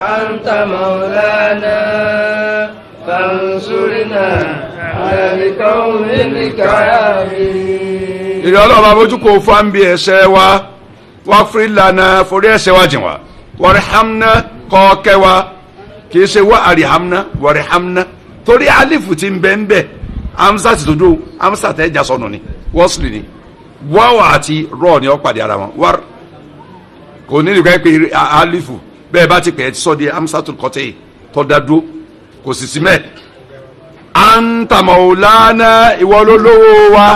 anta maulana fansurna ala alqawmil kafirin. ìrẹ́ ọlọ́run abójú kò fún bí ẹ̀ṣẹ̀ wa waghfir lana forí ẹ̀ṣẹ̀ wa jìn wá warhamna kọ́ kẹ́ wa kì í ṣe wá àríhamna warhamna torí alifu ti ń bẹ́ ń bẹ́ amsa ti dodo amsa tẹ́ ẹja sọnù ni wọ́sùlì ni wáwà àti rọ́ọ̀ ni ó pàdé ara wọn wár kò ní ìrìkà pé alifu bẹ́ẹ̀ bá ti pè é ti sọ di amsa tó kọ́tẹ́ tó dá dúró kò sì sí mẹ́ anta maulana ìwọ ló lówó wa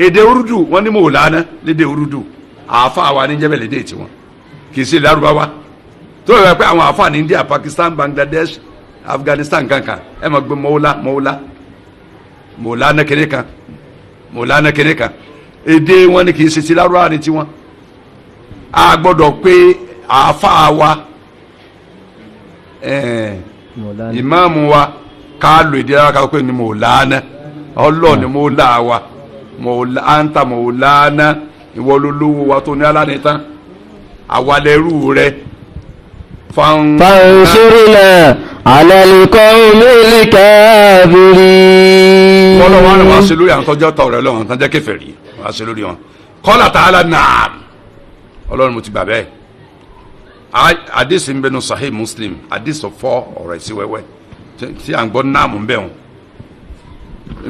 èdè urudu wọn ní maulana lédè urudu àáfà wa ní jẹ́bẹ̀ lédè tiwọn kì í ṣe lárúbáwá tó yẹ pé àwọn àáfà ní India Pakistan Bangladesh Afghanistan kankan ẹ máa gbé maulana kéré kan èdè wọn ni kì í ṣe ti lárúbáwá ní tiwọn a gbọ́dọ̀ pé àáfà wa ìmáàmù wa ká lo èdè ara ká pé ní maulana ọlọ́ọ̀ ni maula wa anta maulana ìwọ lolówó wa tó ní alánitán àwalẹ̀rú rẹ fansurna ala alqawmil kafirin. wọ́n lọ́wọ́ àwọn àṣẹ lórí àwọn tọ́jọ́ tọ̀ rẹ lọ́wọ́ tọ́jọ́ kèfèrí àṣẹ lórí wọn qala ta'ala na'am ọlọ́run mo ti gbà bẹ́ẹ̀ àdìsí ń bẹnu Sahih Muslim àdìsí fọ́ ọ̀rọ̀ ìsí wẹ́wẹ́ tí à ń gbọ́ náà mú bẹ́ẹ̀ wọn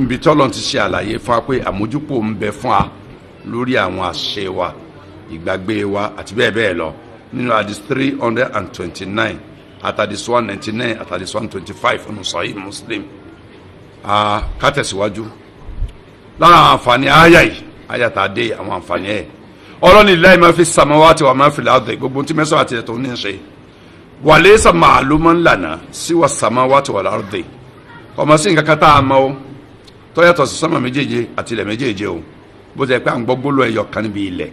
nbí tọ́lọ́ ti ṣe àlàyé fún wa pé àmójúpò ń bẹ fún wa lórí àwọn àṣẹ wa ìgbàgbé wa àti bẹ́ẹ̀ bẹ́ẹ̀ lọ nínú àdìsí 329 àtàdìsí 199 àtàdìsí 125 nínú Sahih Muslim ká tẹ̀síwájú lára àwọn àǹfààní àyà tá a dé àwọn àǹfààní ẹ̀ ọlọ́ni lillahi ma fi samawati wa ma fi al-ardi gbogbo tí mẹ́sàn-án àti ẹ̀tọ́ ní ṣe wa laysa ma'luman lana siwa samawati wal ardi ọmọ sí nǹkan kan tá a mọ̀ o tó yàtọ̀ sí sánmà méjèèje àti ilẹ̀ méjèèje o bó ti yẹ pé à ń gbọ́ gbólóhùn ẹyọ kan níbi ilẹ̀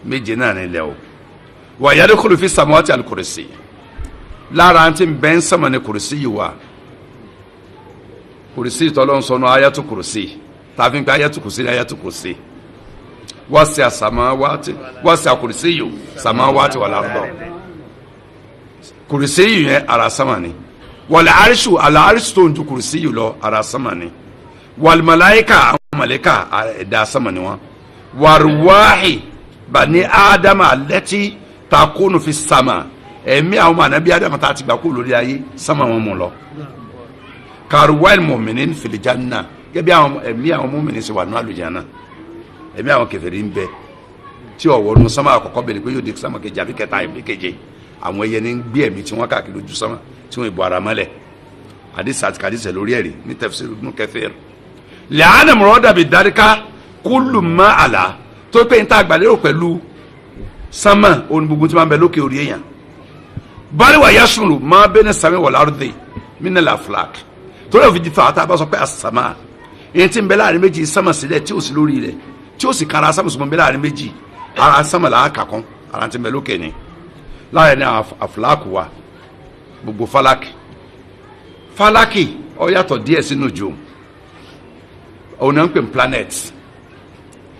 méje náà nílẹ̀ o wa yadkhulu fi samawati al-kursi lára àti bẹ́ẹ̀ ń sánmà ní kùrìsì yìí wà kùrìsì tọ́lọ́ ń sọnù ayatu kùrìsì tàbí pé ayatu kùrìsì ní ayatu kùrìsì wasi'a samawati wasi'a kursiyyu samawati wal arda kursiyyu yẹn ara sama ni wal arshu al arshu tó ń ju kursiyyu lọ ara sama ni wal malaika àwọn malaika ẹ̀dá sama ni wọn warwahi bani adama allati takunu fi sama ẹ̀mí àwọn ànábì adama tá ti gbà kú lórí ayé sama wọn mú lọ karwal mu'minin fil janna gẹ́gẹ́ bí àwọn ẹ̀mí àwọn mu'minin sì wà ní àlùjánnà ẹ̀mí àwọn kèfèrí ń bẹ tí ọ̀wọ́ nu sánmà àkọ́kọ́ bẹ̀rẹ̀ pé yóò di sánmà kejì àbí kẹta àbí keje àwọn ẹyẹ ní gbé ẹ̀mí tí wọ́n káàkiri ojú sánmà tí wọ́n ìbò ara mọ́lẹ̀ àdìsí àti kàdìsí lórí ẹ̀rí ní tafsir Ibn Kathir lẹ́hánà mọ̀rọ́dà bí dáríká kúlù mọ́ àlá tó pé ń tá àgbàlérò pẹ̀lú sánmà ohun gbogbo tí wọ́n bẹ lókè orí èèyàn báríwá yasùnrù máa bẹ́ẹ̀ ní sàmì wal ardi minal aflak tó lè fi di fà á bá sọ pé àsàmà èyí tí ń bẹ láàrin méjì sánmà sílẹ̀ tí ò sí lórí rẹ̀ tí ó sì kára sámùsùmọ̀ bí láàrin méjì ara sámàlà àkàkún ara ti mẹ́lò kẹ́ni láàrin ní àfúláàkù wa gbogbo falaki ó yàtọ̀ díẹ̀ sínú jù òun náà ń pè ní planet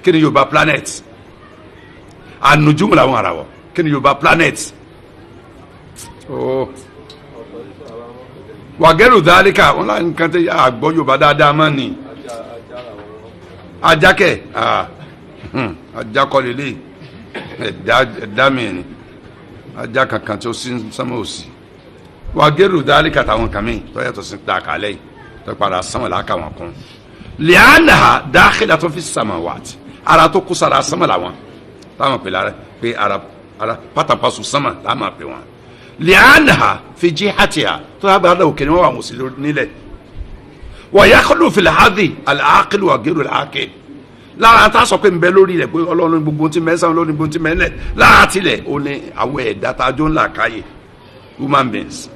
kí ni Yorùbá planet ànùjúmù làwọn ara wọ kí ni Yorùbá planet wàgẹ́rù dáríkà wọn láti nǹkan tẹ àgbọ̀ Yorùbá dáadáa mọ́ ni ajakẹ ajakọlele ẹ̀dá mìíràn ajá kankan tí ó sí sánmà òsì wà gẹrù dáálí kàtàwọn kan mi tó yàtọ̀ sí ta kàlẹ́ yìí tó padà sánmà làákà wọn kún lẹ́yìn dáhìlá tó fi sánmà wàtí ara tó kú sára sánmà làwọn táwọn pè lára pé ara pátápásù sánmà láwọn pè wọn lẹ́yìn fi jí hàtìyà tó yà gbàdá òkè ni wọn wà wọn sí nílẹ̀ wàyàkọlù filahadi alaakilu wàgẹrù alaakil lára tá a sọ pé ń bẹ lórí rẹ̀ pé Ọlọ́run gbogbo tí mẹsàn lórí gbogbo tí mẹlẹ lára tilẹ̀ ó ní àwọn ẹ̀dá tá a jọ ńlá káyè human beings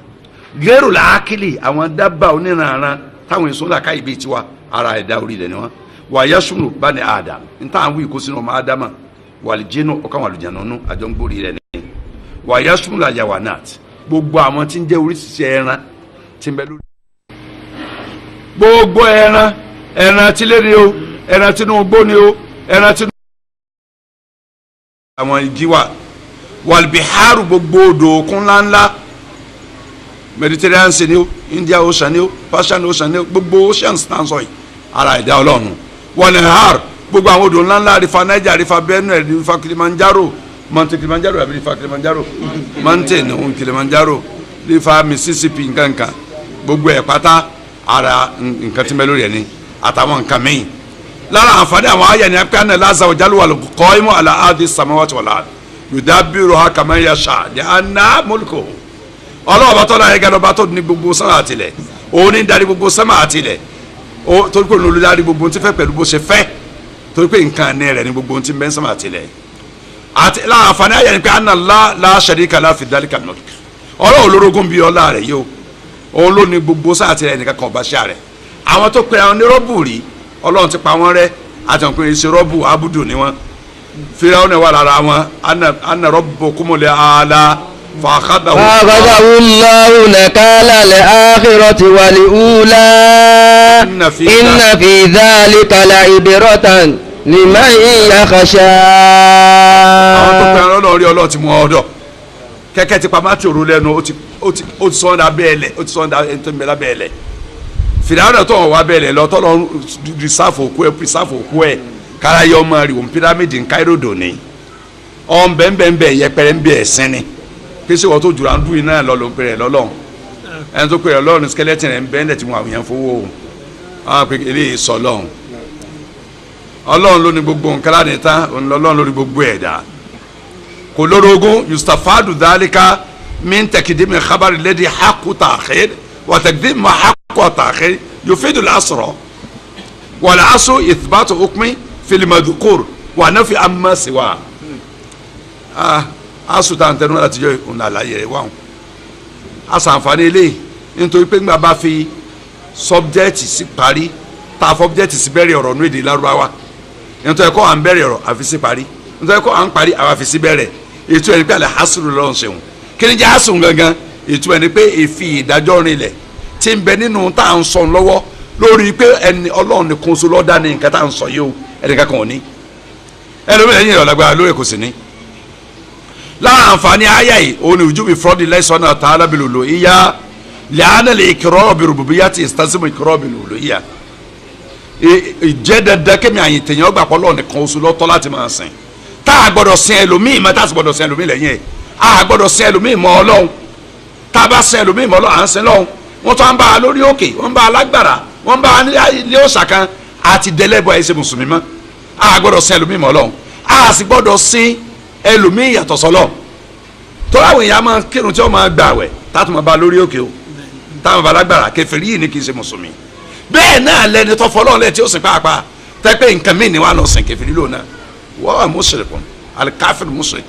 gẹrù alaakili àwọn dábàá oníranran táwọn èso ńlá káyè bíi tiwa ara ẹ̀dá orí rẹ̀ ni wọn wàyàsùnù bani adam níta àwọn ìkó sínú ọmọ adama wàlìjẹnu ọkàn wàlìjẹnu àjọ ń gbórí rẹ̀ ni wàyàsùnù làyàwánàt gbogbo àwọn tí ń jẹ oríṣiríṣi ẹran tí ń bẹ lórí gbogbo ẹran tí lérí o ẹran tí inú gbó ni o ẹran tí àwọn ìjì wà wàlbìhárù gbogbo odò òkun ńláńlá Mediterranean Sea ni o, India Ocean ni o, Persian Ocean ni o, gbogbo oceans náà sọ yìí ara ẹ̀dá Ọlọ́run wọn ni har gbogbo àwọn odò ńláńlá rifa Niger rifa Benue rifa Kilimanjaro Mount Kilimanjaro àbí rifa Kilimanjaro mountain ohun Kilimanjaro rifa Mississippi nkankan gbogbo ẹ̀ pátá ara nǹkan tí mẹ́lórí ẹ̀ ni àtàwọn nǹkan mìíràn lára àǹfààní àwọn ayé ni apẹ́ánà lázàwọ̀ jálùwà kọ́ imú àlà áàdì samawati wal ard yudabiru ha kama yasha ní àná mulku ọlọ́ọ̀bá tọ́lá ẹ̀gá lọ́ba tó ní gbogbo sánmà àtìlẹ̀ òun ní darí gbogbo sánmà àtìlẹ̀ torí pé olùdarí darí gbogbo tí fẹ́ pẹ̀lú bó ṣe fẹ́ torí pé nǹkan ní rẹ̀ ní gbogbo tí ń bẹ sánmà àtìlẹ̀ àti lára àǹfààní ayé ni pé anna la sharika lahu fi dhalika mulk ọlọ́ọ̀ olórogún bíi ọlá rẹ̀ yóò òun ló ní gbogbo sánmà àtìlẹ̀ nìkan kan ọba ṣáà rẹ̀ àwọn tó pe àwọn onírọ́bù rí Ọlọ́run ti pa wọ́n rẹ́ àtàkùn ìṣe rọ́bù abudu ni wọ́n Fíráúnà wà lára wọn anna rabbukumul aala fàkàdàwù. Allahu nakala al-akhirati wal-ula inna fi dhalika la'ibratan liman yakhsha. àwọn tó pe àwọn ọlọ́ọ̀rí Ọlọ́run ti mú ọdọ̀ kẹ́kẹ́ ti pa mátì òru lẹ́nu ó ti sọ́ńdà bẹ́ẹ̀lẹ̀ ó ti sọ́ńdà ẹni tó ń bẹ lábẹ́ẹ̀lẹ̀ Fìdáwọ́nà tó wọ́n wá bẹ́ẹ̀lẹ̀ lọ tọ́lọ́ rìsáfù òkú ẹ̀ kára yọ ọmọ rẹ̀ òun pírámìdì Cairo dòní ọ̀n bẹ́ẹ̀nbẹ́ẹ̀nbẹ́ yẹpẹrẹ ń bẹ ẹ̀sìn ni kí sì wọ́n tó jùlọ àndú iná lọ ló ń pèrè lọ́lọ́run ẹni tó pèrè lọ́run skeleton rẹ̀ ń bẹ́ẹ̀lẹ̀ tí wọ́n àwòyàn fowó o àwọn pé eléyìí sọ lọ́run Ọlọ́run ló ní gbogbo nǹkan láti tán Ọlọ́run lórí gbogbo ẹ̀dá kò lórogún yustafadu dhalika min takdimi khabari ladi haqqu ta'khir wa takdim ma haqqu ta'khir yufidu al-asra wal asru ithbatu hukmi fil madhkur wa nafi amma siwa asuta ntẹnu láti jọ òun àlàyé rẹ̀ wà wọn aṣàǹfààní eléyìí nítorí pé nígbà bá fi subject sí parí tá a subject sí bẹ̀rẹ̀ ọ̀rọ̀ ní èdè Lárúbáwá nítorí ẹ̀kọ́ à ń bẹ̀rẹ̀ ọ̀rọ̀ àfi sí parí nítorí ẹ̀kọ́ à ń parí àwọn àfi sí bẹ̀rẹ̀ ètò ẹni pé àlẹ́ hasuru lọ́run ṣeun kí ni jẹ́ hasuru gangan ètò ẹni pé èfi ìdájọ́ rinlẹ̀ tí ń bẹ nínú tá à ń sọ lọ́wọ́ lórí pé ẹni Ọlọ́run nìkan so lọ́dá ní nǹkan tá à ń sọ yìí o ẹnì kankan ò ní ẹlòmíràn yìí ọ̀làgbára lórí kò sí ní. lára àǹfààní ayé yìí òun ni ojú mi fúrọ́dì lẹ́sọ̀nà ọ̀tá alábìlòlò ìyá lẹ́hánà lè kírọ́ bìrùbùbíyà tí ìsításímù ìkírọ́ bìlòlò ìyá ìjẹ́ dandan kémi àyìn tèèyàn gbà pọ́lọ́ nìkan oṣù lọ́tọ́ láti máa sìn tá a gbọ́dọ̀ sin ẹlòmíì mọ́ tá a sì gbọ́dọ̀ sin ẹlòmíì lẹ́yìn ẹ̀ a gbọ́dọ̀ sin ẹlòmíì mọ́ Ọlọ́run tá a bá sin ẹlòmíì mọ́ Ọlọ́run à ń sin lọ́hùn wọ́n tó ń bá a lórí òkè wọ́n bá a lágbára wọ́n bá a ilé òòṣà kan àti dẹ́lẹ́bọ̀ ẹ̀ ṣe mùsùlùmí mọ́ a gbọ́dọ̀ sin ẹlòmíì mọ́ Ọlọ́run a sì gbọ́dọ̀ sin ẹlòmíì yàtọ̀ sọ́lọ́ tó láwọn èèyàn máa kírun tí wọ́n máa gbà wẹ̀ táàtù máa bá a lórí òkè o táwọn bá lágbára kèfèrí yìí ni kì í ṣe mùsùlùmí bẹ́ẹ̀ náà lẹni tó fọlọ́run lẹ́ẹ̀ tí ó sìn pàápàá tẹ́pẹ́ nǹkan mí ni wàá lọ sìn kèfèrí lónà wọ́n wà mushrikun alikafir mushrik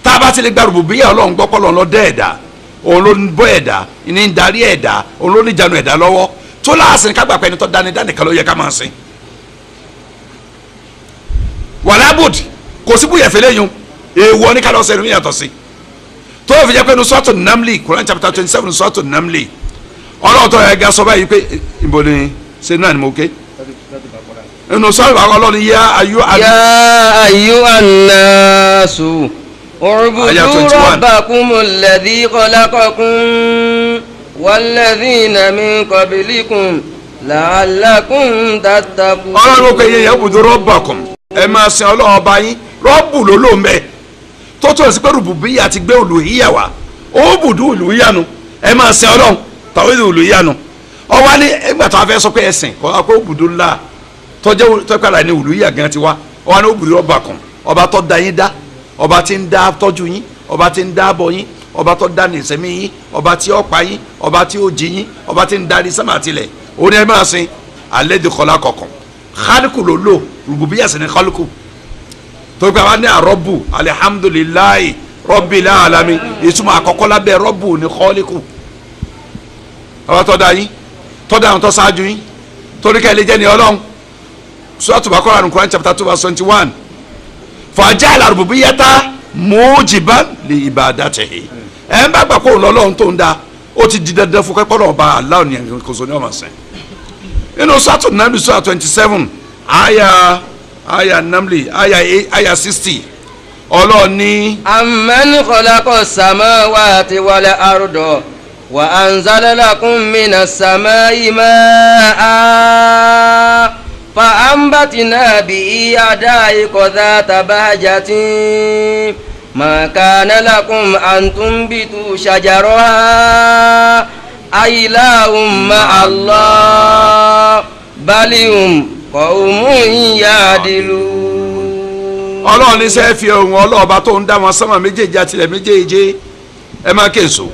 tá a bá ti lè gba rububiyya Ọlọ́run gbọ́ pọ́lọ́run lọ dẹ́ ẹ̀dá òun ló ń bọ́ ẹ̀dá ní ń darí ẹ̀dá òun ló ní ìjánu ẹ̀dá lọ́wọ́ tó láàsìn kágbà pẹ́ni tó dání kan ló yẹ ká máa sìn wàlábùd kò sí búyẹ̀ fẹ́lẹ́ yun èèwọ̀ ní ká lọ sẹ́nu yàtọ̀ sí tó fi jẹ́ pé ní sọ́ọ̀tù Namli Quran chapter 27 sọ́ọ̀tù Namli Ọlọ́run tó yẹ ga sọ báyìí pé ìbò ni ṣe náà ni mo ké inú sọ́ọ̀rọ̀ àwọn Ọlọ́run yá ayú annasu u'budu rabbakumul ladhi khalaqakum walladhina min qablikum la'allakum tattaqun. Ọlọ́run ó kẹ́ yẹ u'budu rabbakum ẹ máa sin Ọlọ́run ọba yín rọ́bù ló ló mẹ́ tó tó ẹ̀sìn pé rububiyya ti gbé uluhiyya wá u'budu uluhiyya nu ẹ máa sin Ọlọ́run tawhid uluhiyya nu ọwọ́ ní ẹgbẹ́ tó a fẹ́ sọ pé ẹ̀sìn kọ́ ọ́ u'budu ńlá tọ́jẹ́ tọ́kàlà ní uluhiyya gan ti wá ọwọ́ ní u'budu rabbakum ọba tó da yín dá ọba tí ń dá tọ́jú yín ọba tí ń dá bọ̀ yín ọba tó dá nìsẹ́mi yín ọba tí ó pa yín ọba tí ó jí yín ọba tí ń darí sánmà tilẹ̀ ó ní ẹ máa sin alladhi khalaqakum khaliqu ló lò rububiyya sì ní khaliqu tó gba wa ní àrọ́bù alihamudulilayi rabbil alamin ìtumọ̀ àkọ́kọ́ lábẹ́ rọ́bù ní khaliqu ọba tó dá yín tó dá àwọn tó ṣáájú yín torí ká ilé jẹ́ ní Ọlọ́run Suratul Baqarah Quran chapter 2 verse 21 faja'ala rububiyyata mujiban li ibadatihi ẹ̀ ń bá gbà kó lọ́lọ́run tó ń da ó ti di dandan fún kẹ́kọ̀ọ́ ọba Allah ní kòsó ní ọmọ sẹ́n nínú Suratul Naml Surah 27 aya Namli aya 60 Ọlọ́run ní. amman khalaqa samawati wal arda وأنزل لكم من السماء ماء فأنبتنا به حدائق ذات بهجة ما كان لكم أن تنبتوا شجرها أإله مع الله بل هم قوم يعدلون. Ọlọ́run ní sẹ́ fi ohun ọlọ́ọ̀bá tó ń dá wọn sánmà méjèèjì àtìlẹ̀ méjèèjì ẹ máa késo.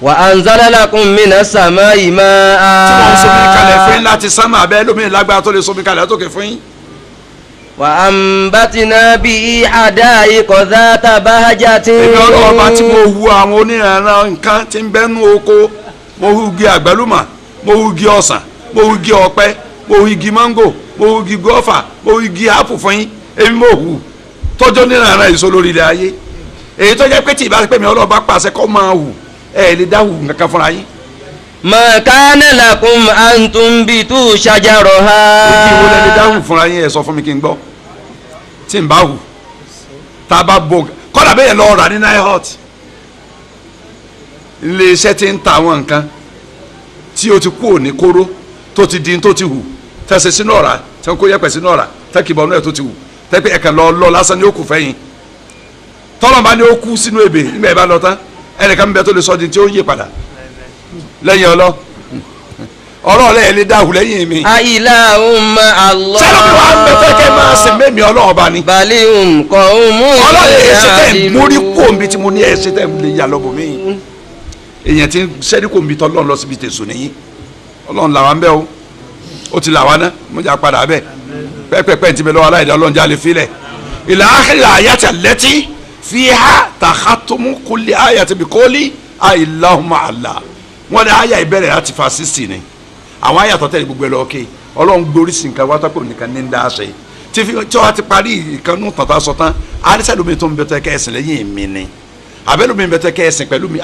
وأنزل لكم من السماء ماء. tí wọ́n ń somi kalẹ̀ fún yín láti sánmà abẹ́ lómìnira lágbára tó lè somi kalẹ̀ látòkè fún yín. وأنبتنا به حدائق ذات بهجة. èmi ọlọ́ọ̀bá tí mo hu àwọn oníranran nǹkan tí ń bẹ́nu oko mo hu igi àgbálùmọ̀ mo hu igi ọsàn mo hu igi ọ̀pẹ mo hu igi mango mo hu igi gọ́fà mo hu igi apple fún yín èmi mo hu tọ́jọ́ oníranran èso lórí ilẹ̀ ayé èyí tó jẹ́ pé tí ìbá pè mí ọlọ́ọ̀bá pàṣẹ kọ́ máa hù ẹ̀ lè dá hù nǹkan fúnra yín. ما كان لكم أن تنبتوا شجرها. igi wo lẹ lè dá hù fúnra yín ẹ sọ fún mi kí n gbọ́ tí n bá hù tá a bá bọ̀ kọ́dà bẹ́ẹ̀ lọ rà ní Nihot ilé iṣẹ́ tí ń ta àwọn nǹkan tí o ti kú òní kóró tó ti di tó ti hù tẹ̀sẹ̀ sínú ọ̀rá tẹ̀ ń kó yẹ̀pẹ̀ sínú ọ̀rá tẹ́kìbọ̀ náà tó ti hù tẹ́pẹ́ ẹ̀kan lọ lásán ni ó kù fẹ́yìn tọ́lọ́mọba ni ó kú sínú ebè nígbà yẹn bá lọ tán ẹnìkan bẹ tó lè sọ di tí ó ń yé padà lẹ́yìn ọlọ́ọ̀lẹ́ lè dáhùn lẹ́yìn mi. أإله مع الله. sẹ́nu mi wàá bẹ fẹ́ kẹ́ máa sìn mẹ́mi ọlọ́ọ̀ba ni. بل هم قوم ọlọ́ọ̀lẹ́ ẹ̀ṣẹ̀ tẹ̀ ń يعدلون. múrí kòmbi tí mo ní ẹ̀ṣẹ̀ tẹ̀ ń lè yà lọ́bọ̀ mí. èèyàn ti sẹ́ni kòmbi tọ́ lọ́n lọ síbi tẹ̀sùn nìyí ọlọ́run làwa ń bẹ́ o ó ti làwa ná mo jà padà bẹ́ẹ̀ pẹ́pẹ́pẹ́ ti bẹ lọ́wọ́ aláìdá ọlọ́run já lè filẹ̀ ìlà àkìlà àyàtà lẹ́tí fiha takhatumu kulli ayati bi qawli Allahumma Allah wọn ní àyà ìbẹ̀rẹ̀ láti fa 60 ni àwọn àyà tó tẹ̀lé gbogbo ẹ̀ lọ ké ọlọ́run gbórí sí nǹkan wá tọ́pọ̀ nìkan ní ń dá aṣẹ tí wọ́n ti parí ìkànnù tàntà sọ tán àrísàlómi tó ń bẹ tẹ́ kẹ́sìn lẹ́yìn mi ni àbẹ́lómi ń bẹ tẹ́ kẹ́sìn pẹ̀lú mi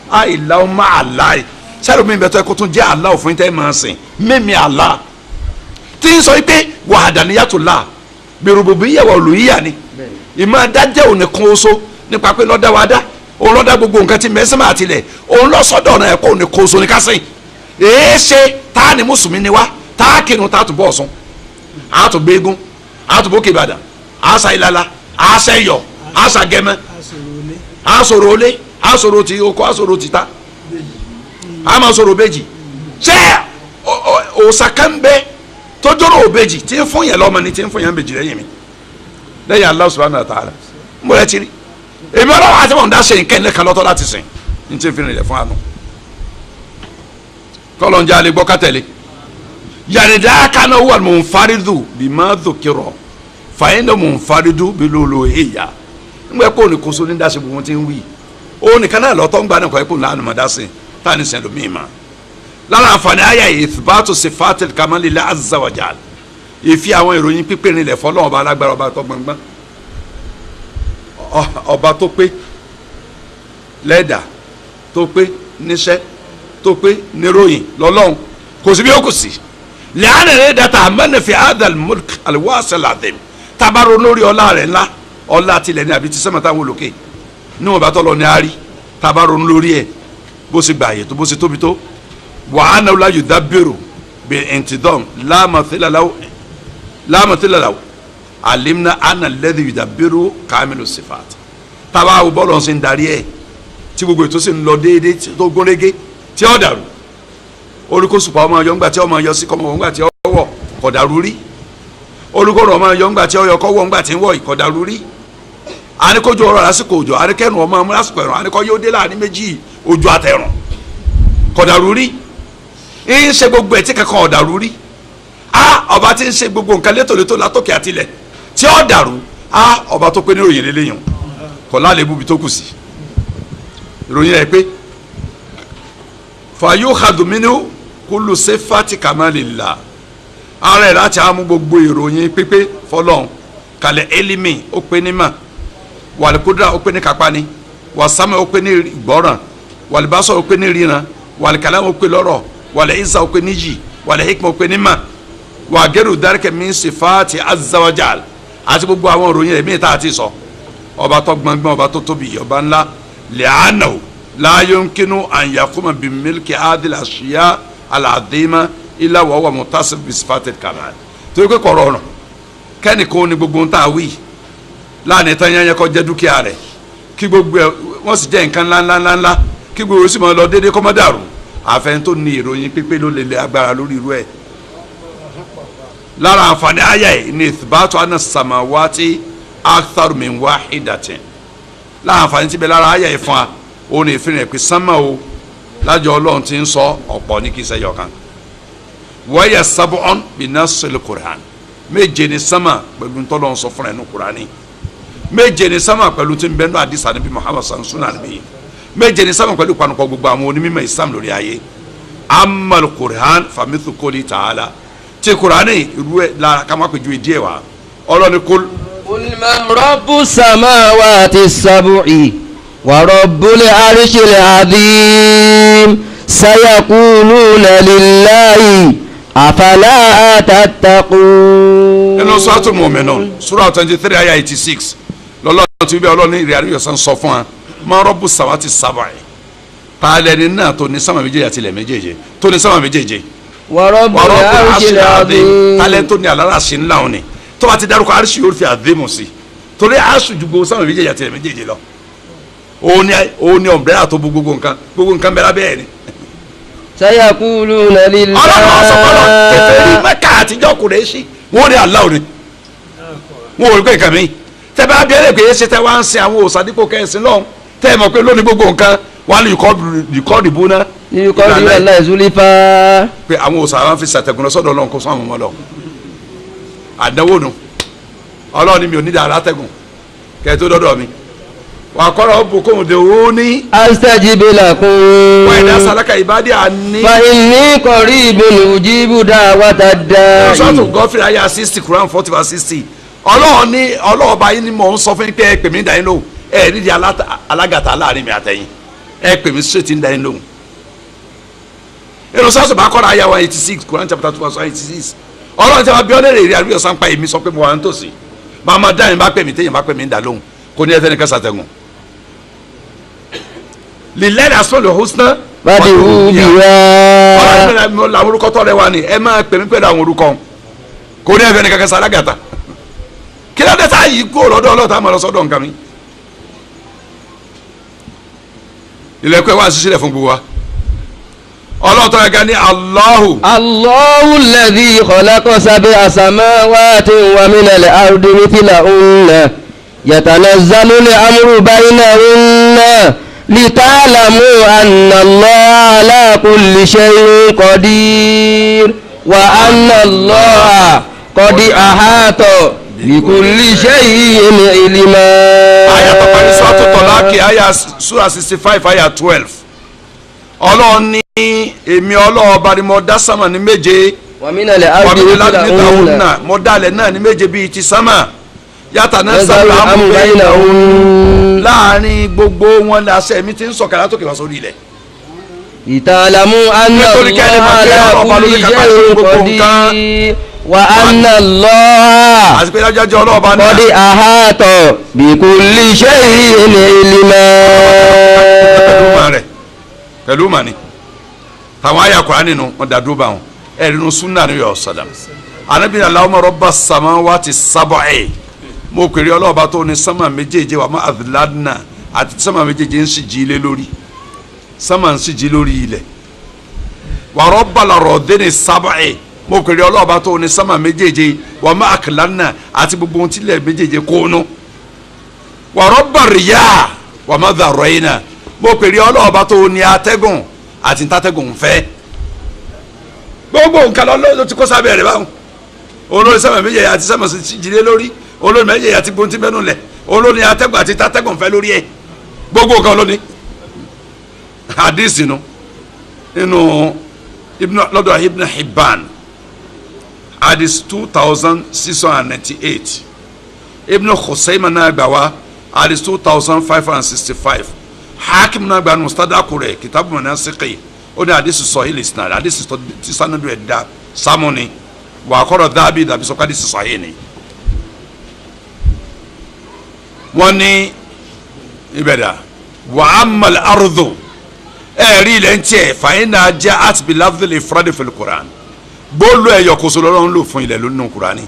Allahumma Allah sàlómi ń bẹ tẹ́ kó tún jẹ́ Allah òfin tẹ́ máa sìn mímí Allah tí ń sọ pé wahdaniyatullah bi rububiyyah wa uluhiyyah ni ìmọ̀ adájẹ́ òní kan oṣó nípa pé lọ́dá wa dá òun lọ́dá gbogbo nǹkan tí mẹ́sàn-án àtìlẹ̀ òun lọ́sọ̀dọ̀ ọ̀nà ẹ̀kọ́ òní kan oṣó ní kásìn èé ṣe tá a ní mùsùlùmí ni wá tá a kírun tá a tún bọ̀ ọ̀sùn a tún gbégún a tún bókè Ìbàdàn a sa ìlàlà a sa ẹ̀yọ̀ a sa gẹ́mẹ́ a sọ̀rọ̀ olé a sọ̀rọ̀ ti oko a sọ̀rọ̀ ti ta a máa sọ̀rọ̀ òbejì ṣé òsàkánbẹ tójọ́rọ̀ òbejì tí ń fún yẹn lọ́mọ ni tí ń fún yẹn bèjì lẹ́yìn mi lẹ́yìn Allah subhanahu wa ta'ala mo rẹ ti rí èmi ọlọ́wọ́ àti wọn dá ṣe nǹkan ẹ̀ka lọ́tọ́ láti sìn ní tí ń fi rìnlẹ̀ fún àánú kọ́lọ̀ ń jẹ́ alẹ́ gbọ́ kátẹ́lẹ̀ yàrá kaná wà munfaridu bima dhukira fàyínà munfaridu bilolo èyà ńgbẹ́ pé òní kóso ní dáṣe gbogbo tí ń wí òní kan náà lọ́tọ́ ń gbà náà kọ́ ẹ́ pé òní lánàá máa dá sí táà ní sẹ́yìn lómi mà lára àǹfààní ayà ithbatu sifatil kamali lillahi azza wa jal ìfi àwọn ìròyìn pípé nílẹ̀ fọlọ́ ọba alágbára ọba tó gbọngbọ́n ọba tó pé lẹ́dà tó pé níṣẹ́ tó pé níròyìn lọ́lọ́run kò sí bí ó kù sí lẹ́yìn rẹ̀ dàtà amẹ́nẹ̀fẹ̀ adal mulk alwasel adem tabaro lórí ọlá rẹ̀ ńlá ọlá tilẹ̀ ní àbí ti sẹ́mọ̀ táwọn olókè níwọ̀n bá tọ́ lọ ní àárí tabaro lórí ẹ̀ bó ṣe gbà àyè tó bó ṣe tóbi tó wàhánà ọlá yóò dábèrò bẹ́ẹ̀ ẹ̀ǹtìdọ́m láàmùtìlẹ̀láwò alimna ana lẹ́dí yóò dábèrò kàmínú sifat tábà àwọn bọ́ọ̀lù ọ̀sìn darí ẹ̀ tí gbogbo ètò sì ń lọ déédéé tó gúnrégé tí ó dàrú olùkóṣùpá ọmọ ọyọ ńgbà tí ọmọ ọyọ sí kọmọ ńgbà tí ọwọ kọdàrú rí olùkóró ọmọ ọyọ ńgbà tí ọyọ kọwọ ńgbà tí ń wọ ìkọdàrú rí àníkójú ọ̀rọ̀ lásìkò òjò àníkẹrùn ọmọ ọmọ lásìkò ẹ̀rùn àníkọ yóò dé láàrin méjì òjò àtẹ̀rùn kọdàrú rí ń ṣe gbogbo ẹ̀ tí kankan ọ̀dàrú rí ọba tí ń ṣe gbogbo nǹkan létòlétò látòkè àtilẹ̀ tí ó dàrú ọba tó pé níròyìn lélẹ́yìn kọ̀ lálébù bí tó kù sí ìròyìn ẹ̀ pé fàyóhàdù mínú kúlù sefati kamalila ara ẹ̀ láti amú gbogbo ìròyìn pípé fọlọ́n kalẹ̀ elimi ó pé ní mà wàlíkúdà ó pé ní kápáni wàsámẹ́ ó pé ní ìgbọ́ràn wàlíbásọ̀ ó pé ní ríran wàlíkàlámù ó pé lọ́rọ̀ wàlẹ̀ ìsà ó pé ní yì wàlẹ̀ hikma ó pé ní mà wàgẹ́rù dárẹ́kẹ̀ min sifati azawajal àti gbogbo àwọn ìròyìn rẹ̀ mí ta àti sọ ọba tó gbọngbọn ọba tó tóbi ọba ńlá lẹ́ànà la yumkinu an yakuma bi milki adil ashiya al-azima illa wa huwa mutasif bi sifatil kamal tó pé kọ̀rọ̀ ọ̀nà kẹ́nìkan ní gbogbo ń tà wí láàrin tán yẹn kọ́ jẹ́ dúkìá rẹ̀ kí gbogbo ẹ̀ wọ́n sì jẹ́ nǹkan ńláńláńlá kí gbogbo sì máa lọ déédéé kọ́ mọ́ dàrú àfẹn tó ní ìròyìn pípé ló lè agbára lórí irú ẹ̀. lára àǹfààní ayé ní ìthbatu anna samawati aktharu min wahidatin lára àǹfààní tí bẹ lára ayé fún wa òun ní ìfìrìn ẹ̀pẹ́ sánmà o lájọ ọlọ́run ti ń sọ ọ̀pọ̀ ní kí sẹ́yọ̀ kan. wọ́yẹ sab'un bi nassil Qur'an méje ní sánmà pẹ̀lú ntọ́lọ́run sọ fúnra ẹnu Qur'ani méje ní sánmà pẹ̀lú tí ń bẹ́ẹ̀ ní àdìsá níbi Muhammad sansunna níbi méje ní sánmà pẹ̀lú panupọ̀ gbogbo àwọn onímọ̀ Islam lórí ayé amal Qur'an famithu qawli ta'ala tí Qur'ani irú ẹ̀ lára ká má pèjú ìdí ẹ̀ wá ọlọ́ni kul. qul man rabbu samawati sab'i wa rabbul arshil azim sayaquluna lillahi afala tattaqun. nínú suratul mu'minun sura 23 ayah 86 lọ́lọ́run tí wíwẹ́ ọlọ́ni ìrìn àríyọ̀ sàn sọ fún wa man rabbu samawati sab'i tààlẹ́ni náà tó ní sámà méjèèjì àti ilẹ̀ méjèèjì tó ní sámà méjèèjì. wa rabbul arshil azim tààlẹ́ tó ní aláràṣì ńlá òní tó bá ti dárúkọ arṣì yóò fi àdémù sí torí arṣì ju gbogbo sámà méjèèjì àti ilẹ̀ méjèèjì lọ òun ni ọ̀bẹ̀rẹ̀ àtọ́ gbogbo nǹkan bẹ́ẹ̀ lábẹ́ ẹ̀ ni. sayaquluna lillahi. ọlọ́run ọ̀sọ̀kọ́lọ́ kẹfẹ́ rí mẹ́kà àtijọ́ kò rẹ̀ sí wọ́n ní aláwọ̀ ni wọ́n ò rí pé nǹkan mi tẹ́ bá bẹ́ẹ̀rẹ̀ pé ṣe tẹ́ wá ń sin àwọn òòṣà dípò kẹ́sìn lọ́hùn tẹ́ ẹ mọ̀ pé lónìí gbogbo nǹkan wà ní ìkọ́ ìbú náà. ìkọ́ ìbú náà zulifa. pé àwọn òòṣà wọn fi ṣàtẹ̀gùn lọ́sọ̀dọ̀ ọlọ́run kó sọ àwọn ọmọ lọ. àdánwò nu ọlọ́run mi ò ní dàrá tẹ̀gùn kẹ́ tó dọ́dọ̀ mi. wà á kọ́ra bùkún de ó ní. astajib lakum. wọ́n ẹ̀dá sàlákà ìbádìí àní. fa inni qaribun ujibu da'wata da'i. sọ́tù gọ́fìrì ayé 60 Quran 40:60 ọlọ́run ní ọlọ́ọ̀ba yín ni mò ń sọ fún yín pé ẹ pè mí dá yín lóhùn ẹ nídìí alágàtà láàrin mi àtẹ̀yìn ẹ pè mí straight ń dá yín lóhùn. inú sọ́tù bá kọ́ra ayé 186 Quran chapter 2:86 ọlọ́run tí wọ́n bí ọ́nẹ́rẹ́ èrè àríwá sanpa èmi sọ pé mo wà ń tòsí màmá dá yín bá pè mí téyìn bá pè mí ń dá lóhùn kò ní ẹ tẹ́ni kẹsà tẹ̀gùn. lillahi asmaul husna badi'u biha. ọlọ́run làwọn orúkọ tọ́ rẹ wá ní ẹ máa pè mí pẹ̀lú àwọn orúkọ kò ní ẹ fẹ́ ní kankan sálágàtà kí ló dé tá yìí kó lọ́dọ̀ ọlọ́ta máa lọ sọ́dọ̀ nǹkan mi. ilẹ̀kùn ẹ̀ wá sísílẹ̀ fún gbogbo wa ọlọ́tọ̀ ẹ̀gá ní Allahu. Allahu alladhi khalaqa sab'a samawati wa minal ardi mithlahunna yatanazzalu al-amru baynahunna lita'lamu anna Allaha ala kulli shay'in qadir wa anna Allaha qad ahata bikulli shay'in ilma. àyà tó parí sọ́tò tọ́láàkì àyà sura 65 àyà 12 ọlọ́run ní èmi ọlọ́ọ̀ba ni mo dá sámà ní méje wa minal ardi mithlahunna mo dálẹ̀ náà ní méje bíi ti sámà yàtà náà sábà amúgbẹ́yìn láàrin gbogbo wọn làṣẹ mi ti ń sọ̀kàrà tó kìlọ̀ sórí ilẹ̀. ìtàlámù anna Allaha ala kulli shay'in qadir wa anna Allaha àti pé lájọjọ ọlọ́ọ̀ba náà qad ahata bikulli shay'in ilma. pẹ̀lú màní tàwọn àyà Kùránì nínú wọn dàdúró bá wọn ẹ̀rínú súnà ní yọ̀ sọ̀dà anábìyàn Allahumma rabba samawati sab'i mo pèrè ọlọ́ọ̀bá tó ní sánmà méjèèjì wà má adladna àti sánmà méjèèjì ń sì jí ilé lórí sánmà ń sì jí lórí ilẹ̀ wa rabbal ardini sab'i mo pèrè ọlọ́ọ̀bá tó ní sánmà méjèèjì wà má akladna àti gbogbo ohun tílẹ̀ méjèèjì kónú wa rabbar riyah wà má dharrayna mo pèrè ọlọ́ọ̀bá tó ní atẹ́gùn àti ntàtẹ́gùn fẹ́ gbogbo nǹkan lọ́lọ́ ti kó sábẹ́ rẹ̀ báwọn olórí sánmà méjèèjì àti sánmà sì jí lé lórí olórí méjèèjì àti gbóntì mẹ́nu lẹ̀ olórí atẹ́gùn àti tàtẹ́gùn fẹ́ lórí ẹ̀ gbogbo nǹkan lónìí hadisi nu nínú lọ́dọ̀ Ibn Hibban hadith 2698 Ibn Khuzaimah náà gbà wá hadith 2565 Hakim náà gbà nù Mustadrak rẹ̀ kitabu manasiqi ó ní hadith sahih isnad hadith tí sanadu ẹ̀ da sámúni wà á kọ́rọ̀ Dhahabi dàbí sọ́kọ́ hadith sahih ni. wọ́n ní ìbẹ̀dà wà á mal ardu ẹ̀rí ilẹ̀ ń tiẹ̀ fàyínà jẹ́ àtibí láfíìlì ìfúrádì fil Qur'an gbólú ẹ̀yọ̀ kóso lọ́rùn lò fún ilẹ̀ lónìí Qur'ani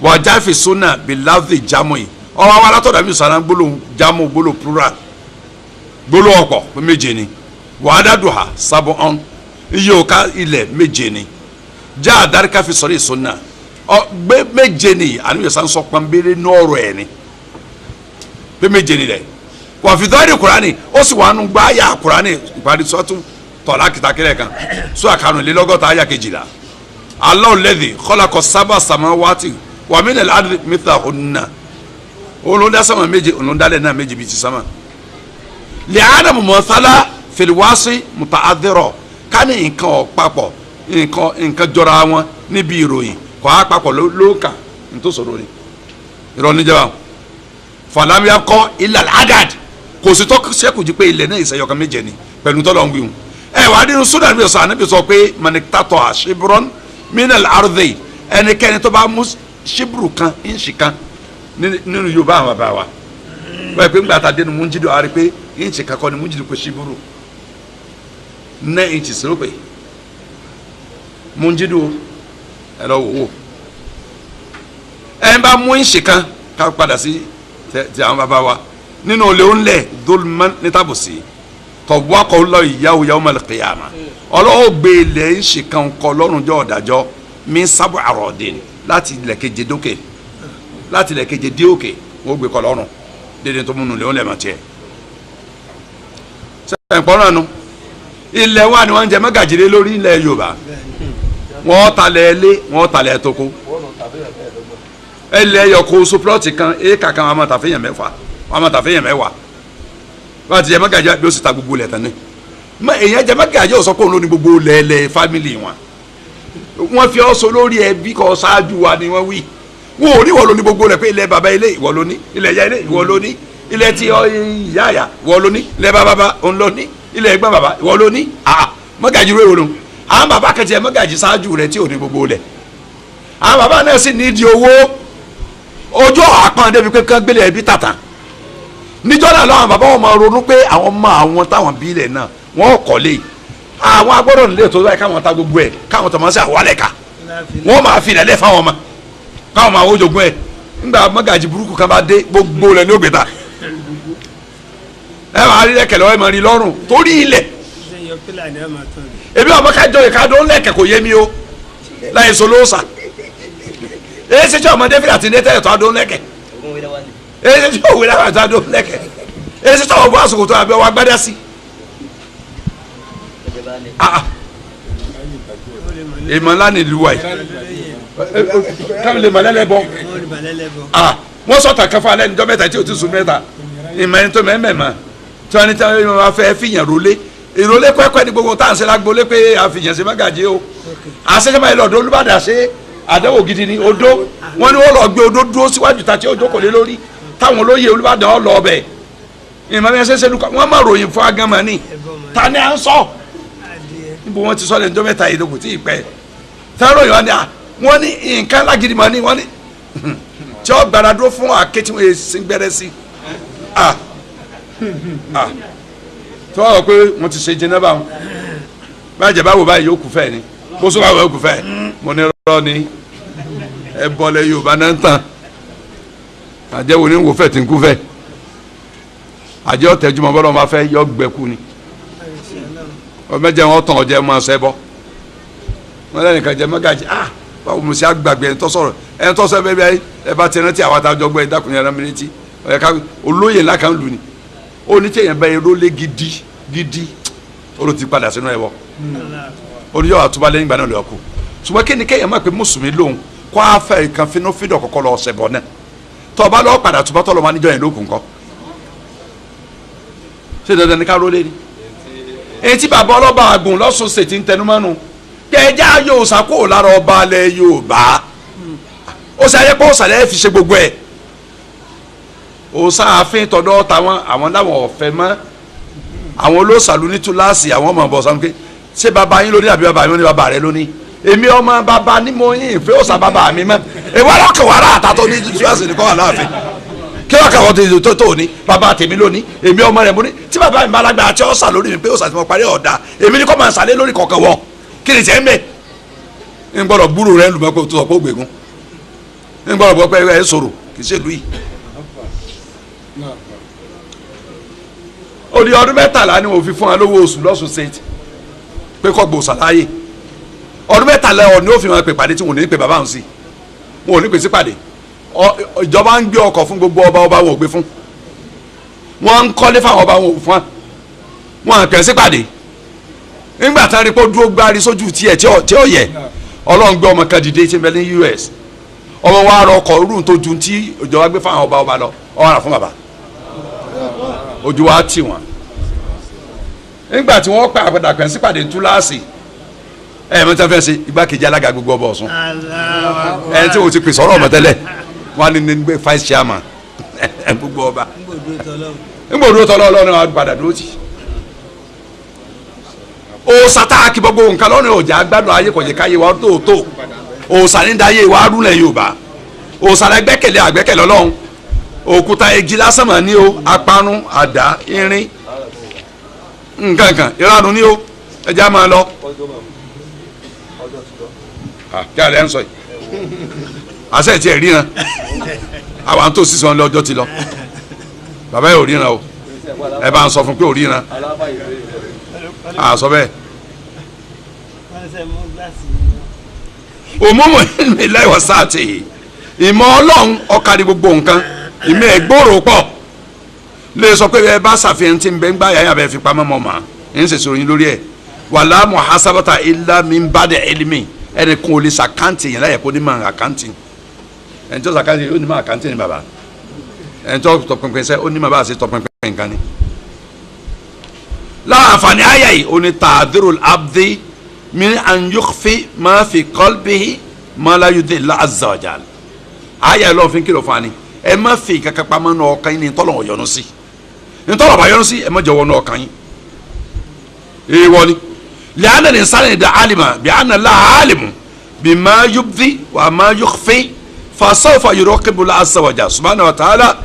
wàjà fi sunna bí láfíìlì jámù yìí ọwọ́ àwọn alátọ̀dà mi sàrán gbólú jámù gbólú plural gbólú ọ̀pọ̀ méje ni wàdàdùhà sábọ̀ ọ̀n iye òka ilẹ̀ méje ni já àdáríkà fi sọ̀rọ̀ ìsunna gbé méje ni àníyàn sàn sọ pọ́nbélé nọ́ọ̀rọ̀ ẹ̀ ni gbé méje ni dẹ̀ wà fi dọ́ọ̀dì Qur'ani ó sì wà nù gbá àyà Qur'ani ìparí sọ́tún tọ́lá kìtàkìrẹ́ kan sọ àkànnùlélọ́gọ́ta àyà kejìlá Allahu alladhi khalaqa sab'a samawati wa min al-ardi mithlahunna olùdá sama méje olùdálẹ̀ náà méje bíi ti sama lè Ádámù mọ̀sálá fil wasi muta'adhira ká ní nǹkan ọ̀pápọ̀ nǹkan jọra wọn níbi ìròyìn kọ́ àpapọ̀ lóòkà nítorí sọ̀rọ̀ ni ìrọ̀lẹ́ níjàmbá falam yabqa illa al-adad kò sí tó sẹ́kù jí pé ilẹ̀ náà ìṣẹ̀yọ̀kan méje ni pẹ̀lú tọ́lọ̀ ń wíwù ẹ wà á dín sudan bí sọ ànábì sọ pé manitatọ̀ shibron minal ardi ẹnikẹ́ni tó bá mú shibru kan inchi kan nínú Yorùbá àwọn bàbá wa wọ́n pè ń gbà tá a dénú mújídù àrí pé inchi kan kọ́ ni mújídù pé shibru 9 inches ló pè mújídù ẹ lọ wò ẹ bá mú inchi kan ká padà sí ti àwọn bàbá wa nínú olè ńlẹ̀ dolman nítàbùsí tọ̀wákọ̀ lọ ìyáwó yawmal qiyamah ọlọ́wọ́ gbé ilẹ̀ ń ṣe kan kọ lọ́rùn jọ ọ̀dàjọ́ mi sábà àròdìn láti ilẹ̀ keje dókè láti ilẹ̀ keje dé òkè wọ́n gbé kọ lọ́rùn dédé tó múnú lẹ́wọ́n lẹ́mọ̀ tiẹ̀. sẹ́yìn pọ́nrán nu ilẹ̀ wa ni wọ́n ń jẹ mẹ́gàjìlé lórí ilẹ̀ Yorùbá wọ́n talẹ̀ ẹlé wọ́n talẹ̀ ẹ̀tọ́kọ ẹlẹ́ yọkọ̀ oṣù plọ́ọ̀tì kan éèkà kan wọ́n máa tàfẹ́yàn mẹ́fà wọ́n máa tàfẹ́yàn mẹ́wàá wọ́n ti jẹ mẹ́gàjì bí ó sì ta gbogbo lẹ̀ tán ní èèyàn jẹ mẹ́gàjì ó sọ pé òun ló ní gbogbo lẹ́ẹ̀lẹ́ fámìlì wọn wọ́n fi ọ́ sọ lórí ẹbí kọ́ ṣáájú wa ni wọ́n wí wọ́n ò ní ìwọ ló ní gbogbo rẹ̀ pé ilẹ̀ baba ilé ìwọ ló ní ilẹ̀ ìyá ilé ìwọ ló ní ilẹ̀ tí ìyá àyà ìwọ ló ní ilẹ̀ baba òun ló ní ilẹ̀ ẹ̀gbọ́n baba ìwọ ló ní mẹ́gàjì rẹ̀ wọnú àwọn baba kẹtì ẹ̀ mẹ́gàjì ṣáájú rẹ̀ tí ò ní gbogbo rẹ̀ àwọn baba náà sì ní di owó ojú àpọn débi pé kán gbélé ẹbí tàtà níjọ́ náà lọ́wọ́ bàbá wọn máa ronú pé àwọn ọmọ àwọn táwọn bílẹ̀ náà wọ́n kọ́lé àwọn agbọ́dọ̀ nílé tó báyìí káwọn ta gbogbo ẹ̀ káwọn tọmọ sí àwọlẹ̀ ká wọ́n máa fi ìdálẹ́ fáwọn ọmọ káwọn máa wójogún ẹ̀ ńgbà mọ́gàjì burúkú kan bá dé gbogbo rẹ̀ ní ògbéta ẹ máa rí lẹ́kẹ̀ lọ́wọ́ ẹ máa rí lọ́rùn torí ilẹ̀ ebi ọmọ kájọ ìkádó ńlẹ̀kẹ̀ kò yé mi o láyé solóòsà èyí ṣe tí ọmọdé fìlà ti ní tẹ́lẹ̀ tó adó ńlẹ̀kẹ̀ èyí tí òwe lára àti adó ńlẹ̀kẹ̀ èyí tí ọmọ bọ́ àsìkò tó àbẹ̀ wà gbádá sí. èèmọ̀ ńlá ni ìlú wa yìí káwọn lè mọ̀lẹ́lẹ́ bọ́ wọ́n sọ̀tà kan fún alẹ́ níjọ́ mẹ́ta tí o ti sùn mẹ́ta ìmọ̀ ẹni tó mẹ́mẹ́mà tí wọ́n ní tí wọ́n fẹ́ fìyàn rólé ìrólé pẹ́pẹ́ ní gbogbo táà ń ṣe lágbólé pé àfìyàn ṣe mẹ́gàjì o àṣẹjọba yìí lọ́dọ̀ Olúbàdàn ṣe àdéhùn gidi ni odó wọ́n ní wọ́n lọ gbé odó dúró síwájú tàbí odó kò lé lórí táwọn olóyè Olúbàdàn ọ lọ ọbẹ̀ ìmọ̀ bí wọ́n ṣe ṣe lukọ wọ́n má ròyìn fún agamọ ni ta ni à ń sọ níbo wọ́n ti sọ lẹ́nu tó mẹ́ta yìí lóko tí ì pẹ́ tẹ́rọ yìí wọ́n ní nǹkan lágídí mọ́ ni wọ́n ní tí ó gbàdá dúró fún àké tí wọ́n sì gbẹ́rẹ́ sí tí wọ́n rọ pé wọ́n ti ṣe jẹ́nẹ́ báwọn báyìí báwo báyìí yóò kú fẹ́ ni bó sọ báwo yóò kú fẹ́ mo ní rọ ni ẹ bọ́lẹ̀ Yorùbá náà ń tàn àjẹwò ní wò fẹ́ tí ń kú fẹ́ àjẹ ọ̀tẹ̀júmọ̀ bọ́lá wọn fẹ́ yọ gbẹ́kú ni ọmọdé wọn tàn ọjẹ máa ṣẹ bọ́ wọn lẹ́nu kan jẹ mọ́gàjì báwo mo ṣe àgbàgbé ẹni tó sọ̀rọ̀ ẹni tó sọ bẹ́ẹ̀ ẹ bá ti rántí àwọn àtàjọ gbọ́ ẹ dákun yẹn rámi létí ọ̀yẹ́ ká olóyè ńlá kan lù ní ó ní tí èèyàn bẹ́ẹ̀ rólé gidi ó ló ti padà sínú ẹ̀wọ̀ oníyọ̀ àtúbà lẹ́yìn ìgbà náà lọ́ọ́ kù ṣùgbọ́n kí ni kéèyàn má pé mùsùlùmí lòun kó a fẹ́ ìkan finú fídọ̀ kọ́kọ́ lọ ọ̀sẹ̀ bọ̀ náà tó o bá lọ́ọ́ padà túbọ̀ tó lọ́ máa níjọ́ yẹn lókun kọ́ ṣé dandan ni ká rólé ni etí bàbá ọlọ́ba àgùn lọ́sùn ṣètì ń tẹnumọ́nu kẹjá yóò sàkó lára ọba alẹ́ Yorùbá ó sáré pé ó sàlẹ̀ fi ṣe gbogbo ẹ̀ ó sáàfin tọ̀dọ̀ táwọn àwọn láwọn ọ̀fẹ́ mọ́ àwọn olóṣàlú ní túláàsì àwọn ọmọ ọ̀bọ̀ sàmúkẹ́ ṣé bàbá yín lóní àbí bàbá yín ní bàbá rẹ lóní èmi ọmọ bàbá ní mo yín ìfẹ́ òsà bàbá mi mọ́ èwo ọlọ́kẹ́ wàrà àtàtọ́ ní túláàsì nìkan wà láàfin kí wọ́n kà wọ́n tó ní bàbá tèmi lónìí èmi ọmọ rẹ̀ mo ní tí bàbá mi bá lágbára tí ó sà lórí mi pé ó sà tí mo parí ọ̀dà èmi ní kọ́ máa sàlẹ̀ lórí kọ̀ọ̀kan wọ̀ kí ni tiẹ̀ ń bẹ̀ ń gbọ́dọ̀ gbúrò rẹ̀ lùmọ́ pé tó sọ pé ó gbẹ̀gún ń gbọ́dọ̀ bọ́ pé ẹ sọ̀rọ̀ kì í ṣe lùí. ó di ọdún 13 ni mo fi fún wa lówó oṣù lọ́sùn state pé kọ́ gbòòsà láàyè ọdún 13 ọ̀ ni ó fi wọn pè pàdé tí wọn ò ní pè bàbá àwọn sí wọn ò ní pè sí pàdé ìjọba ń gbé ọkọ̀ fún gbogbo ọba wọn ò gbé fún wọn ń kọ́lé fáwọn ọba wọn ò fún wọn pè sí pàdé nígbà tá a rí pé ó dúró gbárí sójú tiẹ̀ tí ó yẹ ọlọ́run gbé ọmọ kan dìde tí ń bẹ ní US ọmọ wa rọ ọkọ̀ rúùn tó ju tí ìjọba gbé fáwọn ọba lọ ọ̀hún àrà fún bàbá ojú wa tì wọ́n nígbà tí wọ́n pa àpàdà pẹ̀ sí pàdé túláàsì mẹ́ta fẹ́ ṣe igbákejì alága gbogbo ọba Ọ̀ṣun ẹni tí mo ti pèsè ọ̀rọ̀ ọmọ tẹ́lẹ̀ wọ́n ní gbé vice chairman gbogbo ọba ngbòdúró tọ́lọ́ ọlọ́run àwọn padà dúró tì òòsà tá a kì gbogbo nǹkan lọ́rùn ọjà gbádùn ayé kọ̀jẹ̀ káyé wa tó òòsà ní dayé wa rúlẹ̀ Yorùbá òòsà rẹ gbẹ́kẹ̀lé àgbẹ́kẹ̀lé Ọlọ́run òkúta igi lásán mà ní o apanu àdá irin nǹkan ìranu ní o ẹja máa lọ kí alẹ́ ń sọ yìí àṣẹ tí ẹ ríran àwọn àtò sísan lọ́jọ́ ti lọ bàbá yóò ríran o ẹ bá ń sọ fún pé ò ríran sọ bẹ́ẹ̀ òmùmù ilé ìwọ̀sá àti ìmọ̀ Ọlọ́run ọ̀kadì gbogbo nǹkan ìmọ̀ ẹ̀gbọ́rò pọ̀ lè sọ pé ẹ bá ṣàfihàn tí ń bẹ ń gbá yàrá bẹ́ẹ̀ fi pamọ́ mọ́ mà ń ṣe sọ̀rọ̀ yín lórí ẹ̀ wàlá muhasabata illa min ba'di ilmi ẹni kún olè sàkáǹtì yẹn láyẹ̀ kó ní ma àkáǹtì ẹni tó sàkáǹtì ó ní ma àkáǹtì ni bàbá ẹni tó tọpinpin sẹ́ ó ní ma bá a ṣe tọpinpin nǹkan ni. láàfààní àyà yìí ó ní ta'dhirul abdi min an yukhfi ma fi qalbihi ma la yudhi Allah azza wa jal àyà yìí lọ́wọ́ fi ń kìlọ̀ fún wa ni ẹ má fi kankan pamọ́ ní ọkàn yín ní tọ́lọ̀ yọ́nú sí ní tọ́lọ̀ bá yọ́nú sí ẹ má jẹ́ wọnú ọkàn yín èèwọ̀ ni lẹ́yìn ní sáré da alima bí àná la alimu bí má yubdi wà má yukhfi fasawfa yuraqibu la azza wa jalla subhanahu wa ta'ala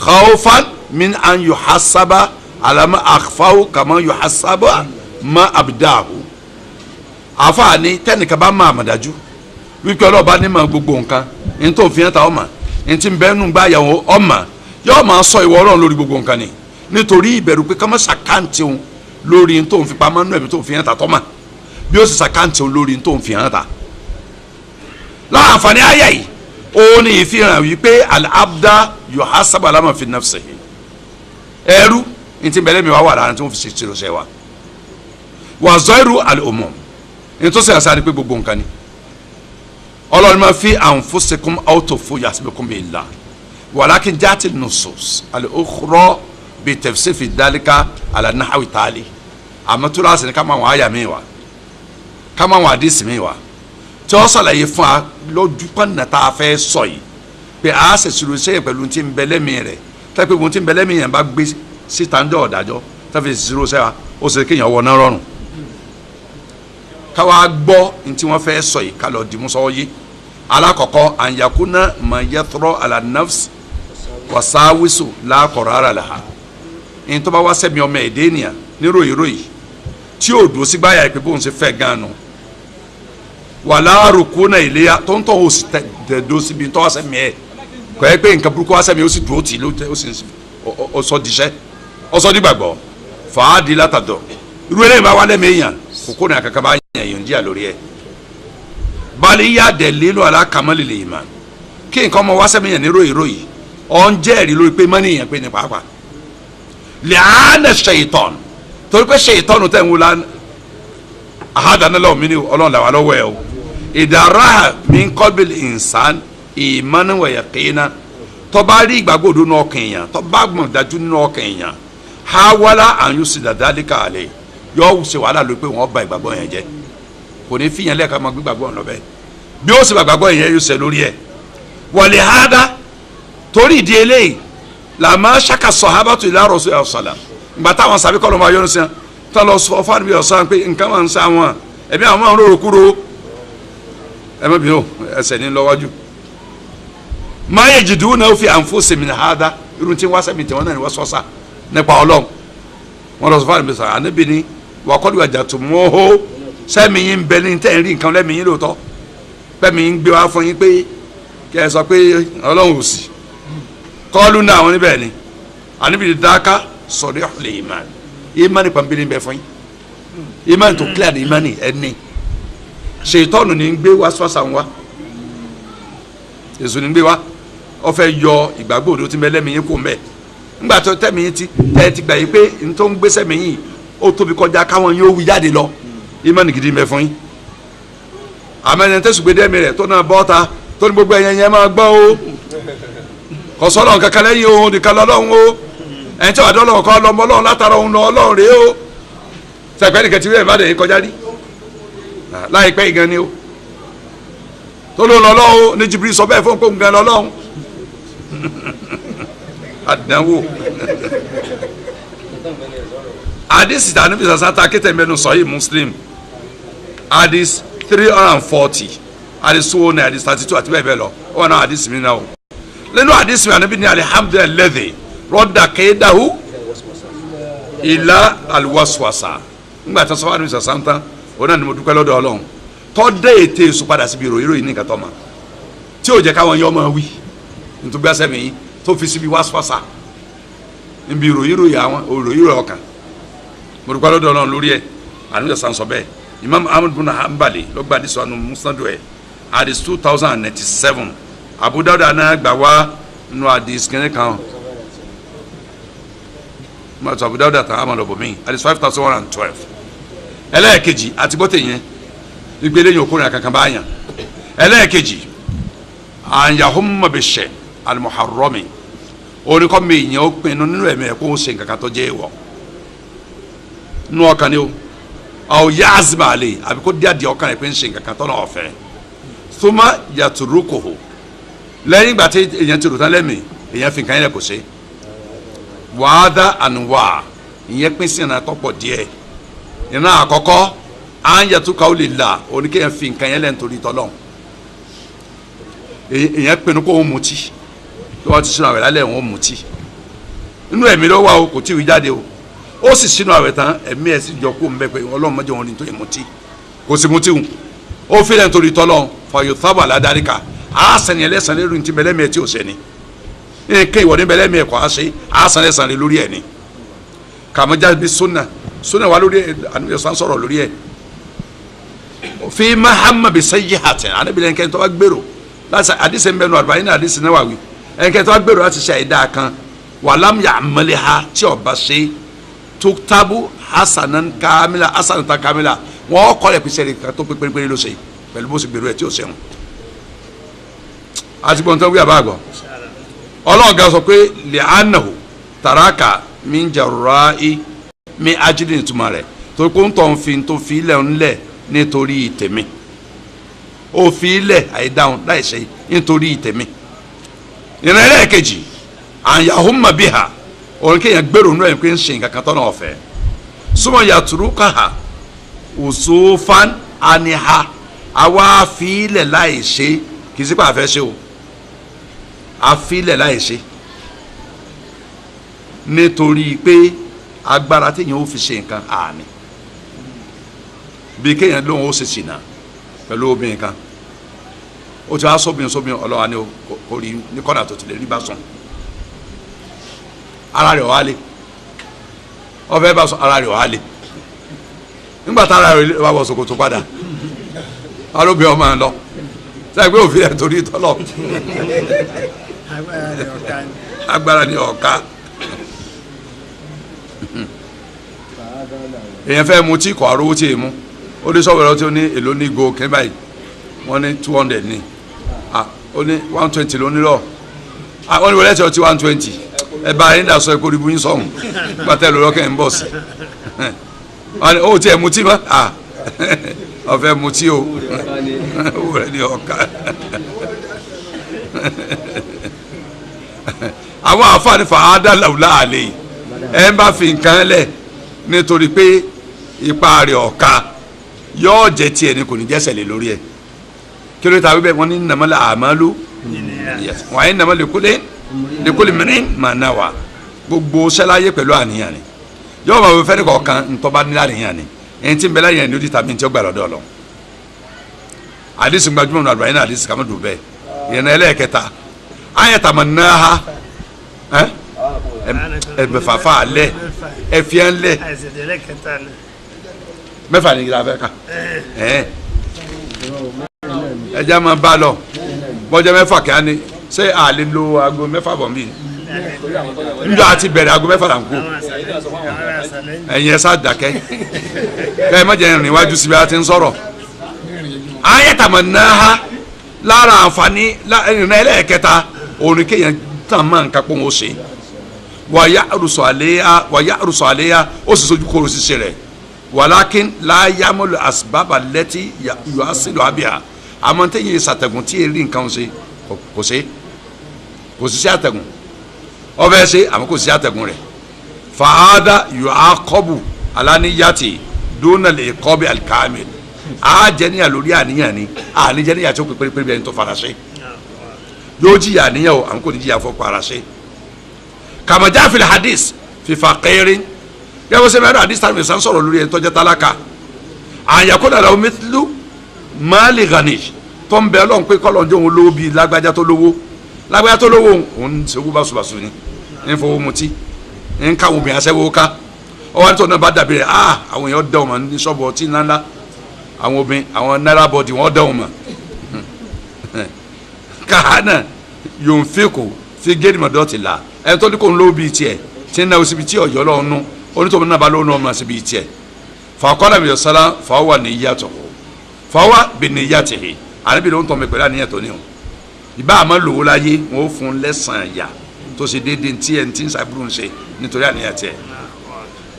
khawfan min an yuhasaba alama akhfahu kama yuhasaba ma abdahu àfààní tẹnika bá má àmàdájú wípé ọlọ́ọ̀bá ní ma gbogbo nǹkan ní tó fi hàn ta ọmọ ntí bẹ́ẹ̀nu gbá yàwó ọmọ yóò máa sọ ìwọ Ọlọ́run lórí gbogbo nǹkan ni nítorí ìbẹ̀rù pé ká má ṣàkáǹtì òun lórí tó ń fi pamọ́ nínú ẹ̀mí tó ń fi hàn ta tọ́mà bí ó sì ṣàkáǹtì òun lórí tó ń fi hàn ta. láǹfààní àyà yìí òun ni ìfihàn wípé al-abda yuhasabu ala ma fi nafsihi ẹrú ntí bẹ́ẹ̀ mi wá wà lára tí wọ́n fi ṣe ṣe wa wà zọ́ọ̀rù al-umum ntọ́sí àṣà ni pé gbogbo nǹkan ni Ọlọ́run máa fi anfusikum aw tukhfu yahsibukum billah walakin ja'at an-nusus al-ukhra bi tafsir fi dhalika ala nahwi tali àmọ́ tó láti ní ká máa wọn àyà mi wá ká máa wọn àdìsí mi wá tí wọ́n sàlàyé fún wa lójú pọ́nà tá a fẹ́ sọ yìí pé a ṣe sùúrù sẹ́yìn pẹ̀lú ti ń bẹ lẹ́mìí rẹ̀ tẹ́ pé ohun ti ń bẹ lẹ́mìí yẹn bá gbé síta ń dọ̀ ọ̀dájọ́ tẹ́ fi sùúrù sẹ́wà ó sì kéèyàn wọ náà rọrùn káwa gbọ́ ní tí wọ́n fẹ́ sọ yìí ká lọ dìmú sọ́wọ́ yìí alakoko an yakuna ma yathro ala nafs wasawisu la qarara laha in tó bá wá sẹ́mi ọmọ ẹ̀dẹ́nìyà ní ròyìnròyìn tí ó dùn sí gbáyà ìpè bóun ṣe fẹ́ gan-an wala rukuna ilayya tó ń tọ́ ó sì tẹ̀dọ́ síbi tó wá sẹ́mi ẹ̀ kọ́ ẹ pé nǹkan burúkú wá sẹ́mi ó sì dúró tì ó sì sọ díṣẹ́ ó sọ dígbàgbọ́ fàádì látàdọ̀ irú eléyìí bá wá lẹ́mi èèyàn kókó ní àkàkà bá yàn èèyàn díà lórí ẹ̀ bali ya dalilu ala kamalil iman kí nǹkan ọmọ wá sẹ́mi yẹn ní ròyìnròyìn ọ̀ ń jẹ́rìí lórí pé mọ́nì yẹn pé ní pàápàá lẹ́àánà ṣèyítọ́n torí pé ṣèyítọ́n tẹ̀ ń wula ahadanaláwọ̀ mi ni ọlọ́run làwọn lọ́wọ́ ẹ̀ o ìdára min qalbil insan imanan wa yaqina tó bá rí ìgbàgbọ́ òdo nínú ọkàn èèyàn tó bá gbọ̀n dájú nínú ọkàn èèyàn hawala an yusida dhalika alayhi yóò ṣe wàhálà lórí pé wọ́n bà ìgbàgbọ́ yẹn jẹ́ kò ní fìyàn lẹ́ẹ̀ka máa gbígbàgbọ́ ọ̀nà bẹ́ẹ̀ bí ó sì bá gbàgbọ́ yẹn yóò ṣe lórí ẹ̀ wọlé hádá torí ìdí eléyìí làmá ṣàkà sọ̀hábàtù ila Rasulillah sallam ìgbà táwọn sàbí kọ́ ló máa yọnu sí wọn tó lọ sọ fún àdúgbò ọ̀sán pé nǹkan máa ń sá wọn ẹ̀mí àwọn máa ń rorò kúrò ẹ̀mí bí ó ẹsẹ̀ ní lọ́wọ́jú ma yajiduna fi anfusihim min hadha irun tí wọ́n sẹ́mi tí wọ́n náà ni wọ́n sọ́sà nípa ọlọ́run wọ́n lọ sọ fún àdìbò ànábì ni wà kọ́ ìwà jàtò mọ́ ó sẹ́mi yín bẹ ní tẹ́ ń rí nǹkan lẹ́mi yín lóòótọ́ pẹ́mi yín gbé wá fún yín pé kí ẹ sọ pé ọlọ́run ò sí kọ́ọ́lù náà àwọn níbẹ̀ ni ànábì ni dáká sọ̀rọ̀ ìhùlẹ̀ ìmánì ìmánì pàmbélé ń bẹ fún yín ìmánì tó kílẹ̀ ní ìmánì ẹni ṣètọ́nù ní gbé wá sọ́sà ń wá èso ní gbé wá ó fẹ́ yọ ìgbàgbọ́ òdo tí mẹ́lẹ́mi yín kò mẹ́ ńgbà tó tẹ́mi yín ti gbà yín pé n tó ń gbéṣẹ́ mi yín ó tóbi kọjá káwọn yóò wí jáde lọ ìmánì gidi ń bẹ fún yín àmẹ́ni tẹ́sù gbé dẹ́mi rẹ̀ tó náà bọ́ta tó ní gbogbo ẹ̀yẹn yẹn máa gbọ́ o kò sọ́lọ́run kankan lẹ́yìn òun nìkan lọ́lọ́run o ẹ̀yin tí wàá dọ́lọ́run kọ́ lọ́mọ ọlọ́run látara òun lọ ọlọ́run rèé o sẹ́pẹ́ nìkan ti rí ẹ̀ bá dẹ̀ yín kọjá rí láìpẹ́ ìgan ni o tó ló ń lọ lọ́wọ́ ní Jibril sọ bẹ́ẹ̀ fún pé òun gan lọ lọ́wọ́ àdánwò hadith ìdáná bí sàṣà ta kété mẹ́nu Sahih Muslim hadith 340 hadith 209 hadith 32 àti bẹ́ẹ̀ bẹ́ẹ̀ lọ ó wà náà hadith mi náà o lẹ́nu hadith mi ànábi ní alhamdulillahi radda kaydahu ila alwaswasa ńgbà tó sọ wà ní sàṣà ń tán ó náà ni mo dúpẹ́ lọ́dọ̀ Ọlọ́run tọ́ dé ètè èso padà síbi ìròyìn ní nǹkan tó ma tí ò jẹ́ káwọn yọ ọmọ wí nítorí gbẹ́sẹ̀ mi tó fi síbi wáṣíwáṣá níbi ìròyìn àwọn ìròyìn ọkàn mo dúpẹ́ lọ́dọ̀ Ọlọ́run lórí ẹ̀ àníjọ sàn sọ bẹ́ẹ̀ Imam Ahmad bin Hanbali ló gba àdìsọ àánú musnadu ẹ̀ àdìs 2097 Abu Dawud náà gbà wá nínú àdìs kìnìún kan mọ̀tò Abu Dawud àtàwọn àmàlọ́bọ̀mí àdìs 5112 ẹlẹ́ẹ̀kejì àti bọ́tẹ̀ yẹn ìgbélé yìí okòrin àkàkàn bá yàn ẹlẹ́ẹ̀kejì àyàhùnmọ̀ bẹ̀ ṣẹ̀ alimuharromi oníkọ́ mi ìyẹn ó pinnu nínú ẹ̀mí ẹ̀ kó ń ṣe nǹkan kan tó jẹ́ ìwọ̀ nínú ọkàn ni o àwọn yá azima àlè àbí kó dí adìẹ ọkàn rẹ̀ pé ń ṣe nǹkan kan tó náà ọ̀fẹ́ thumma yatrukuhu lẹ́yìn ìgbà tí èèyàn ti rò tán lẹ́mìí èèyàn fi nǹkan yẹn kò ṣe wàhádà ànúwà ìyẹn pín sí ìrìnà tọ́pọ̀ díẹ̀ ìrìnà àkọ́kọ́ ànyàtú kàwé la oníkéyàn fi nǹkan yẹn lẹ́nu torí tọ́lọ́ èèyàn pinnu kó òun mutí tó wọ́n ti sínú àwẹ̀ lálẹ́ òun mutí nínú ẹ̀mí ló wà o kò tí ì jáde o ó sì sínú àwẹ̀ tán ẹ̀mí ẹ̀ sì jọ kó ń bẹ pé ọlọ́run mọ́jọ wọn ni tó yẹ mutí kò sí mutí o ó fi lẹ́nu torí tọ́lọ́ fàyò sábà aládàríkà á sẹ́ni ẹlẹ́sàn lérò ní ti bẹ́lẹ́mì ẹ̀ tí ò sẹ́ni nǹkan ìwọ ní bẹ́lẹ́mì ẹ̀ kọ́ á ṣe á sàn ẹlẹ́sàn lé lórí ẹ̀ ni kàmọ́jà bí sunna wà lórí ẹ̀ àníyàn sọ̀rọ̀ lórí ẹ̀ fi mahama bi sayyihatin anabi lẹ́yìn kẹ́ntọ́ wa gbèrò láti àdìsẹ́ ń bẹ́ẹ̀ nù àdìsẹ́ àdìsẹ́ náà wà wí ẹ̀yìn kẹ́ntọ́ wa gbèrò láti ṣe àìdá kan wàlámù yà àmàlẹ́ ha tí ọba ṣe tuktabu hasanan kamila hasanata kamila wọn kọ́ ẹ̀ pèsè ẹ̀ka tó pé pérépéré ló ṣe pẹ̀lú bó ṣe gbèrò ẹ̀ tí ó ṣẹ̀wọ̀n. àti gbọ̀ntàn wí àbá àgbọ̀ ọlọ́ọ̀gá sọ pé li'annahu taraka min jarra'i mi ajídìí ìtumọ̀ rẹ̀ torí pé ń tọ́ ń fi tó fi ilẹ̀ ńlẹ̀ nítorí tèmi ó fi ilẹ̀ àìdáhùn láìṣe nítorí tèmi ìrìn ẹlẹ́ẹ̀kejì àyàhùnmá bí ha òun kéèyàn gbèrò nínú ẹ̀ pé ń ṣe nǹkan kan tọ́nà ọ̀fẹ́ súnmọ́ yàtúrú káha òṣòfan àníha àwa fi ilẹ̀ láìṣe kì í sí pé àfẹ́ ṣe o àfi ilẹ̀ láìṣe nítorí pé agbára téèyàn ó fi ṣe nǹkan àní bí kéèyàn lóhùn ó ṣe ṣìnà pẹ̀lú obìnrin kan ó ti wá sóbìnrin ọlọ́wà ni kò rí ní kọ́nà tó ti lè rí bá sùn ara rẹ̀ wá lé ọfẹ́ bá sùn ara rẹ̀ wá lé nígbà tá ara rẹ̀ wá wọ ṣòkòtò padà alóbìnrin ọmọ ẹ̀ lọ sẹ́yìn pé òfin ẹ̀ torí tọ́lọ̀ agbára ni ọ̀ka èèyàn fẹ́ mu tí kò arówó tí èèmú ó dé sọ́wọ́ ẹ̀rọ tí ó ní èlò ní go kẹ́ báyìí wọ́n ní 200 ní ó ní 120 ló ní lọ wọ́n ní wọlé ẹ̀tọ́ tí 120 ẹ bá yín dà sọ ẹ kó rí buyín sọ̀hún gbàtẹ́ lórí ọkẹ́ ń bọ̀ sí wọ́n ní ó tiẹ̀ mutí mọ́ ọ̀fẹ́ mutí o owó rẹ̀ ní ọ̀ka àwọn àǹfààní fàádà làwùlà àlè ẹ ń bá fi nǹkan lẹ̀ nítorí pé ipa rẹ̀ ọ̀ka yóò jẹ tiẹ̀ ni kò ní jẹ́sẹ̀ lé lórí ẹ̀ kí ló ta wípé wọ́n ní nàmọ́lá àmàlú بالنيات وإنما لكل امرئ ما نوى gbogbo sẹ́láyé pẹ̀lú àníyàn ni yóò máa fẹ́ ní kọ̀ọ̀kan ntọ́ba ní àníyàn ni ẹni tí ń bẹ láyé ẹni lórí tàbí ntí ó gbà lọ́dọ̀ lọ. àdìsí gbajúmọ̀ nù àlùbáyé náà àdìsí kàmú dùn bẹ́ẹ̀ ìyẹn ẹlẹ́ẹ̀kẹta ayẹ̀tàmọ̀ náà ẹ̀mẹ̀fàfà alẹ́ ẹ̀fíà ńlẹ̀ mẹ́fà ní ìlà abẹ́ka ẹ̀jẹ̀ máa bá lọ bọ́jọ́ mẹ́fà kí á ní ṣé àlè lo aago mẹ́fà bọ̀ mí njọ́ àti bẹ̀rẹ̀ aago mẹ́fà là ń kú ẹ̀yin ẹ̀ sá dákẹ́ kẹ́ ẹ má jẹ́ ìrìn iwájú síbi àti ń sọ̀rọ̀ ayẹ́tàmọ̀ náà lára àǹfààní ìrìn ẹlẹ́ẹ̀kẹta òun kéèyàn tàn máa ń kápọ̀ wọn ó ṣe wàyà àrùsọ̀ àléyà ó sì sojú kóró ṣiṣẹ́ rẹ̀ wàlákin láyàmúlò àsìbábà lẹ́tí yóò sílò àbíà àmọ́ téèyàn ṣàtẹ̀gùn tí èrì nǹkan ṣe kò sí àtẹ̀gùn ọbẹ̀ ṣe àmọ́ kò sí àtẹ̀gùn rẹ̀ fàádà yóò àkọ́bù aláníyàtì dónàlè kọ́bí alikami àjẹníyà lórí àníyàn ni àníjẹníyà tó pépé pépé ẹni tó fara ṣe yóò jìyà àníyàn o àwọn kò ní jìyà fọ́ para ṣe kàmájà fìlẹ̀ hadith fìfà kẹrin yàwó sẹ́mi àdó hadith tàbí sàn sọ̀rọ̀ lórí ẹni tó jẹ́ tálákà àyàkó dàda omi tìlú máàlì ghani tó ń bẹ ọlọ́run pé kọ́lọ́njọ́ òun lówó bíi lágbájá tó lówó òun ṣèwú báṣubàṣu ni ń fowó mutí ń káwọn obìnrin aṣẹ́wó ká ọwọ́ nítorí náà bá dàbí rẹ̀ àwọn èèyàn dẹ̀ wọ́n ní sọ́ọ̀bù ọtí ńláńlá àwọn obìnrin àwọn náírà bọ́ọ̀dì wọ́n dẹ̀ wọ́n mọ̀ kahana yòó ń fẹ́ kó fi géèdì mọ̀ dọ́ọ̀tì la ẹni tó ní kó ń lówó bíi tiẹ̀ tí ń náwó síbi tí ọ̀yọ́ lọ́wọ́ nú onítọ̀mọ́ náà bá lówó náà mọ̀ síbi tiẹ̀ fàkọ́lá mi sọ́lá fàwọ́ ní iyàtọ̀ fàwọ́ bí ní iyàtì hì àníbi ló ń tọ́ mi pẹ̀lú àníyàn tó ní o ìbá àmọ́ lówó láyé wọn ó fún lẹ́sàn-án yà tó ṣe déédéé ntí ẹ̀ ntí nsàbúrò ń ṣe nítorí àníyàn tiẹ̀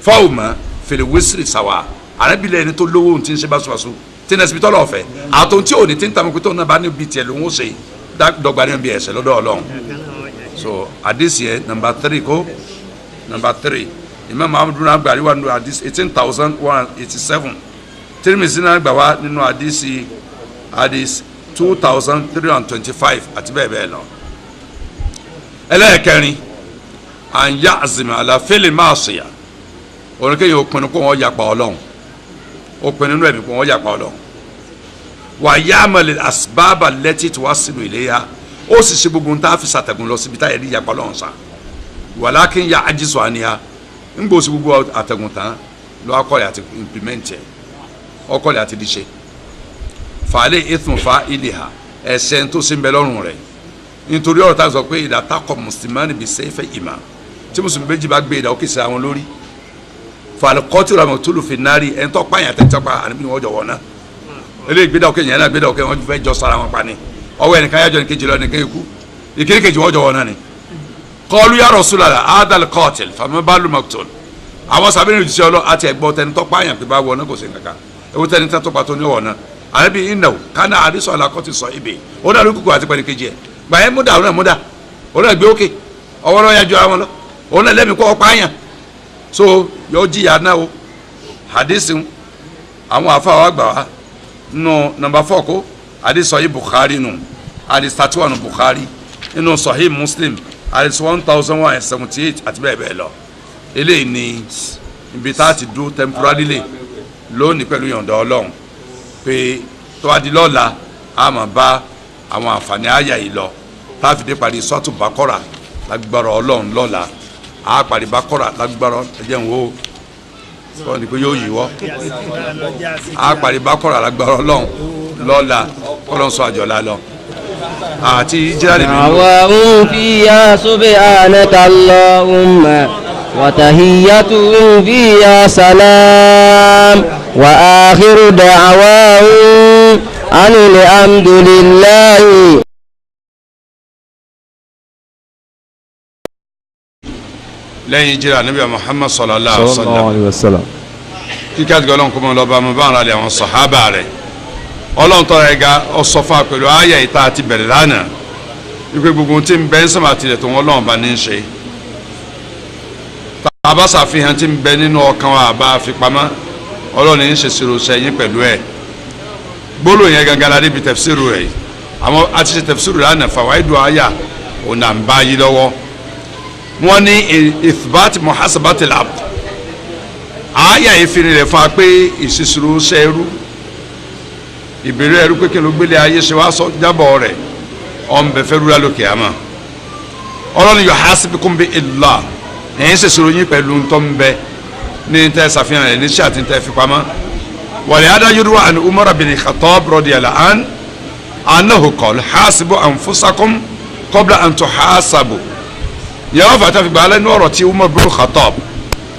fáwọn mọ fèrè wíṣírì sàwà àníbi lẹ́ni tó lówó ntí ń ṣe báṣubàṣu tí ń ẹsibítọ́ lọ́ọ̀ fẹ́ àtọ̀ tí ò ní tí ń tàmí pété òun náà bá ní ibi tiẹ̀ ló ń ṣe dọ́gba ní ibi ẹ̀sẹ̀ lọ́dọ̀ Ọlọ́run so hadith yẹ number 3 ko number 3 Imam Muhammadu náà gbà wá nínú hadith 18,187 Tirmidhi náà gbà wá nínú hadith 2,325 àti bẹ́ẹ̀ bẹ́ẹ̀ lọ. ẹlẹ́ẹ̀kẹrin an ya'zima ala fi'li ma'siyah oníkéyìn òpinnu kó wọ́n yapa Ọlọ́run òpinnu nínú ẹ̀mí kó wọ́n yapa Ọlọ́run wa ya'mal al-asbab allati tuwassilu ilayha ó sì ṣe gbogbo nta fi ṣàtẹ̀gùn lọ síbi táyà ní yapa Ọlọ́run sa walakin ya'jizu anha ń gbọ́ sí gbogbo àtẹ̀gùn tán lọ́wọ́ akọ́lẹ̀ àti implement ẹ̀ ọkọ́lẹ̀ àti díṣe fàálẹ̀ ithmu fa'iliha ẹ̀ṣẹ̀ tó sì ń bẹ lọ́rùn rẹ̀ nítorí ọ̀rọ̀ tá a sọ pé ìdá takọ̀ mùsùlùmí bí sẹ́fẹ̀ ìmà tí mùsùlùmí méjì bá gbé ìdá ó kì í ṣe àwọn lórí fàálẹ̀ kọ́tù ràmọ̀ tó lù fi nárì ẹ̀ ń tọ́ pààyàn tẹ́tẹ́pá àníbi ni wọ́n jọ wọ́n náà eléyìí gbéra òkè yẹn náà gbéra òkè wọ́n fẹ́ jọ sara wọn pa ni ọwọ́ ẹnìkan yájọ ní kejì lọ nìkan ikú ìkíní kejì wọ́n jọ wọ́n náà ni qalu ya Rasulallah adal qatil fama balu maqtul àwọn sábẹ́ni òjijì ọlọ́ àti ẹ̀gbọ́n tẹni tọ́ pààyàn pé bá wọ náà kò sí nǹkan ewu tẹni tẹ́ tọ́pa tó ní wọ̀ náà àlebi iná kánà àdìsọ àlàkọ́tì sọ ibè ó dàrú kúkú àti pẹ̀lú kejì ẹ̀ gbàyẹn múdà òun náà múdà òun náà gbé òkè ọwọ́ náà yájọ àwọn lọ òun náà lẹ́mìí kọ́ pààyàn so yóò jìyà náà o hadisi àwọn afáwọn àgbà wa nù nàmbà 4 kó àdìsọ yìí Bukhari nù àdìsọ 31 Bukhari nínú Sahih Muslim àdìsọ 1178 àti bẹ́ẹ̀ bẹ́ẹ̀ lọ eléyìí ni ibi tá a ti dúró temporarily lónìí pẹ̀lú yọ̀ǹda Ọlọ́run pé tó wá di lọ́la a máa bá àwọn àǹfààní àyà yìí lọ tá a fi dé parí sọ́ọ̀tù Bákọ́rà lágbára Ọlọ́run lọ́la a parí Bákọ́rà lágbára ẹ̀jẹ̀ ń wo sọ́ọ̀ ni pé yóò yíwọ́ a parí Bákọ́rà lágbára Ọlọ́run lọ́la Ọlọ́run sọ àjọlá lọ àti ìjírà lè mi lọ. àwa ń fi ya subhanaka Allahumma wa tahiyyatuhum fiha salam wa akhiru da'wahum anil hamdulillahi. lẹ́yìn ìjírà Ànábì Muhammad sallallahu alaihi wasallam kíkẹ́ àti Ọlọ́run kó mọ́ lọ́ba mọ́ báwọn alẹ́ àwọn sàhábà rẹ̀ Ọlọ́run tọ́ra ẹ̀ga ọ̀sọ́fà pẹ̀lú ayé ìta àti bẹ̀rẹ̀ lánàá wípé gbogbo tí ń bẹ ń sọ̀mà tilẹ̀ tó wọn Ọlọ́run bá ní í ṣe tàbá ṣàfihàn tí ń bẹ nínú ọkàn wa àbá fipamọ́ Ọlọ́run ní í ṣe ṣèrò sẹ́yìn pẹ̀lú ẹ̀ gbólóhùn yẹn gangan la débi tafsiru rẹ̀ àwọn àti ṣe tafsiru lánàá fawaidu àyà ọ̀nà ń bá yí lọ́wọ́ wọ́n ní ithbat muhasabati al-abd àyà ìfìrin rẹ̀ fún wa pé ìṣirò ṣẹ́rú ìbéèrè ẹrú pé kí ló gbélé ayé ṣe wá sọ jábọ̀ rẹ̀ ọ̀nbẹ fẹ́ rúra lókè àmọ́ ọlọ́ni yuhasibukum bi illah ẹ̀yin ṣèṣirò yín pẹ̀lú ntọ́ ń bẹ ní tẹ́ ṣàfihàn rẹ̀ ní ṣáàtì tẹ́ fi pamọ́ wàlẹ̀ adájúdúró àni Umar bin Khattab radiyallahu an anahu qala hasibu anfusakum qabla an tuhasabu yàrá fàtà fi gbàlẹ́ ní ọ̀rọ̀ tí Umar bin Khattab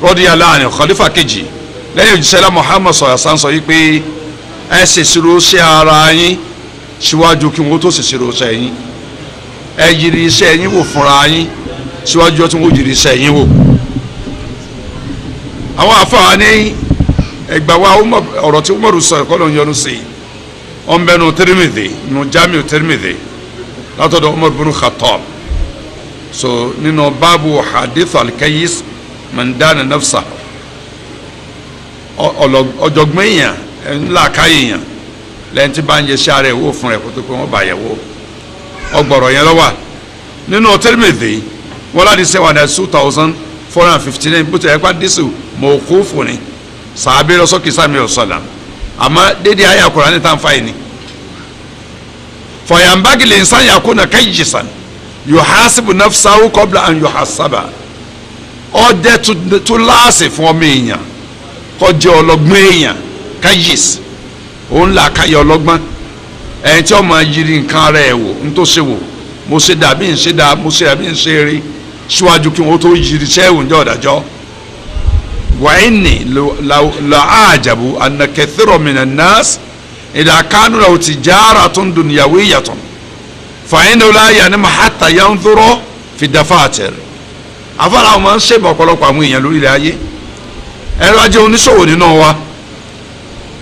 radiyallahu anhu khalifa kejì lẹ́yìn òjíṣẹ́lá Muhammad sọ yìí pé ẹ ṣèṣirò ṣe ara yín síwájú kí wọ́n tó ṣèṣirò ṣe yín ẹ yiri iṣẹ́ yín wò fúnra yín síwájú tí wọ́n yiri iṣẹ́ yín wò. àwọn afáà ní ẹgbà wa ọ̀rọ̀ tí Umaru sọ ẹ̀kọ́ ló ń yọnu sí i wọ́n bẹ nu Tirmidhi nu Jamiu Tirmidhi látọ̀dọ̀ Umar bin Khattab so nínú báàbù hadith al-kayyis man dana nafsa ọ̀jọ̀gbọ́n èèyàn ńlá káyé yàn lẹ́yìn tí bá ń yẹ sí ara ẹ̀ wò fún rẹ̀ kó tó pé wọ́n bá yẹ̀ wò ọgbọ̀rọ̀ yẹn lọ́wọ́ nínú Tirmidhi wọ́n láti ṣe wà ní 2459 bó ti ẹ̀ pa dísù mawqufu ni sàbẹ̀ lọ́sọ́kì sàmì ọ̀sọ̀làm àmọ́ dédé ayé àkùrá ní tàn fáyé ni fọyàmbági lè nsán yakuna kayyisan yuhasibu nafsahu qabla an yuhasaba ọdẹ tó láàsì fún ọmọ èèyàn kọjá ọlọ́gbọ́n èèyàn kayyis òun là káyọ ọlọ́gbọ́n ẹni tí ọmọ yiri nǹkan ara ẹ̀ wò ń tó ṣe wò mo ṣe dàbí ń ṣe dà mo ṣe dàbí ń ṣe rí síwájú kí wọ́n tó yiri iṣẹ́ ìwò ń jẹ́ ọ̀dàjọ́ wàhíní làájàbù anna kathira minan nas idha kanu lahu tijaratun dunyawiyyatun fàyínà láyà ní hatta yanzura fi dafatir afárá wọn máa ń ṣèbọ̀ ọ̀pọ̀lọpọ̀ àwọn èèyàn lórí ilẹ̀ ayé ẹ̀rọ ajé oníṣòwò nínú wa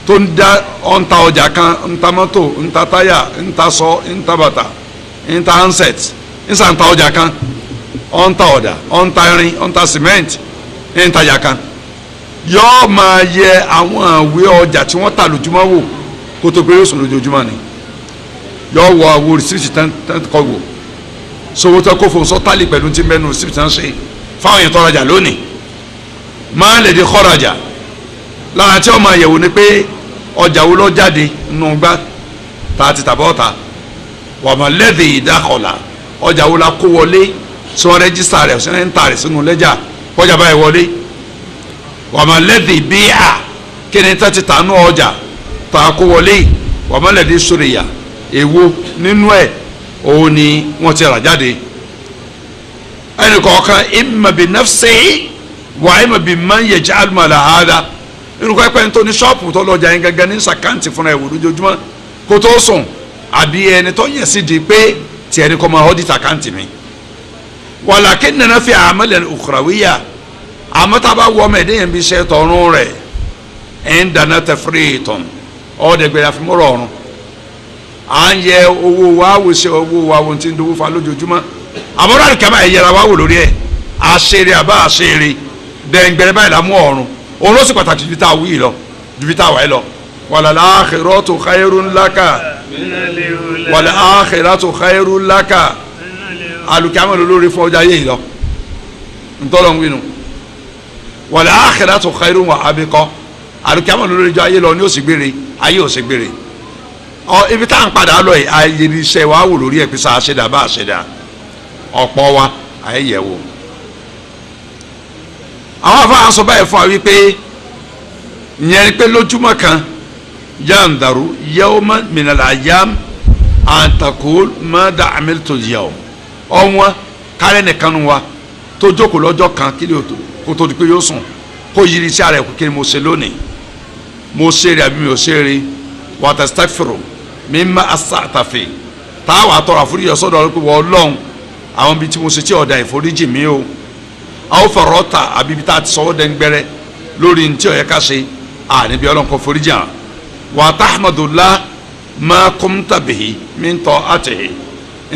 tó ń da ọ̀ǹta ọjà kan ǹta mọ́tò ǹta táyà ǹta sọ ǹta bàtà ǹta handset ǹta ǹta ọjà kan ọ̀ǹta ọ̀dà ọ̀ǹta irin ọ̀ǹta cement ǹta ọjà kan yọ́ọ́ máa yẹ àwọn àwé ọjà tí wọ́n tà lójúmọ́ wò kó tó pé yóò sùn lójoojúmọ́ ni yọ́ọ́ wọ àwo rìsíìtì tán kọ́ wò sowó tó kó fún sọ́tàlì pẹ̀lú tí mẹ́nu rìsíìtì tán ṣe fáwọn èèyàn tọ́rajà lónìí máa lè di kọ́rajà lára tí wọ́n máa yẹ̀wò ni pé ọjà wo ló jáde nù gbá ta ti tàbọ̀ ta wàmọ̀ lẹ́dí ìdákọ̀lá ọjà wo la kó wọlé sọ rẹ́jísítà rẹ̀ sínú ẹ̀ńtà rẹ̀ sínú lẹ́jà kọjá báyìí wọlé wàmọ̀ lẹ́dí bíyà kí ni tá ti tà nù ọjà ta kó wọlé wàmọ̀ lẹ́dí sóríyà èwo nínú ẹ̀ òun ni wọ́n ti rà jáde ẹnì kọ̀ọ̀kan imma bi nafsihi wà imma bi man yaj'al mala hada nínú kọ́ ẹ̀pẹ́ tó ní ṣọ́ọ̀pù tó lọ́jà yẹn gẹ́gẹ́ ní sàkáǹtì fúnra ẹ̀wò lójoojúmọ́ kó tó sùn àbí ẹni tó yẹ sí di pé tí ẹni kọ́ máa ọ́dìtì àkáǹtì mi. walakinna fi a'malan ukhrawiyya àmọ́ tá a bá wọ ọmọ ẹ̀dẹ́ yẹn bí iṣẹ́ tọ̀run rẹ̀ indana tafritun ọ̀ọ́dẹ̀gbẹ̀rẹ̀ àfimọ́rọ̀ ọ̀run à ń yẹ owó wa wò ṣe owó wa wo ti ń dowó fa lójoojúmọ́ àmọ́ rárá kàmá ẹ̀ yẹra wa wò lórí ẹ̀ àṣeré àbá àṣeré dẹ̀ngbẹ̀rẹ̀ báyìí la mú ọ̀run òun ló sì pàtàkì ju bí tá a wí lọ ju bí tá a wà yìí lọ walal akhiratu khairun laka walal akhiratu khairun laka alùkàmọ́ lórí fún ọjà yìí lọ ntọ́lọ́ ń wínú walal akhiratu khairun wa abqa alùkàmọ́ lórí ọjà yìí lọ ní òsì gbére ayé òsì gbére ọ ibi tá à ń padà lọ yìí ayé iṣẹ́ wa wò lórí ẹ̀ pé sá àṣẹdá bá àṣẹdá ọ̀pọ̀ wa ayé yẹ̀ wò àwọn afáà sọ báyìí fún wa wípé ìyẹn ni pé lójúmọ́ kan yandaru yawman minal ayyam an taqul mada amiltu al-yawm ọ̀wọ́n kárẹ́ nìkan wa tó jókòó lọ́jọ́ kan kí ló tó kó tó di pé yóò sùn kó yiri sí ara ẹ̀ kó kí ni mo ṣe lónìí mo ṣe rí àbí mi ò ṣe rí wa tastaghfiru mimma asa'ta fi táwa tọrọ àforíjì ọ̀sọ́dọ̀ ọ̀rọ̀ pé wọ́n lọ́hùn àwọn ibi tí mo ṣe tí ọ̀dà ìforíjì mi o àwọn fọ̀rọ̀ ta àbí ibi tá a ti sọ ọ́ dẹ́ngbẹ́rẹ́ lórí ntí ọ̀yẹ́ ká ṣe níbi ọlọ́run kò foríjì hàn wa tahmadullah ma qumta bihi min ta'atihi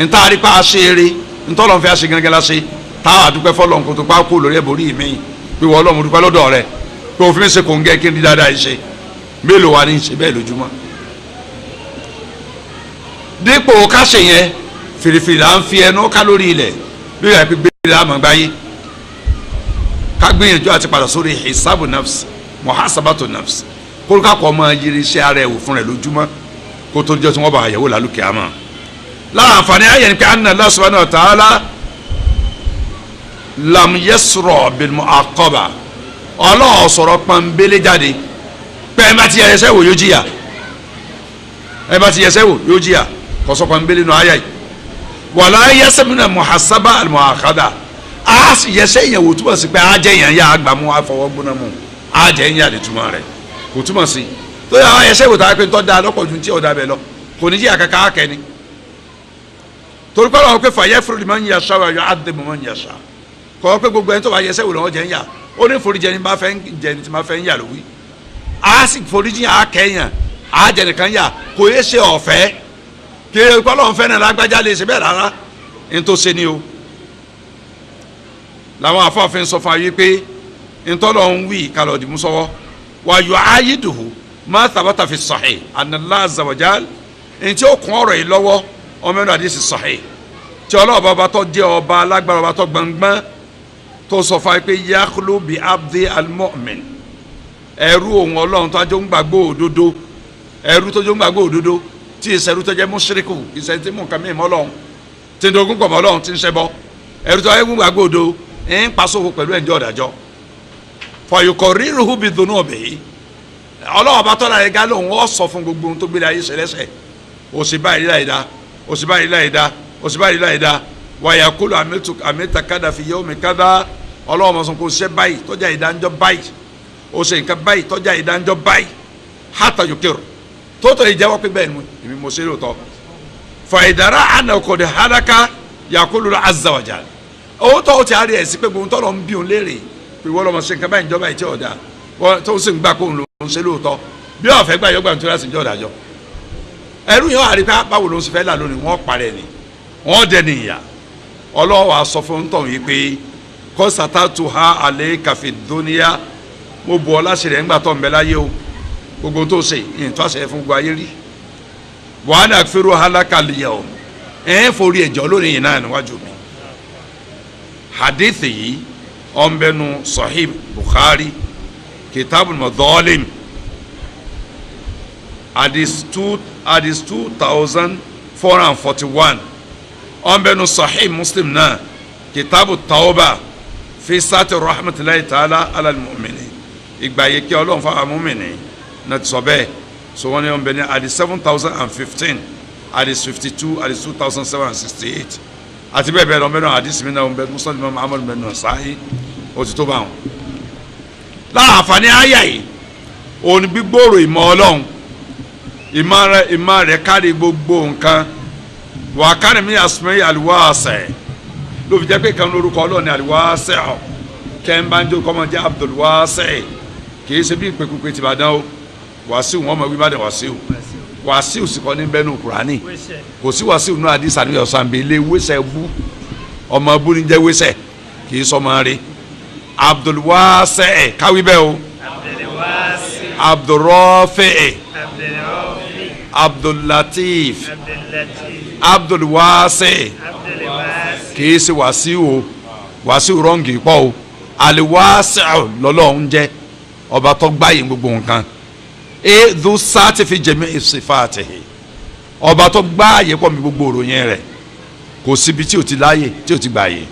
ntaari pa aṣeere ntọ́lọ́n fẹ́ aṣe gẹ́gẹ́ la ṣe táwa àdúpẹ́ fọlọ́n kò tó pa kó lórí ẹ̀bùrí mi pé wọ́n ọlọ́run dúpẹ́ lọ́dọ̀ rẹ̀ pé òfin ṣe kò ń gẹ́ kí n di dáadáa yìí ṣe mélòó wa ní ṣe bẹ́ẹ̀ lójúmọ́ dípò ká ṣe yẹn fìrìfìrì là ń fi ẹnu ká lórí ilẹ̀ bí wàá fi gbé ilẹ̀ àmọ́ gbáyé ká gbìyànjú àti padà sórí hisabu nafs muhasabatu nafs kólúkà kọ́ ọmọ yiri iṣẹ́ ara ẹ̀ wò fún rẹ̀ lójúmọ́ kó tó jẹ́ tí wọ́n bá yẹ̀wò lálùkẹ́ àmọ́ lára àǹfààní ayé ni pé anna Allah subhanahu wa ta'ala lam yasra bil mu'aqaba ọlọ́ọ̀ sọ̀rọ̀ pọ́nbélé jáde pé ẹ bá ti yẹsẹ́ wò yóò jìyà ẹ bá ti yẹsẹ́ wò yóò jìyà kò sọ pọ́nbélé nù ayé yìí wala yẹsẹ́ mi nà muhasaba al mu'aqada a sì yẹsẹ́ yẹn wò túmọ̀ sí pé a jẹ́ yẹn yá agbàmú afọwọ́gbóná mu a jẹ́ yẹn yá de túmọ̀ rẹ̀ kò túmọ̀ sí tó yà wá yẹsẹ́ wò tá a pé tọ́ da lọ́pọ̀ ju tí ọ̀dà bẹ̀ lọ kò ní jìyà kankan á kẹ́ni torí pé ọlọ́run pé fàyẹ́ fúru man yasha wa yu'adhibu man yasha kọ́ pé gbogbo ẹni tó bá yẹsẹ́ wò lọ́wọ́ jẹ́ ń yà ó ní foríjì ẹni bá fẹ́ jẹ ní tí ma fẹ́ ń yà lówí a sì foríjì yà á kẹ́yàn a jẹ nìkan yà kò yé ṣe ọ̀fẹ́ kí ọlọ́run fẹ́ náà lágbájá lè ṣe bẹ́ẹ̀ rárá ní tó ṣe ni o làwọn afọ́fin sọ fún ayé pé ntọ́lọ́run wí kálọ̀ dìmú sọ́wọ́ wà yọ ayédùhù má thabata fi sahih anna Allah azza wa jal ntí ó kún ọ̀rọ̀ yìí lọ́wọ́ ọmọ ẹnu àdìsí sahih tí ọlọ́ọ̀bá bá tọ́ jẹ́ ọba alágbára ọba tọ́ gbọ̀ngbọ́n tó sọ fún pé yakhlu bi abdi almu'min ẹrú òun ọlọ́run tó ajó ń gbàgbọ́ òdodo ẹrú tó jẹ́ ń gbàgbọ́ òdodo tí ìṣẹ̀rú tó jẹ́ mushriku ìṣẹ̀rú tí mú nǹkan mìíràn ọlọ́run tí ń dogun pọ̀ mọ́ ọlọ́run tí ń ṣẹbọ ẹrú tó jẹ́ ń gbàgbọ́ òdodo ń pasòfò pẹ̀lú ẹ̀jọ́ ọ̀dàjọ́ fayuqarriruhu bi dhunubihi ọlọ́run bá tọ́lá ẹ̀gá lòun ó sọ fún gbogbo ohun tó gbélé ayé ṣẹlẹ́sẹ̀ òsì báyìí láìda òsì báyìí láìda òsì báyìí láìda wàyàkúlù àmẹ́ta kádà fi yawmi kádà ọlọ́wọ́ mọ̀ sọ kó ṣe báyìí tọ́jà ìdánjọ́ báyìí ó ṣe nǹkan báyìí tọ́jà ìdánjọ́ báyìí hátà yòókèrò tótó ìjẹ́wọ́ pé bẹ́ẹ̀ ni èmi mo ṣe lóòótọ́ fàìdára àná òkòdè hádákà yàkúlù azza wa jal owó tó ti àárẹ̀ sí pé gbogbo tọ́lọ̀ ń bí òun léèrè pé wọ́n lọ́ mọ̀ ṣe nǹkan báyìí ìjọba ìtí ọ̀dà tó sì ń gbà kó òun ṣe lóòótọ́ bí ọ̀fẹ́ gbà yọgbà nítorí àti ìjọ ọ̀dàjọ́ ẹrú yẹn wà rí pé báwo ló ń ṣe fẹ́ là lónìí wọ́n parẹ́ ni wọ́n dẹ ní ìyà ọlọ́wọ́ aṣọ fún tọ̀ yìí pé kọ́sàtà tó ha alẹ́ kàfi dúníyà mo bọ̀ ọ́ láṣẹ rẹ̀ ńgbà tó ń bẹ láyé o gbogbo tó ṣe ìyìntọ́ àṣẹ fún gbogbo ayé rí wàhálà fẹ́rù alákàlẹ̀ ọ̀ ẹ̀ forí ẹ̀jọ́ lónìí yìí náà níwájú mi hadith yìí ọ̀nbẹ́nu sahih Bukhari kitabul madhalim hadith 2441 ọ̀nbẹ́nu sahih Muslim náà kitabu tawba fi sati rahmatulahi ta'ala ala mu'mini ìgbà yìí kí ọlọ́run fún àwọn mu'mini náà ti sọ bẹ́ẹ̀ so wọ́n ní wọ́n bẹ ní hadith 7015 hadith 52 hadith 2768 àti bẹ́ẹ̀ bẹ́ẹ̀ lọ bẹ́ẹ̀ náà hadith mi náà wọ́n bẹ musa ní muhammadu bẹ́ẹ̀ náà sáyé ó ti tó bá wọn. láàfààní àyà yìí òun gbígbòòrò ìmọ̀ ọlọ́run ìmọ̀ rẹ̀ kárí gbogbo nǹkan wà kárí mi asma'i alwasi' ló fi jẹ́ pé kan lórúkọ ọlọ́run ní alwasi' kẹ́ńbánjó kọ́mọ jẹ́ abdulwasi' kìí ṣe bí ìpèkúpè ti Ìbàdàn o wàsíù wọn mọ wí bàdàn wàsíù sì kọ́ ní bẹ́ẹ̀nù kùránì kò sí wàsíù náà àdìsá ní ọ̀sán bíi ilé wẹ́sẹ̀ bú ọmọ bú ní jẹ́ wẹ́sẹ̀ kìí sọmọ rí abdulwasi' káwí bẹ́ẹ̀ o abdulrafi' abdullatif abdulwasi' kìí ṣe wàsíù o wàsíù rọ́ǹgì pọ̀ o aliwasi' lọ́lọ́run jẹ́ ọba tó gbáyé gbogbo nǹkan dhu sáàtì fi jami'i sifatihi ọba tó gbáyé pọ̀ mi gbogbo ìròyìn rẹ̀ kò síbi tí o ti láyè tí o ti gbáyé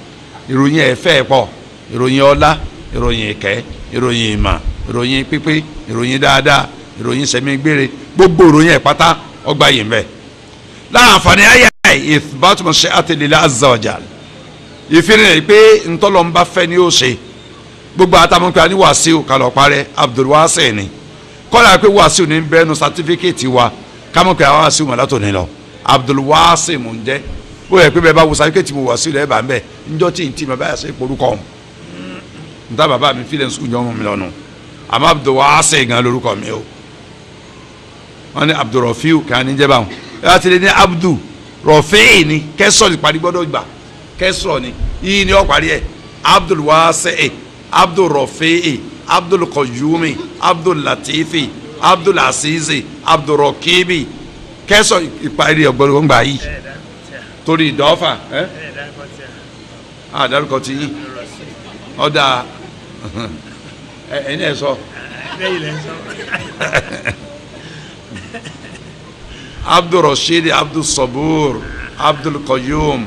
ìròyìn ẹ̀fẹ́ pọ̀ ìròyìn ọlá ìròyìn ìkẹ́ ìròyìn ìmọ̀ ìròyìn pípé ìròyìn dáadáa ìròyìn sẹ̀mí gbére gbogbo ìròyìn ẹ̀ pátá ọgbáyé ń bẹ láǹfààní ayé ithbatu mashi'ati lillahi azza wa jal ìfìrìnà pé ntọ́lọ́mbà fẹ́ ni ó ṣe gbogbo àtàmọ́pẹ́ ní wàsíù kálọ̀ parẹ́ abdulwasi' ni kọ́lá pé wàsíù ní bẹ́ẹ̀nu sátífíkẹ́ẹ̀tì wa kámọ́pẹ́ àwọn wàsíù mọ̀ látò ní lọ abdulwasi' mò ń jẹ́ ó yẹ pé bẹ́ẹ̀ bá wo sátífíkẹ́ẹ̀tì mo wàsíù lẹ́ẹ̀ bá ń bẹ̀ ńjọ́ tí n tí ma báyà ṣe porúkọ ọ̀hún nta bàbá mi fílẹ̀ nsúkú jọ́ mọ́ mi lọ́nu àmọ́ abdulwasi' gan lórúkọ mi o wọ́n ní abdulrafiu kí a ní jẹ́ báwọn ẹ ti lè ní abdu rọ̀fẹ́ẹ̀ ni kẹsọ̀ ní parí gbọ́dọ̀ gbà kẹsọ̀ ni yìí ni ó parí ẹ̀ abdulwasi' abdulrafi'i abdulqayyumi abdullatifi abdulazizi abdulrakibi kẹsàn ìparí ọgbọ̀n gbà yìí torí ìdọ́fà àdárúkọ ti yín ọ̀dà ẹ̀yin ẹ̀ sọ. Abdulrasheed Abdulsabur Abdulqayyum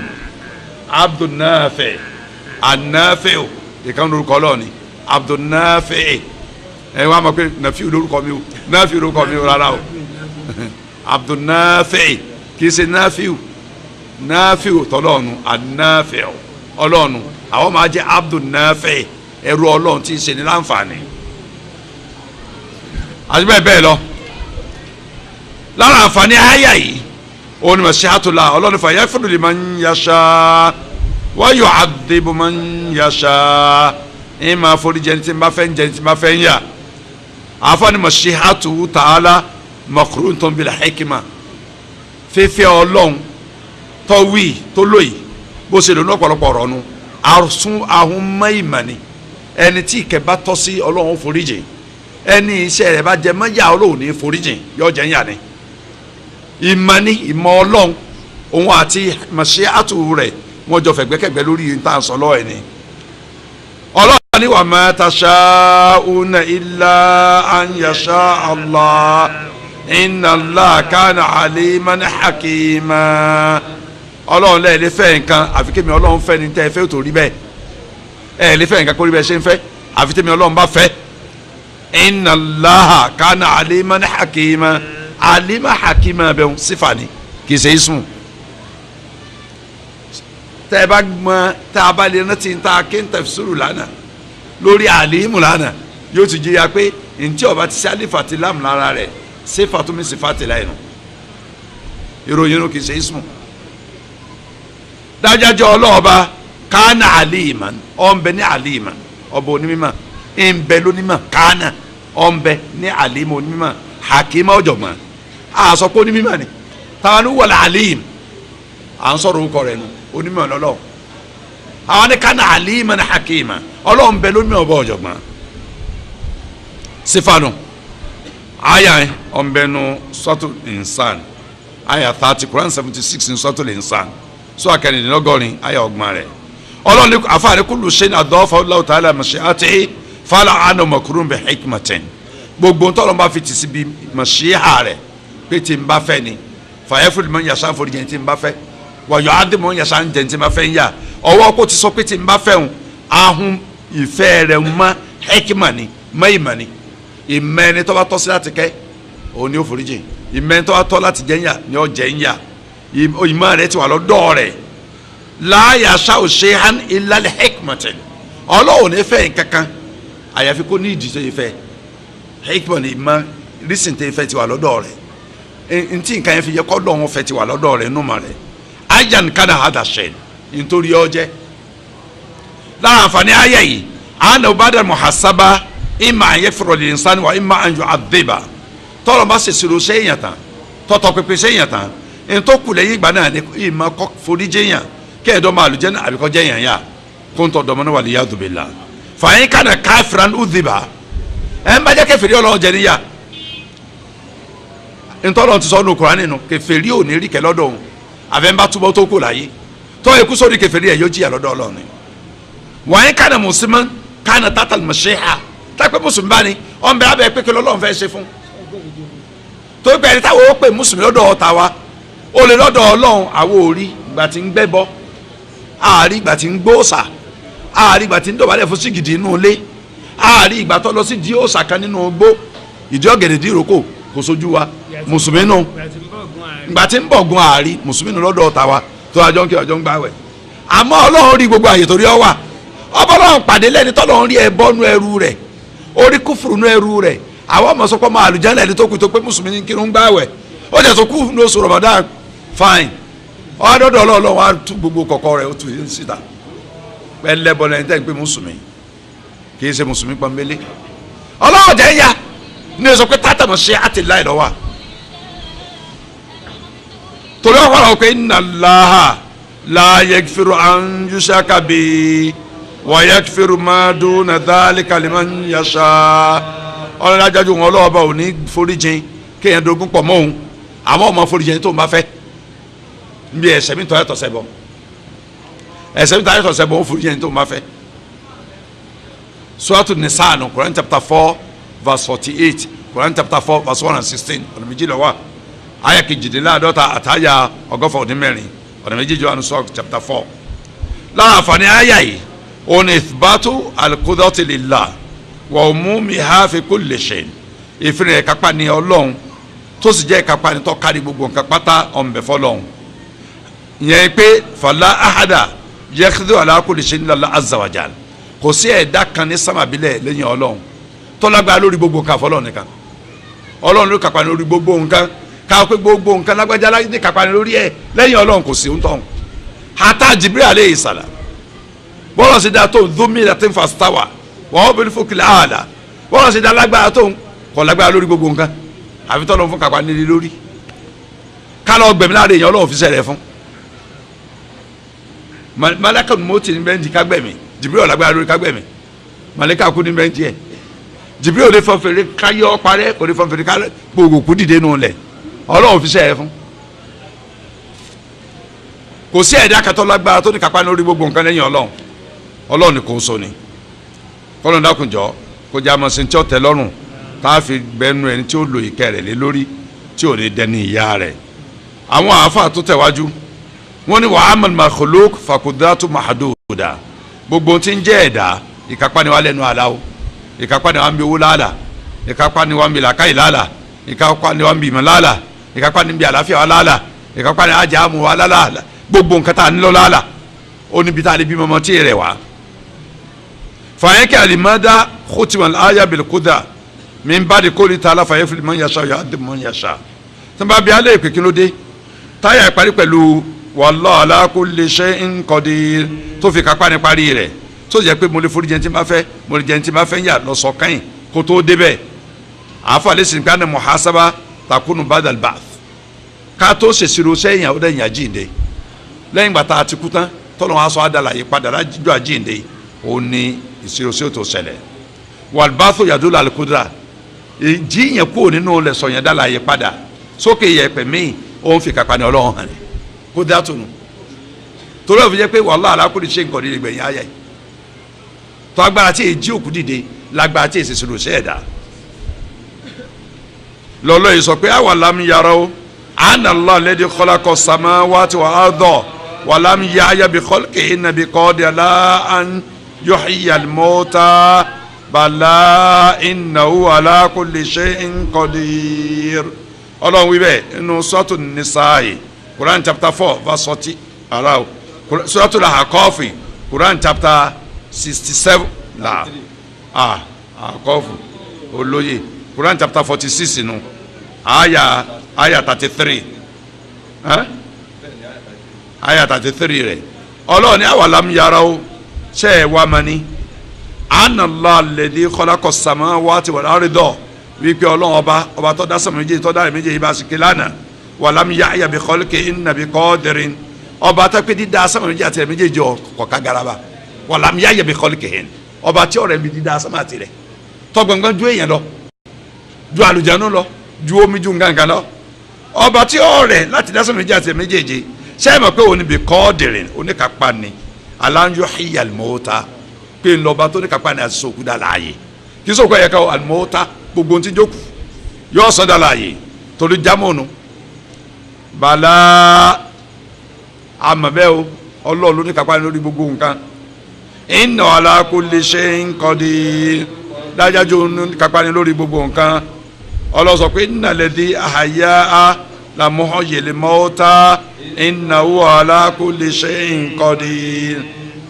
Abdulnafi Anafi ìkànnì orúkọ lọ́ọ̀ni Abdulnafi ẹ wá mọ̀ pé Nafi lórúkọ mi o Nafi lórúkọ mi o rárá o Abdulnafi kì í ṣe Nafi tọ́lọ́ọ̀nù Anafi ọlọ́ọ̀nù àwọn máa jẹ́ Abdulnafi ẹrú ọlọ́run tí ń ṣe ní láǹfààní àti bẹ́ẹ̀ bẹ́ẹ̀ lọ lára àǹfààní àyà yìí òun ni mashihatullah ọlọ́run fa yaghfiru liman yasha wa yu'adhibu man yasha ẹ̀ máa forí jẹni tí ń bá fẹ́ ń jẹni tí ń bá fẹ́ ń yà àǹfààní mashihatu ta'ala makrunatun bil hikma fífẹ́ ọlọ́run tó wí tó lóyè bó ṣe lò ní ọ̀pọ̀lọpọ̀ ọ̀rọ̀ nu àrùsùn ahun mẹ́ìmánì ẹni tí ìkẹ́ bá tọ́ sí ọlọ́run foríjìn ẹni iṣẹ́ rẹ̀ bá jẹ mọ́yà ọlọ́run ní foríjìn yọ jẹ́ yà ni ìmọ̀ni ìmọ̀ ọlọ́run òun àti màṣíátù rẹ̀ wọ́n jọ fẹ̀gbẹ́kẹ̀gbẹ́ lórí ìta sọ lọ́wọ́ ẹ̀ ni ọlọ́run ní wa ma tasha'una illa an yasha Allah inna Allah kana aliman hakima ọlọ́run lẹ́ẹ̀ lè fẹ́ nǹkan àfi kémi ọlọ́run fẹ́ ni tẹ́ ẹ fẹ́ tó rí bẹ́ẹ̀ ẹ lè fẹ́ nǹkan kó rí bẹ́ẹ̀ ṣe ń fẹ́ àfi tẹ́mi ọlọ́run bá fẹ́ inna Allaha kana aliman hakima alima hakima bẹ́ẹ̀ sífàní kì í ṣe ismu tẹ́ ẹ bá mọ tá a bá lè rántí ta kí n tafsiru lánàá lórí alimu lánàá yóò ti jẹ́ ya pé ntí ọba ti ṣe alifati lam lára rẹ̀ sífàtú mi sífàtì láyé nù ìròyìn kì í ṣe ismu dájájọ́ ọlọ́ọ̀ba kánà àlìmán ọ̀nbẹ ní àlìmán ọba onímọ̀ ìnbẹ lónímọ̀ kánà ọ̀nbẹ ní àlìmọ̀ onímọ̀ hakima ọ̀jọ̀gbọ́n àsọpọ̀ onímọ̀ ni táwọn wọlé àlìm à ń sọ̀rọ̀ orúkọ rẹ̀ nù onímọ̀ lọ́lọ́ àwọn ní kánà àlìmán ní hakima ọlọ́ọ̀nbẹ lónímọ̀ ọba ọ̀jọ̀gbọ́n sífànù àyà ọ̀nbẹ nu suratul insan àyà 30 Quran 76 ní suratul insan so akẹ́nìdínlọ́gọ́rin ayé ọgbọ̀n rẹ̀ ọlọ́run àfààní kullu shay'in adọ́fà Allahu ta'ala mashi'atihi fala àna makrun bi hikmatin gbogbo ntọ́lọ́n bá fi tì sí bi mashi'a rẹ̀ pé tí n bá fẹ́ ni fayaghfiru liman yasha forí jẹ́ tí n bá fẹ́ wa yu'adhibu man yasha jẹ́ tí n bá fẹ́ ń yà ọwọ́ kó ti sọ pé tí n bá fẹ́ ń ahun ìfẹ́ rẹ̀ mọ́ hikma ni mọ́ ìmọ̀ ni ìmẹ́ni tó bá tọ́ sí láti kẹ́ òun ni ó forí jẹ́ ìmẹ́ni tó bá tọ́ láti jẹ́ ń yà ni ó jẹ́ ń yà ìmọ̀ rẹ̀ ti wà lọ́dọ̀ rẹ̀ la yasha'u shay'an illa li hikmatin ọlọ́run ní fẹ́ nǹkankan àyàfi kó ní ìdí tó yẹ fẹ́ hikma ni ìmọ̀ rísìn tó yẹ fẹ́ ti wà lọ́dọ̀ rẹ̀ ntí nǹkan yẹn fi yẹ kọ́ lọ́wọ́ fẹ́ ti wà lọ́dọ̀ rẹ̀ nùmọ̀ rẹ̀ ajan kana hada shay nítorí ọjẹ́ lára àǹfààní ayé yìí àna ba'da muhasaba imma an yaghfira lil insani wa imma an yu'adhiba tọ́lọ̀ bá ṣèṣirò sẹ́yìn tán tọ́tọ̀ pépé sẹ́yìn tán ntọ́ kulẹ̀ yìí gba náà ni ìmọ̀ kọ́ foríjìyàn kẹ́ẹ̀dọ́ máa lùjẹ́ náà àbíkọ́ jẹ́ yàn yá kó ń tọ́ dọ́mọ́ náà wà lè yá dùbẹ̀ la fàyín kànáà káfíran udhiba ẹ̀ ń bá jẹ́ kẹfìrí ọlọ́run jẹ níyà ntọ́lọ́ ti sọ ọ́nù Kùránì nínú kẹfìrí ò ní rí kẹ lọ́dọ̀ òun àfẹ́ ń bá túbọ̀ tó kù láyé tọ́ ikú sórí kẹfìrí ẹ̀ yóò jìyà lọ́dọ̀ ọlọ́run ni wàyín kànáà mùsùlùmí kànáà tátàl mọ̀ṣẹ́hà tápẹ́ mùsùlùmí bá ní ọ̀n bẹ́ẹ̀ abẹ́ pé kí lọ́lọ́run fẹ́ ṣe fún tó gbẹ ẹni táwọn ó pè mùsùlùmí lọ́dọ̀ ọ̀tá wa ó lè lọ́dọ̀ ọlọ́run àwọn òrí ìgbà tí ń gbẹ́bọ àárí ìgbà tí ń gbóòsà àárí ìgbà tí ń dọ̀bálẹ̀ fún sígìdì inú ilé àárí ìgbà tó lọ sí di òòsà kan nínú igbó ìdí ọ̀gẹ̀dẹ̀ dí ìrókò kò sójú wa mùsùlùmí nù ìgbà tí ń bọ̀ gun àárí mùsùlùmí nù lọ́dọ̀ ọ̀tá wa tó àjọ ń kí ọjọ́ ń gbàwẹ̀ àmọ́ ọlọ́run rí gbogbo àyè torí ọ wà ọba ọlọ́run pàdé lẹ́ni tọ́lọ́run rí ẹbọ nú ẹrú rẹ̀ orí kúfùrù nú ẹrú rẹ̀ àwọn ọmọ sọpọ́ máa àlùjáde ẹni tó kù tó pé mùsùlùmí ní kírun gbàwẹ̀ ó jẹ́ tó kú ní oṣù Ramadan fine ọdọọdọ ọlọ́run wa tú gbogbo kọ̀kọ́ rẹ̀ ó tú yín síta pẹ́ẹ́lẹ́bọ lẹ́yìn tẹ́ ń pé mùsùlùmí kì í ṣe mùsùlùmí pọ́nbélé ọlọ́run jẹ́ ya ní o sọ pé tátàmù ṣe àtìláì lọ́wọ́ torí ọ̀pọ̀ àwọn pé inna Allaha la yaghfiru an yushraka bihi wa yaghfiru ma duna dhalika liman yasha ọlọ́run ajájú wọn ọlọ́ọ̀bá ò ní foríjìn kéèyàn dogun pọ̀ mọ́ òun àmọ́ ọmọ foríjì ẹni tó ń bá fẹ́ níbi ẹ̀ṣẹ̀ mi tọ́ yàtọ̀ ṣẹbọ ẹ̀ṣẹ̀ mi tọ́ yàtọ̀ ṣẹbọ ó foríjì ẹni tó ń bá fẹ́. Suratu Nisa no Quran chapter 4 verse 48 Quran chapter 4 verse 116 ọ̀nà méjì ló wà àyà kejìdínláàdọ́ta àtàyà ọgọ́fà ọdún mẹ́rin ọ̀nà méjì jọ ànú Suratu chapter 4. lára àǹfààní àyà yìí òun ithbatu al-qudrati lillah wa umumiha fi kulli shay ìfìrìn ìkápá ni Ọlọ́run tó sì jẹ́ ìkápá ni tó kárí gbogbo nǹkan pátá ọ̀nbẹ fọlọ́run ìyẹn pé fala ahada yaqdiru ala kulli shay illa Allah azza wa jal kò sí ẹ̀dá kan ní sámàbílẹ̀ lẹ́yìn Ọlọ́run tó lágbára lórí gbogbo nǹkan fọlọ́run nìkan Ọlọ́run ló kápá lórí gbogbo nǹkan káwọ́ pé gbogbo nǹkan lágbájá ní kápá lórí ẹ̀ lẹ́yìn Ọlọ́run kò sí ń tọ̀hún hata Jibril alayhi salam bọ́lá sì dá tó dúmí láti ń fa stawa wọ́n bẹ̀rẹ̀ fún kìlá àdá bọ́lá sì dá lágbára tó kọ̀ lágbára lórí gbogbo nǹkan àfi tọ́lọ́ fún kápá nílé lórí kálọ̀ gbẹ̀mí láàrin èèyàn Ọlọ́run fi sẹ̀rẹ̀ fún malaka mọ́tì ní bẹ́ẹ̀ di kágbẹ̀mí Jibril lágbára lórí kágbẹ̀mí malaka kú ní bẹ́ẹ̀ díẹ̀ Jibril ò lè fọ́n fèrè káyọ́ parẹ́ kò lè fọ́n fèrè káyọ́ gbogbo kú dìde nù lẹ̀ Ọlọ́run fi sẹ̀rẹ̀ fún kò sí ẹ̀dá katọ́ lágbára tó ní kápá lórí gbogbo nǹkan lẹ́yìn Ọlọ́run ni kò sọ ni kọ́lọ́n dákunjọ́ kó jẹ́ amọ̀sìn tí ó tẹ́ lọ́rùn tá a fi gbẹnu ẹni tí ó lo ìkẹ́ rẹ̀ lé lórí tí ò ní dẹni ìyá rẹ̀. àwọn àáfàá tó tẹ̀wájú wọ́n ní wa amal makhluq fakudratu mahduda gbogbo tí ń jẹ́ ẹ̀dá ìkápá ni wà lẹ́nu àlá o ìkápá ni wà ń bi owó láàlà ìkápá ni wà ń bi làkàyè láàlà ìkápá ni wà ń bi ìmọ̀ láàlà ìkápá ni ń bi àlàáfíà wà láàlà ìkápá ni ajá mu wà láàlà gbogbo nǹkan tá a nílò láàlà ó níbi tá a lè bí mọ́mọ́ tí ì rẹ̀ wá. fàyẹ́kẹ́ alimada khutimal aya bil quda min ba'di qawli ta'ala fayaf'alu man yasha yu'adhibu man yasha. tí wọ́n bá bí alẹ́ ìpè kí ló dé táyà ìparí pẹ̀lú wallahu ala kulli shay'in qadir tó fi kápá ní parí rẹ̀ tó jẹ́ pé mo lè forí jẹun tí ma fẹ́ mo lè jẹun tí ma fẹ́ yà lọ sọ káyìn kó tó débẹ̀ àfàlẹ́ sì ká ní muhasaba takunu badal ba'th ká tó ṣèṣirò sẹ́yìn àwọn ọ̀dẹ̀ yàn jíǹde lẹ́yìn gbàtà àti kú tán tọ́lọ́ wọn aṣọ àdàlàyé padà lájọ́ àjíǹde ó ní ìṣirò sí òtò ṣẹlẹ̀ wàlbáfò yàdúrà àlùkùdà ìjìyàn kúrò nínú lẹ̀ sọ̀yàn dàlàyé padà sókè yẹ̀pẹ̀ míì ó ń fi kápá ní Ọlọ́run hàn ní kó dá tunu torí òfin jẹ́ pé wàhálà alákùnrin ṣe nǹkan nílẹ̀ gbẹ̀yìn ayẹ tó agbára tí èjì òkú dìde lágbára tí èsì ṣòro ṣe ẹ̀dá lọ́lọ́ yìí sọ pé awalam yarau anna Allah alladhi khalaqa samawati wal arda walam ya'ya bi khalqihinna bi qadir ala an yuhyiya al-mauta bala innahu ala kulli shay'in qadir. Ọlọ́run wí bẹ́ẹ̀ nínú Suratu Nisa'i Quran chapter 4 verse 40 aláwọ̀ Suratu Al-Ahqaf Quran chapter 67 la Ahqaf olóye Quran chapter 46 nù aya 33 aya 33 rẹ̀ Ọlọ́run ní awalam yarau ṣe é wá mani anna Allah alladhi khalaqa as-samawati wal arda wípé Ọlọ́run ọba tó dá sánmọ̀ méjèèjì tó dá rẹ̀ méjèèjì bá sì ké lánàá walam ya'ya bi khalqihinna bi qadirin ọba tó pé dídá sánmọ̀ méjèèjì àti rẹ̀ méjèèjì ọ̀kọ̀ọ̀ká garaba walam ya'ya bi khalqihinna ọba tí ọ̀rẹ́ mi dídá sánmọ̀ àti rẹ̀ tó gbọ̀ngbọ̀n ju èèyàn lọ ju àlùjánu lọ ju omi ju ngangan lọ ọba tí ọ̀rẹ́ láti dá sánmọ̀ méjèèjì àti rẹ̀ méjèèjì ṣé ẹ mọ̀ pé òní bi qadirin oníkápá ni ala an yuhyiya al-mauta pé ńlọba tó oníkápá ni àti sòkú dá láàyè kí sòkú ẹ̀yẹ ká al-mauta gbogbo ntí jókòó yóò sọdọ láàyè torí jámọ̀nù bàlá àmọ̀bẹ́ o Ọlọ́run ló ní kápá lórí gbogbo nǹkan inna ala kulli shay'in qadir dájájú ní kápá lórí gbogbo nǹkan Ọlọ́run sọ pé innal ladhi ahya'a la muhyil mauta innahu ala kulli shay'in qadir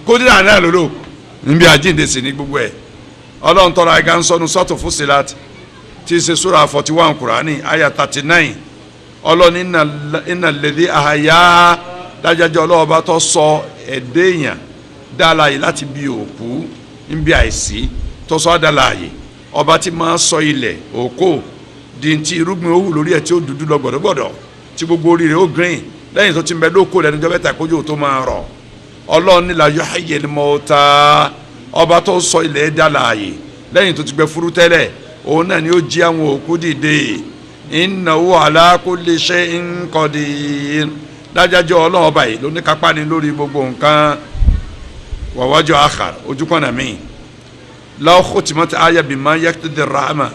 kódìrà náà lòlò níbi àjíǹde sí ní gbogbo ẹ̀ Ọlọ́run tọrọ àga ń sọnu Suratu Fussilat tí ṣe sura 41 Qur'ani aya 39 Ọlọ́run innal ladhi ahya dájájọ́ Ọlọ́run bá tó sọ ẹ̀dẹ́yàn dáláyè láti bí òkú níbi àìsí tó sọ dáláyè ọba tí máa sọ ilẹ̀ òkó di ti irúgbìn owó lórí ẹ̀ tí ó dúdú lọ gbọ̀dọ̀gbọ̀dọ̀ tí gbogbo orí rẹ̀ ó green lẹ́yìn tó ti ń bẹ lóko lẹ́nu jọ́ mẹ́ta kójú tó máa rọ̀ Ọlọ́run ní la yuhyil mauta ọba tó sọ ilẹ̀ dáláyè lẹ́yìn tó ti gbẹ furu tẹ́lẹ̀ òun náà ni ó jí àwọn òkú dìde innahu ala kulli shay'in qadir dájájọ́ ọlọ́run ọba yìí ló ní kápá ni lórí gbogbo nǹkan wa wajhu akhar ojúkọ̀nà míì law khutimat aya bima yaqtadi rahma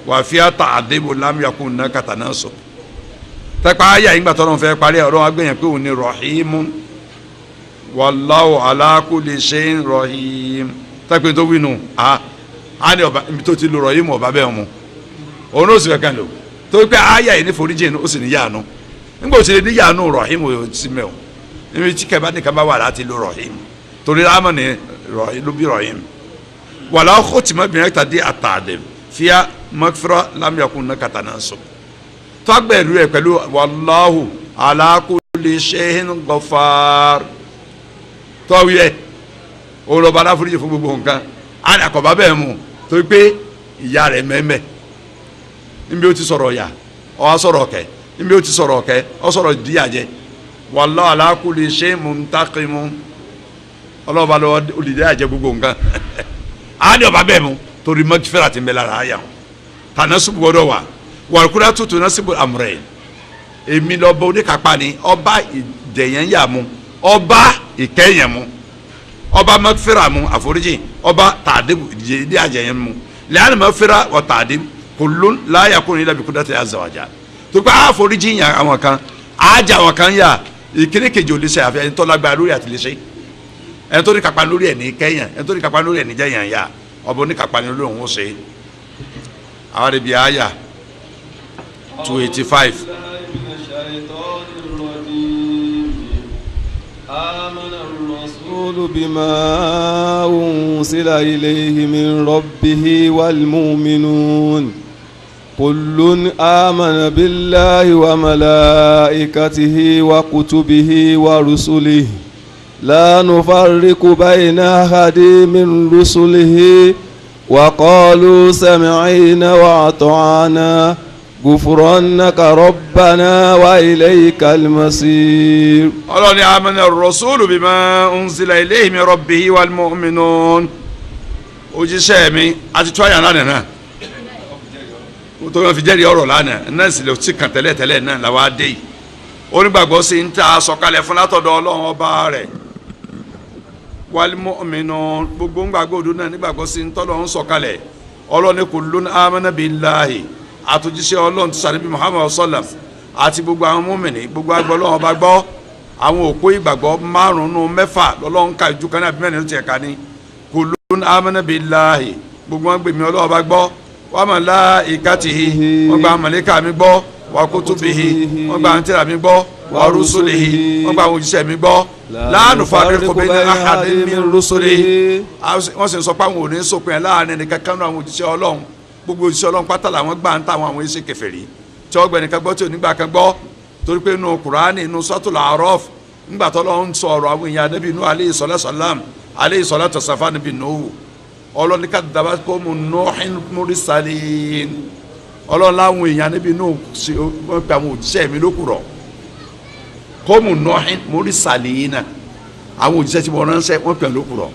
wa fiha ta'dibu lam yakun hunaka tanasub tẹ́pá aya yìí gbàtọ́ lọ́n fẹ́ parí ọ̀rọ̀ agbẹ̀yìn pé òun ni rahimun wallahu ala kulli shay'in rahim tẹ́pẹ́ tó wí nù á ní ọba ibi tó ti lo rahim ọba bẹ́ẹ̀ mu òun ó sì fẹ́ kàn lò tó pé aya yìí ní foríjì ó sì ní yàánú nígbà tí ní yàánú rahim ò sí mẹ́ o níbi tí kẹfà ní kẹfà wà láti lo rahim torí rámọ̀ ní ló bí rahim wàlá khutima bi yaqtadi at-ta'dib fiha maghfira lam yakun hunaka tanasub tọ́gbẹ̀rú ẹ̀ pẹ̀lú wallahu ala kulli shay'in ghaffar tọ́wí ẹ̀ olùbá aláforíjì fún gbogbo nǹkan àkọ́bá bẹ́ẹ̀ mu torí pé ìyá rẹ̀ mẹ́mẹ́ níbi ó ti sọ̀rọ̀ ọ̀yà ó wá sọ̀rọ̀ ọ̀kẹ́ níbi ó ti sọ̀rọ̀ ọ̀kẹ́ ó sọ̀rọ̀ díyàjẹ́ wallahu ala kulli shay'in muntaqimun ọlọ́ba lọ́wọ́ olùdíyàjẹ́ gbogbo nǹkan àkọ́bá bẹ́ẹ̀ mu torí mọ́tífẹ́rà ti ń bẹ lára àyà tanasubu gbọ́dọ̀ wà wàlúkúrẹ́ tuntun náà síbò àmúrẹ́ èmi lọ́ba oníkápá ni ọba ìdẹ̀yẹn yà mu ọba ìkẹyìn mu ọba mẹ́fẹ́ra mu àforíjì ọba tàdébù ìdí àjẹyẹn mu lẹ́yìn mẹ́fẹ́ra wọ tàdébù kullun la yakunu illa bi qudratihi azza wa jalla tó pé àforíjì yàn àwọn kan àjà àwọn kan yà ìkíní kejì ò lè ṣe àfẹ́ ẹni tó lágbára lórí àti lè ṣe ẹni tó ní kápá lórí ẹ̀ ní kẹ́yìn ẹni tó ní kápá lórí ẹ̀ ní jẹ́yàn yà ọba oníkápá ni lórí òun ó ṣe àwọn àdébí àyà 285. آمن الرسول بما أنزل إليه من ربه والمؤمنون كل آمن بالله وملائكته وكتبه ورسله لا نفرق بين أحد من رسله وقالوا سمعنا وأطعنا غفرانك ربنا وإليك المصير. ọlọ́ni amana ar-rasulu bima unzila ilayhi min rabbihi wal mu'minun òjíṣẹ́ mi àti tó àyàn lánàá náà tó yàn fi jẹ́rìí ọ̀rọ̀ lánàá náà sì lè ti kàn tẹ́lẹ̀ náà làwọn adé yìí onígbàgbọ́ sí ń ta sọ̀kalẹ̀ fún látọ̀dọ̀ ọlọ́run ọba rẹ̀ wal mu'minun gbogbo ń gbàgbọ́ òdu náà nígbàgbọ́ sí ń tọ́lọ́ ń sọ̀kalẹ̀ ọlọ́ni kullun amana billahi àtòjíṣẹ́ ọlọ́run ti sàníbí muhammadu sallam àti gbogbo àwọn mùmínì gbogbo agbọ́ ọlọ́run ọba gbọ́ àwọn òpó ìgbàgbọ́ márùn-ún mẹ́fà lọ́lọ́run ká ìjú kan náà bí mẹ́rin ló ti ẹ̀ka ní kullun amana billahi gbogbo wọn gbèmí ọlọ́run ọba gbọ́ wa malaikatihi wọ́n gba màlẹ́kà mi gbọ́ wa kutubihi wọ́n gba àǹtẹ̀rà mi gbọ́ wa rusulihi wọ́n gba àwọn òjíṣẹ́ mi gbọ́ la nufarriqu bayna ahadin min rusulihi wọ́n sì ń sọ pé àwọn ò ní sópin ẹ̀ láàrin ẹnìkan kan náà àwọn òjíṣẹ́ ọlọ́run gbogbo òṣìṣẹ́ ọlọ́run pátá làwọn gbà ń ta àwọn ẹ̀ṣẹ̀ kèfèrí tí wọ́n gbẹ̀nìkan gbọ́ tí ò nígbà kan gbọ́ torí pé inú kùránì inú suratul A'raf nígbà tó lọ́n ń sọ ọ̀rọ̀ àwọn èèyàn Ànábì Nuh alayhi salatu wassalam níbi Nuhu ọlọ́ni kadhaba qawmu Nuhin mursalin ọlọ́run láwọn èèyàn Ànábì Nuh wọ́n pe àwọn òjíṣẹ́ mi lókùrọ̀ qawmu Nuhin mursalin àwọn òjíṣẹ́ tí wọ́n ránṣẹ́ wọ́n pe lókùrọ̀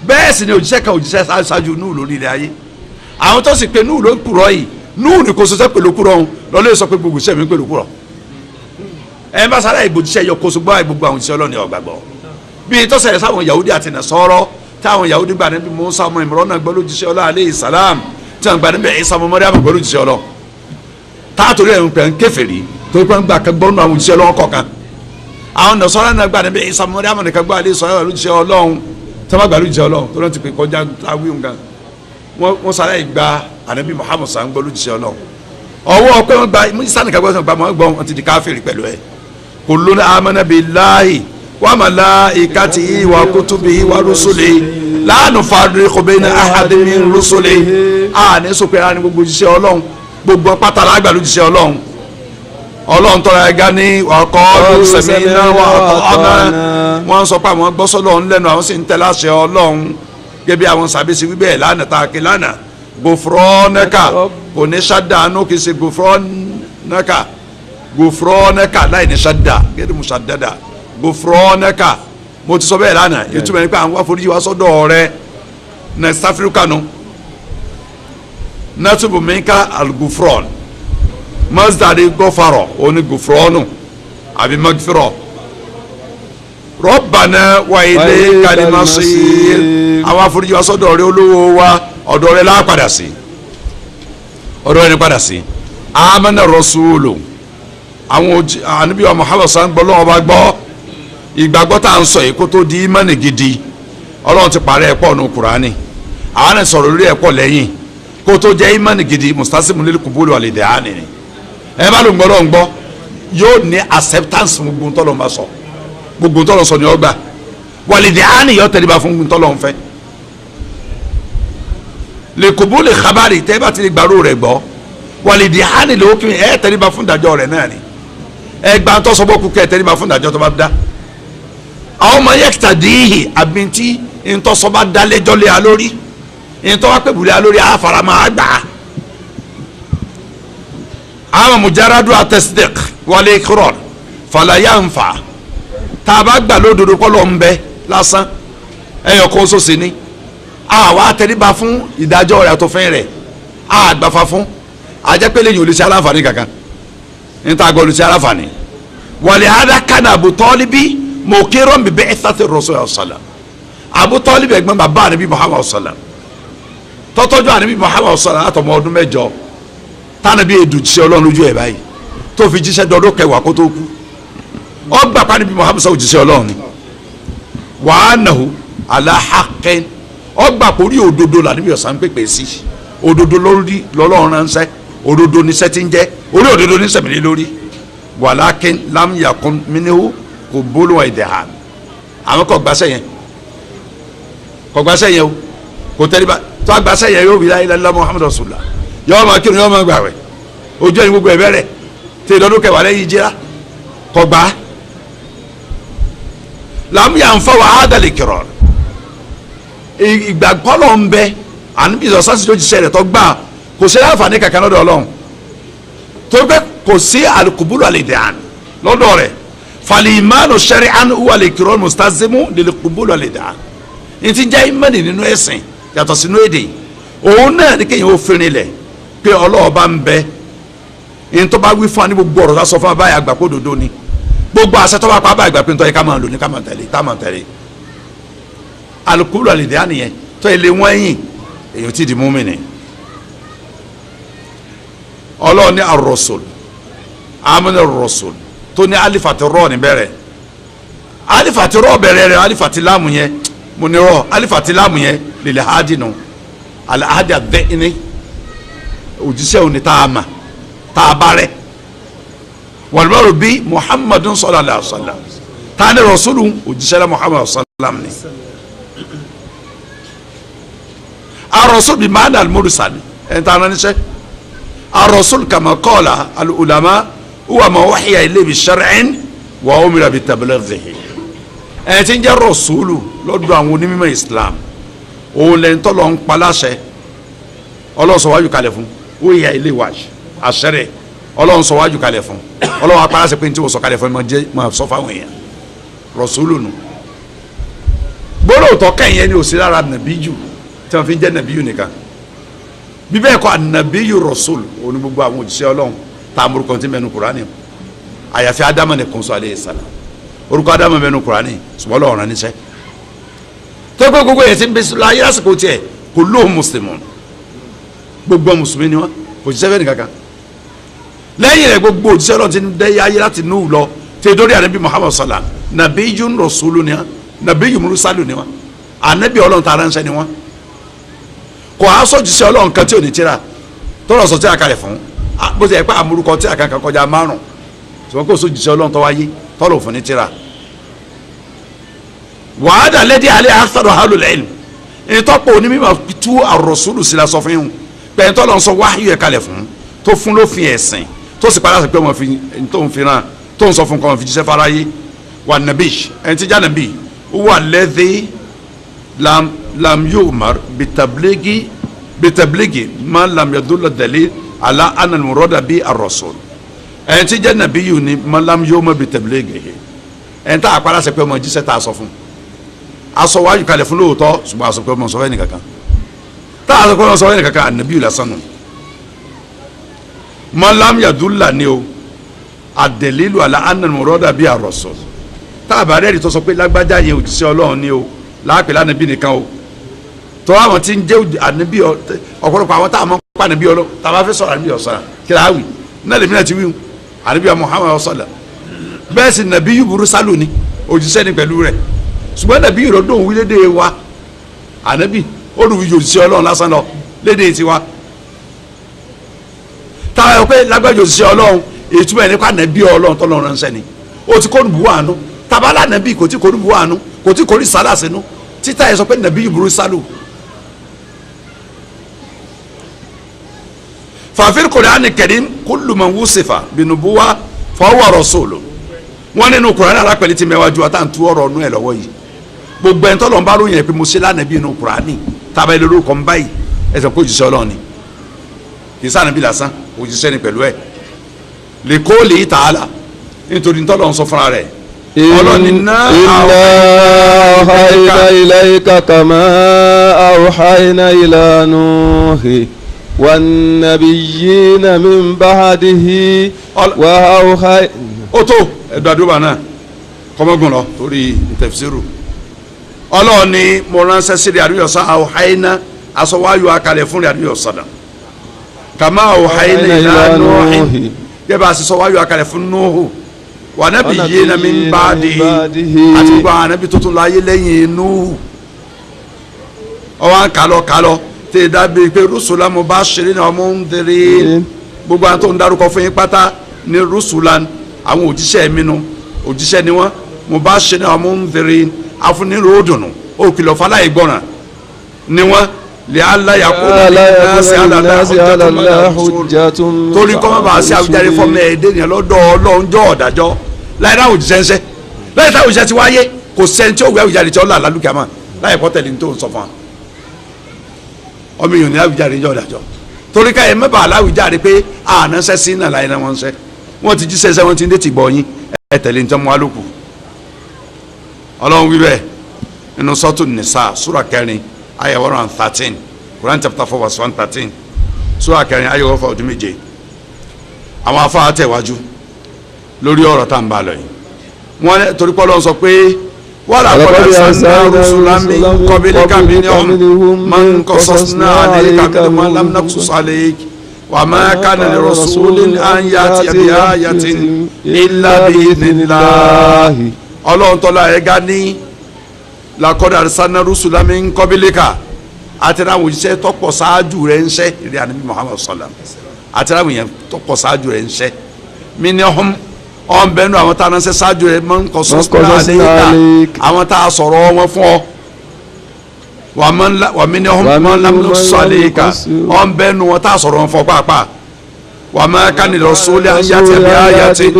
bẹ́ẹ̀ sì ni òjíṣẹ́ kan òjíṣẹ́ ṣáájú Nuh lórí ilẹ̀ ayé àwọn tó sì pé Nuhu ló kúrọ̀ yìí Nuhu ni kò sọ́sẹ́ pẹ̀lú kúrọ̀ ọ̀hún lọ́lẹ́ sọ pé gbogbo iṣẹ́ mi pẹ̀lú kúrọ̀ ẹ̀ ń bá sára ìgbòjíṣẹ́ yọ kó sọgbọ́n gbogbo àwọn iṣẹ́ ọlọ́ni ọ̀gbàgbọ́ bíi tọ́sẹ̀rẹ̀ sáwọn Yahudi àti Nasara táwọn Yahudi gbà níbi Musa ọmọ Imran náà gbọ́ lójíṣẹ́ ọlọ́ alayhi salam tí wọ́n gbà níbi Isa ọmọ Maryam gbọ́ lójíṣẹ́ ọlọ́ táàtòrí ẹ̀ ń pẹ̀ ń kèfèrí tó pẹ́ ń gbà kan gbọ́ nínú àwọn òjíṣẹ́ ọlọ́wọ́ kọ̀ọ̀kan àwọn Nasara náà gbà níbi Isa ọmọ Maryam nìkan gbọ́ alayhi salam lójíṣẹ́ ọlọ́run tí wọ́n gbà lójíṣẹ́ ọlọ́run tó lọ́n ti pè kọjá táwíhùn gan wọ́n sáré ìgbà Ànábì Muhammad sàn gbọ́ lójíṣẹ́ ọlọ́run ọwọ́ pé wọ́n gba Isa nìkan gbọ́ sọ̀gbà wọ́n gbọ́ wọn ti di káfíìrì pẹ̀lú ẹ̀ kullun amana billahi wa malaikatihi wa kutubihi wa rusulihi la nufarriqu bayna ahadin min rusulihi ní sọpẹ́ ara ní gbogbo òjíṣẹ́ ọlọ́run gbogbo pátá lágbà lójíṣẹ́ ọlọ́run ọlọ́run tọ́ra ẹ̀gá ní qalu sami'na wa ata'na wọ́n sọ pé àwọn gbọ́ sọ́lọ́run lẹ́nu àwọn sì ń tẹ̀lé àṣẹ ọlọ́run gẹ́gẹ́ bí àwọn sàbẹ̀sì wíbẹ̀ lánàá tá a kí lánàá gufranaka kò ní ṣàdánù kì í ṣe gufranaka láì ní ṣàdá gẹ́gẹ́ bí muṣaddada gufranaka mo ti sọ bẹ́ẹ̀ lánàá ìtumọ̀ ní pé àwọn afọlíjì wa sọ́dọ̀ rẹ nastaghfiruka nù natubu minka al-gufran masdari gọfarọ oní gufrọnu àbí magfirọ Rabbana wa ilaykal masir àwọn àforíjì wa sọ́dọ̀ rẹ olówó wa ọ̀dọ̀ rẹ la padà sí ọ̀dọ̀ rẹ ni padà sí amana rasulu àwọn ànábì wa Muhammad san gbọ́ lọ́wọ́ bá gbọ́ ìgbàgbọ́ tá à ń sọ yìí kó tó di ìmánì gidi Ọlọ́run ti parẹ́ ẹ̀pọ̀ ní Kùránì àwọn náà sọ̀rọ̀ lórí ẹ̀pọ̀ lẹ́yìn kó tó jẹ́ ìmánì gidi mustasimu lil qubul wal id'ani ni ẹ bá ló ń gbọ́ lọ́wọ́ ń gbọ́ yóò ní acceptance gbogbo ntọ́lọ́ ń bá sọ gbogbo ntọ́lọ́ sọ ni ó gbà wal id'ani yóò tẹ̀lé bá fún ntọ́lọ́ ń fẹ́ lil qubul khabari tẹ́ bá ti lè gbàrú rẹ̀ gbọ́ wal id'ani ló kí ẹ tẹ̀lé bá fún ìdájọ́ rẹ̀ náà ni ẹ gbà ntọ́ sọ bọ́ kú kẹ́ ẹ tẹ̀lé bá fún ìdájọ́ tó bá dá àwọn ọmọ yẹ́kìtà dìíhì àbíntí ntọ́sọ́ba dálẹ́jọ́ lé a lórí ntọ́wá pẹ̀bùlé a lórí àfàràmà àgbà àwọn mujaradu atẹ́sídẹ̀k wọlé kúrọ̀ fàlàyé nfa tá a bá gbà lódodo kọ́lọ́ ń bẹ lásán ẹ̀yọ̀ kó sọ́sẹ̀ ni àwa àtẹríba fún ìdájọ́ rẹ̀ àtòfin rẹ̀ àgbàfà fún àjẹpẹ́lẹ́ yìí olùsí aláǹfààní kankan níta àgọ́ olùsí aláǹfààní wọlé adakana Abu Talibi mọ̀kẹ́rọ̀ mi bẹ́ẹ̀ ẹ̀sàtẹ̀ Rasulullah sallam Abu Talib ẹ̀gbọ́n bàbá ànábì Muhammad sallam tọ́tọ́jú ànábì Muhammad sallam àtọmọ ọdún mẹ́jọ tánàbí èdù jíṣẹ́ Ọlọ́run lójú ẹ̀ báyìí tó fi jíṣẹ́ dọ́dún kẹwàá kó tó kú ọgbà pànábì Muhammad sallam jíṣẹ́ Ọlọ́run ni wàá nàhó ala haqqin ọgbà pórí òdodo lànàbí ọ̀sán pépè sí òdodo lórí lọ́lọ́run ránṣẹ́ òdodo ní sẹ́tí ń jẹ́ orí òdodo ní sẹ̀mílẹ́ lórí walakin lam yakun minhu kò bolo wa ìdẹ̀hà àwọn kò gbàsẹ̀ yẹn o kò tẹ́lẹ̀ tó a gbàsẹ̀ yẹn yóò wí la ilaha illallah Muhammadu Rasulullah yóò máa kírun yóò máa gbàwẹ̀ ojú ẹni gbogbo ẹ̀ bẹ̀rẹ̀ tí ìdọ́dún kẹwàá lẹ́yìn jíra kò gbà làmúyà ń fọwọ́ àádàlẹ̀ kìrọ̀ ìgbàgbọ́lọ̀ ń bẹ àníbìsọ̀ sásìjọ́ jíṣẹ́ rẹ̀ tó gbà kò sí àǹfààní kankan lọ́dọ̀ Ọlọ́run tó gbẹ kò sí alukubulu alìdẹ̀hàn lọ́dọ̀ rẹ̀ falimanu shari'an huwa likirol mustazimu lilikubulu alida nti jẹ́ imani nínú ẹ̀sìn yàtọ̀ sínú èdè òun náà ni kéèyàn ó fìrin lẹ̀ pé ọlọ́ọ̀bá ń bẹ ntọ́ bá wí fún wa ní gbogbo ọ̀rọ̀ sọ fún wa báyìí àgbà kó dodo ni gbogbo àṣẹ tó bá pa báyìí àgbà pé ntọ́ yẹ ká máa lò ní ká máa tẹ̀lé alukubulu alida nìyẹn tó ilé wọn yìn èyàn ti di mùmínì Ọlọ́run ní ar-rasul amana ar-rasul tó ní alifati rọ ní bẹ̀rẹ̀ alifati rọ bẹ̀rẹ̀ rẹ̀ alifati láàmù yẹn mo ní rọ alifati láàmù yẹn lèlè hadi nù alahadi adẹ́ni òjíṣẹ́ òní tá a mà tá a bá rẹ̀ wàlúwàlú bí Muhammadun sallallahu alaihi wasallam tá a ní rasulu òjíṣẹ́ la Muhammadu sallam ni ar-rasul bí maana al-mursal ẹ̀ ń tàn án níṣẹ́ ar-rasul kama qala al-ulama huwa ma wahiya ilayhi bi shar'in wa umira bi tablighihi ẹ ti ń jẹ́ rọ̀súlù lọ́dọ̀ àwọn onímọ̀ Islam òun lẹ́yìn tó lọ ń paláṣẹ Ọlọ́run sọ wájú kalẹ̀ fún wahiya ilayhi wájú àṣẹrẹ̀ Ọlọ́run sọ wájú kalẹ̀ fún Ọlọ́run apáláṣẹ pé ní tí wọ́n sọ kalẹ̀ fún ẹ máa sọ fáwọn èèyàn rọ̀súlù nù gbọ́dọ̀ tọ́ kẹ́yìn ẹni òsì lára nàbíyù tí wọ́n fi ń jẹ́ nàbíyù nìkan bíbẹ́ ẹ̀kọ́ ànàbíyù rọ̀súlù òun ni gbogbo àwọn òjíṣẹ́ Ọlọ́run tamuru kɔnti mɛnu kurani àyàfi Adama ne kɔnso aleyhi salam orúkọ Adama mɛnu kurani sumaworo ọ̀ràn níṣẹ́ tọ́gbẹ́ gbogbo yẹn ti ń bẹ́sẹ̀ la yíyá sèkò tiẹ̀ kò lóhùn mùsùlùmí gbogbo mùsùlùmí ni wọn kò jíṣẹ́ fẹ́ẹ́ nìkankan lẹ́yìn rẹ̀ gbogbo òjíṣẹ́ lọ́n ti ń dẹ́ ayé láti nù lọ tẹ dórí ànábì Muhammad salam nabiyun rasulu ni wọn nabiyun mursalu ni wọn ànábì Ọlọ́run tá a ránṣẹ́ ni wọn kò aṣọ jíṣẹ́ Ọlọ́run kan tí ò ní tírà tọ́lọ̀ sọ tí a kalẹ̀ fún bó ti yẹ pé àmúrúkọ tí àkàkà kọjá márùn ṣùgbọ́n kò sójú sí Ọlọ́run tó wáyé tọ́lọ̀ fún ní tíra wàhádà lẹ́dí alẹ́ àtàrọ̀ halul ilm ìtọ́pọ̀ onímọ̀ tú ar-rasulu sí la sọ fún yín pẹ̀lú tọ́lọ̀ ń sọ wáyé yẹ kalẹ̀ fún tó fún lófin ẹ̀sìn tó sì padà sí pé wọ́n fi tó ń fìràn tó ń sọ fún kọ́ wọn fi jíṣẹ́ fáráyé wà nàbí ẹni tí já nàbí wà lẹ́dí lam yu'mar bitabligi ma lam yadulla dalil ala anal murada bi ar-rasul ẹni tí jẹ́ nàbí yìí ni malam yóò mọ̀ bi tablighihi ẹni tá a kpara sẹ pé ọmọ jíṣẹ́ tá a sọ fún aṣọ wájú kalẹ̀ fún lóòótọ́ ṣùgbọ́n aṣọ pé ọmọ sọ fẹ́ nìkankan tá a sọ pé ọmọ sọ fẹ́ nìkankan ànàbí yìí lásán nù malam yadulla ni o adelilu ala anna murada bi ar-rasul tá a bá rẹ́ẹ̀rí tó sọ pé lágbájá yẹn òjíṣẹ́ Ọlọ́run ni o láàpẹ̀ lánàbí nìkan o tó àwọn tí ń jẹ́ ànábì ọ̀pọ̀lọpọ̀ àwọn tá a mọ̀ pa ànábì Ọlọ́run tá a bá fẹ́ sọ̀rọ̀ ànábì ọ̀sán kíláàwì náà lèmi náà ti wíwù ànábì Muhammad ọ̀sọ̀lá bẹ́ẹ̀ sì nàbí yuburu sálò ni òjíṣẹ́ ni pẹ̀lú rẹ̀ ṣùgbọ́n nàbí ìrọ̀dùn wí lédè wa ànábì olùwíjì òjíṣẹ́ Ọlọ́run lásán lọ lédè tiwa táwọn ẹ̀ pé lágbájá òjíṣẹ́ Ọlọ́run ètùbọ̀ ẹ̀ nípa nàbí Ọlọ́run tọ́lọ́run ránṣẹ́ ni ó ti kó nùbú àánú tabala nàbí kò tí kò nùbú àánú kò tí kò rí sálà sínú títà ẹ̀ sọ pé nàbí yuburu sálò. fàfin Qur'an karim kullu man wusifa binubuwa fahuwa rasulun wọn nínú Qur'an alápẹ̀lẹ́ ti mẹ́wájú wa tá à ń tú ọ̀rọ̀ ọ̀nù ẹ̀ lọ́wọ́ yìí gbogbo ẹni tọ́lọ̀ ń bá ròyìn ẹ̀ pé mo ṣe lánàbí inú Qur'an tábà ilé olórúkọ ń báyìí ẹ̀ sọ pé òjíṣẹ́ Ọlọ́run ni kì í sànàbí lásán òjíṣẹ́ ni pẹ̀lú ẹ̀ lè kó lè ta'ala nítorí tọ́lọ̀ ń sọ fúnra rẹ̀ ọlọ́ni náà awhayna ilayka kama awhayna ila Nuhi wan-nabiyyina min ba'dihi wa awhayna. ó tó ẹ̀dùn àdúrà náà kọ́mọ́gùn lọ torí tafsiru ọlọ́ọ̀ni mo ránṣẹ́ sí àdúyọ̀sán awhayna aṣọwáyọ̀ akalẹ̀ fún àdúyọ̀sán náà kama awhayna ila Nuhi yẹ bá a sọ wáyọ̀ akalẹ̀ fún Nuhu wà nábì yé na min ba'dihi àti gbogbo àwọn ànábì tuntun láyé lẹ́yìn Nuhu ọwọ́ kálọ̀ tẹ̀ dábìí pé rusulan mubashirina wa mundhirin gbogbo àwọn tó ń darúkọ fún yín pátá ní rusulan àwọn òjíṣẹ́ mi nu òjíṣẹ́ ni wọ́n mubashirina wa mundhirin afúnirò òdùnnú òkìlọ̀ fáláyé gbọ́ràn ni wọ́n lè aláyàkúnà lẹ́nàásì alàlá hujjatun torí kọ́mọ́ bá a ṣe àwùjáde fọ́mọ ẹ̀ẹ́dẹ́ yẹn lọ́dọ̀ ọlọ́njọ́ ọ̀dájọ́ láì náà òjíṣẹ́ ńṣẹ́ láì táwọn òjíṣẹ́ ti wáyé kò sẹ́ni tí ó wẹ́ àwùjáde tí ó là lálùkẹ́ àmọ́ láì kọ́ tẹ̀lé ní tó ń sọ fún wa ọmọ èèyàn ní àwùjáde ńjọ́ ọ̀dájọ́ torí ká ẹ mẹ́bàá aláwùjáde pé ànáṣẹ́ sí náà láì náà wọ́n ṣẹ́ wọ́n ti jíṣẹ́ sẹ́ wọ́n ti ń dé ti gbọ́ yín ẹ tẹ̀lé ní tọ́mọ́ alóku ọlọ́run wíbẹ̀ nínú sọ́tù nìsa súrà kẹrin ayah 113 Quran chapter 4 verse 113 sura kẹrin ayah ọfọ ọdún méje àwọn afáà tẹ̀wájú lórí ọ̀rọ̀ tá n bá lọ yìí wọ́n torí pé Ọlọ́run sọ pé wọ́n là kọ́ lẹ́sàn-án rusulan min qablika minhum man qasasna alayka wa man lam naqsus alayka wa ma kana li rasulin an ya'tiya bi ayatin illa bi idhnillah Ọlọ́run tọ́lá ẹ̀ ga ní lakọ́dà arsalna rusulan min qablika àtẹnáwó iṣẹ́ tọ́pọ̀ ṣáájú rẹ̀ ń ṣẹ́ ìrìn ànábì Muhammad sallam àtẹnáwó yẹn tọ́pọ̀ ṣáájú rẹ̀ ń ṣẹ́ minhum ọ̀n bẹ́ẹ̀ nù àwọn tá a ránṣẹ́ ṣáájú rẹ̀ máa ń kọ́ sọ́sọ́ àlééká àwọn tá a sọ̀rọ̀ wọn fún ọ wà minhum man lam naqsus alayka ọ̀n bẹ́ẹ̀ nù wọn tá a sọ̀rọ̀ wọn fún ọ pàápàá wà má kánì rasuli an ya'tiya bi ayatin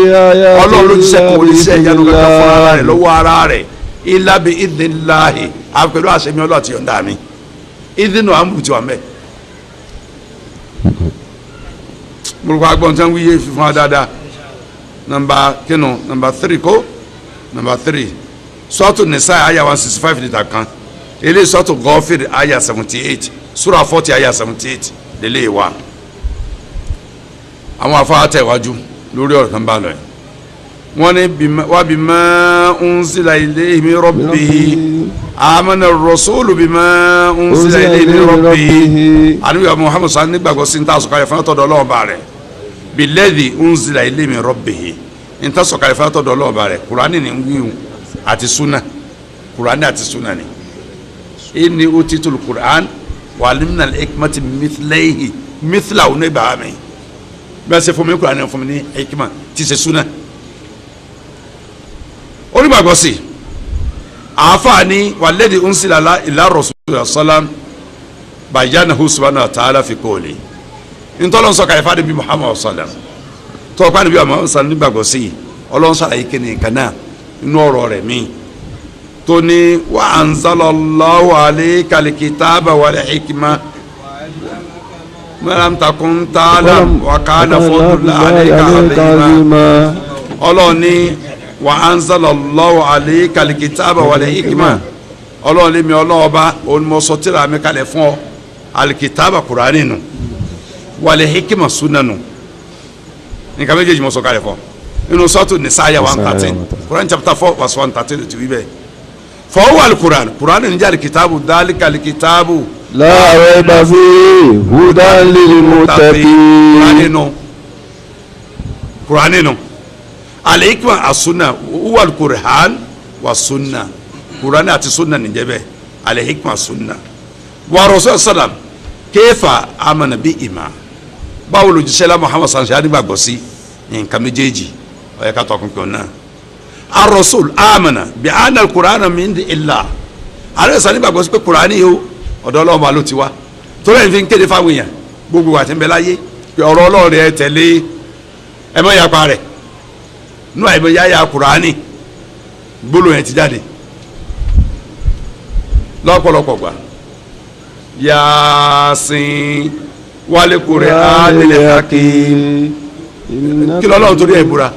Ọlọ́run ló jíṣẹ́ kò lè ṣe ìyanu kankan fún ara rẹ̀ lọ́wọ́ ara rẹ̀ illa bi idhnillahi àpẹẹrẹ àṣẹmi Ọlọ́run àti yọ̀ǹda mi ìdínú àmúlù tí wà mẹ́ múlùkọ agbọ́n tí wọ́n wíyé fífún wa dáadáa nọmba 3 kó nọmba 3 sọ́ọ̀tù nìsa àyà 165 lítà kan ilé sọ́ọ̀tù gọ́ọ̀fìrì àyà 78 súrà 40 àyà 78 lélẹ̀ wa àwọn afárá tẹ̀ wájú lórí ọ̀rọ̀ kan bá lọ yìí wọ́n ní wà bima unzila ilayhi min rabbihi amana ar-rasulu bima unzila ilayhi min rabbihi àníwá Muhammad sàn nígbàgbọ́ sí níta sọ̀kalẹ̀ fún ọ̀tọ̀dọ̀ Ọlọ́run bá rẹ̀ billadhi unzila ilayhi min rabbihi níta sọ̀kalẹ̀ fún ọ̀tọ̀dọ̀ Ọlọ́run bá rẹ̀ Kùránì ní wíwù àti súnà Kùránì àti súnà ni inni utitul Qur'an wa limna al-hikmati mithlayhi mithla òun ibà mi bẹ́ẹ̀ sẹ́ fún mi Kùránì fún mi ní hikma tí ṣe súnà onígbàgbọ́ sí àáfàá ní wàlẹ́dì unsila ila rasulillah sallam bayyanahu subhanahu wa ta'ala fi qawli ntọ́lọ́n sọ kàyẹ́fà níbi Muhammad sallam tọ́pá níbi Muhammad sallam nígbàgbọ́ sí Ọlọ́run sàlàyé kéde kanáà inú ọ̀rọ̀ rẹ̀ mí tó ní wa anzalallahu alayka al-kitaba wal hikma ma lam takun ta'lam wa kana fadlullahi alayka azima Ọlọ́run ní wa anzalallahu alayka al-kitaba wal hikma Ọlọ́run lé mi ọlọ́ọ̀ba onímọ̀sọ́tìrà mi kalẹ̀ fún ọ al-kitaba Kùránì nù wal hikma súnà nù nǹkan méjèèjì mo sọ kalẹ̀ fún inú sọ́ọ̀tù Nìsáyà 113 Quran chapter 4 verse 113 ti wí bẹ́ẹ̀ fọwọ́ alukuran Quran níjà alikitaabu dálíkà alikitaabu. la rayba fihi hudan lil muttaqin. Quran nínú alikima asunna huwa alukuran wa sunna Quran àti sunna níjẹ́ bẹ́ẹ̀ alikima sunna wa rasul salam kéfà amana bí ima báwo ló jíṣẹ́ la Muhammad sanṣẹ́ adigbàgbọ́ sí nǹkan méjèèjì ó yẹ ká tọkùn pé ọ̀nà ar-rasul amana bí anna al-Qur'ana min indillah ààrẹ sani gbàgbọ́ sí pé Qur'ani yìí ó ọ̀dọ̀ Ọlọ́run bá ló ti wá torí ẹ̀ fi ń kéde fáwọn èèyàn gbogbo wa ti ń bẹ láyé pé ọ̀rọ̀ Ọlọ́run rẹ̀ tẹ̀lé ẹ mọ̀ yapa rẹ̀ nú àìmọ̀ yáyà Qur'ani gbólóhùn yẹn ti jáde lọ́pọ̀lọpọ̀ gbà Yasin wálé kúrẹ́ ádìlẹ̀ hakim kí lọ́lọ́run torí ẹ̀ búra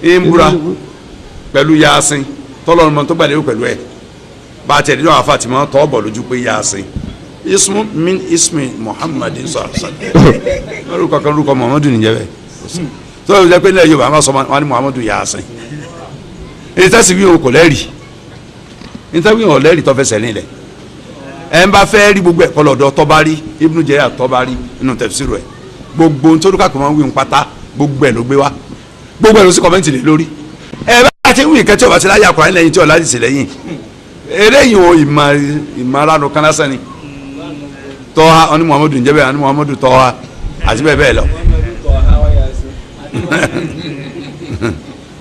ń búra pẹ̀lú Yasin tọ́lọ́run mọ́ tó gbàdéwò pẹ̀lú ẹ̀ bá a tẹ̀ nínú àfa tí wọ́n tọ́ bọ̀ lójú pé Yasin ismu min ismi Muhammadin sallallahu lórúkọ kan lórúkọ Muhammadu nìjẹ́ bẹ́ẹ̀ tó yẹ jẹ́ pé nílẹ̀ Yorùbá wọn sọ wọn ni Muhammadu Yasin èyí tẹ́sí wí o kò lẹ́rìí èyí tẹ́sí wí o lẹ́rìí tó fẹsẹ̀ nílẹ̀ ẹ̀ ń bá fẹ́ rí gbogbo ẹ̀kọ́ lọ́dọ̀ Tọ́bárí Ibnu Jarir Tọ́bárí nínú tafsiru ẹ̀ gbogbo ohun tó dúkà kò máa ń wí ń pátá gbogbo ẹ̀ ló gbé wá gbogbo ẹ̀ ló sì kọ́mẹ́ntì lé lórí ẹ̀ bá ti ń wí ìkẹ́tí ọ̀bá ti láyà Kùránì lẹ́yìn tí ọ̀la ti sì lẹ́yìn eléyìí o ìmọ̀ràn kan lásán ni Tọ́ha ọ̀ní Muhammadu njẹ́ bẹ́ẹ̀ ọ̀ní Muhammadu Tọ́ha àti bẹ́ẹ̀ bẹ́ẹ̀ lọ.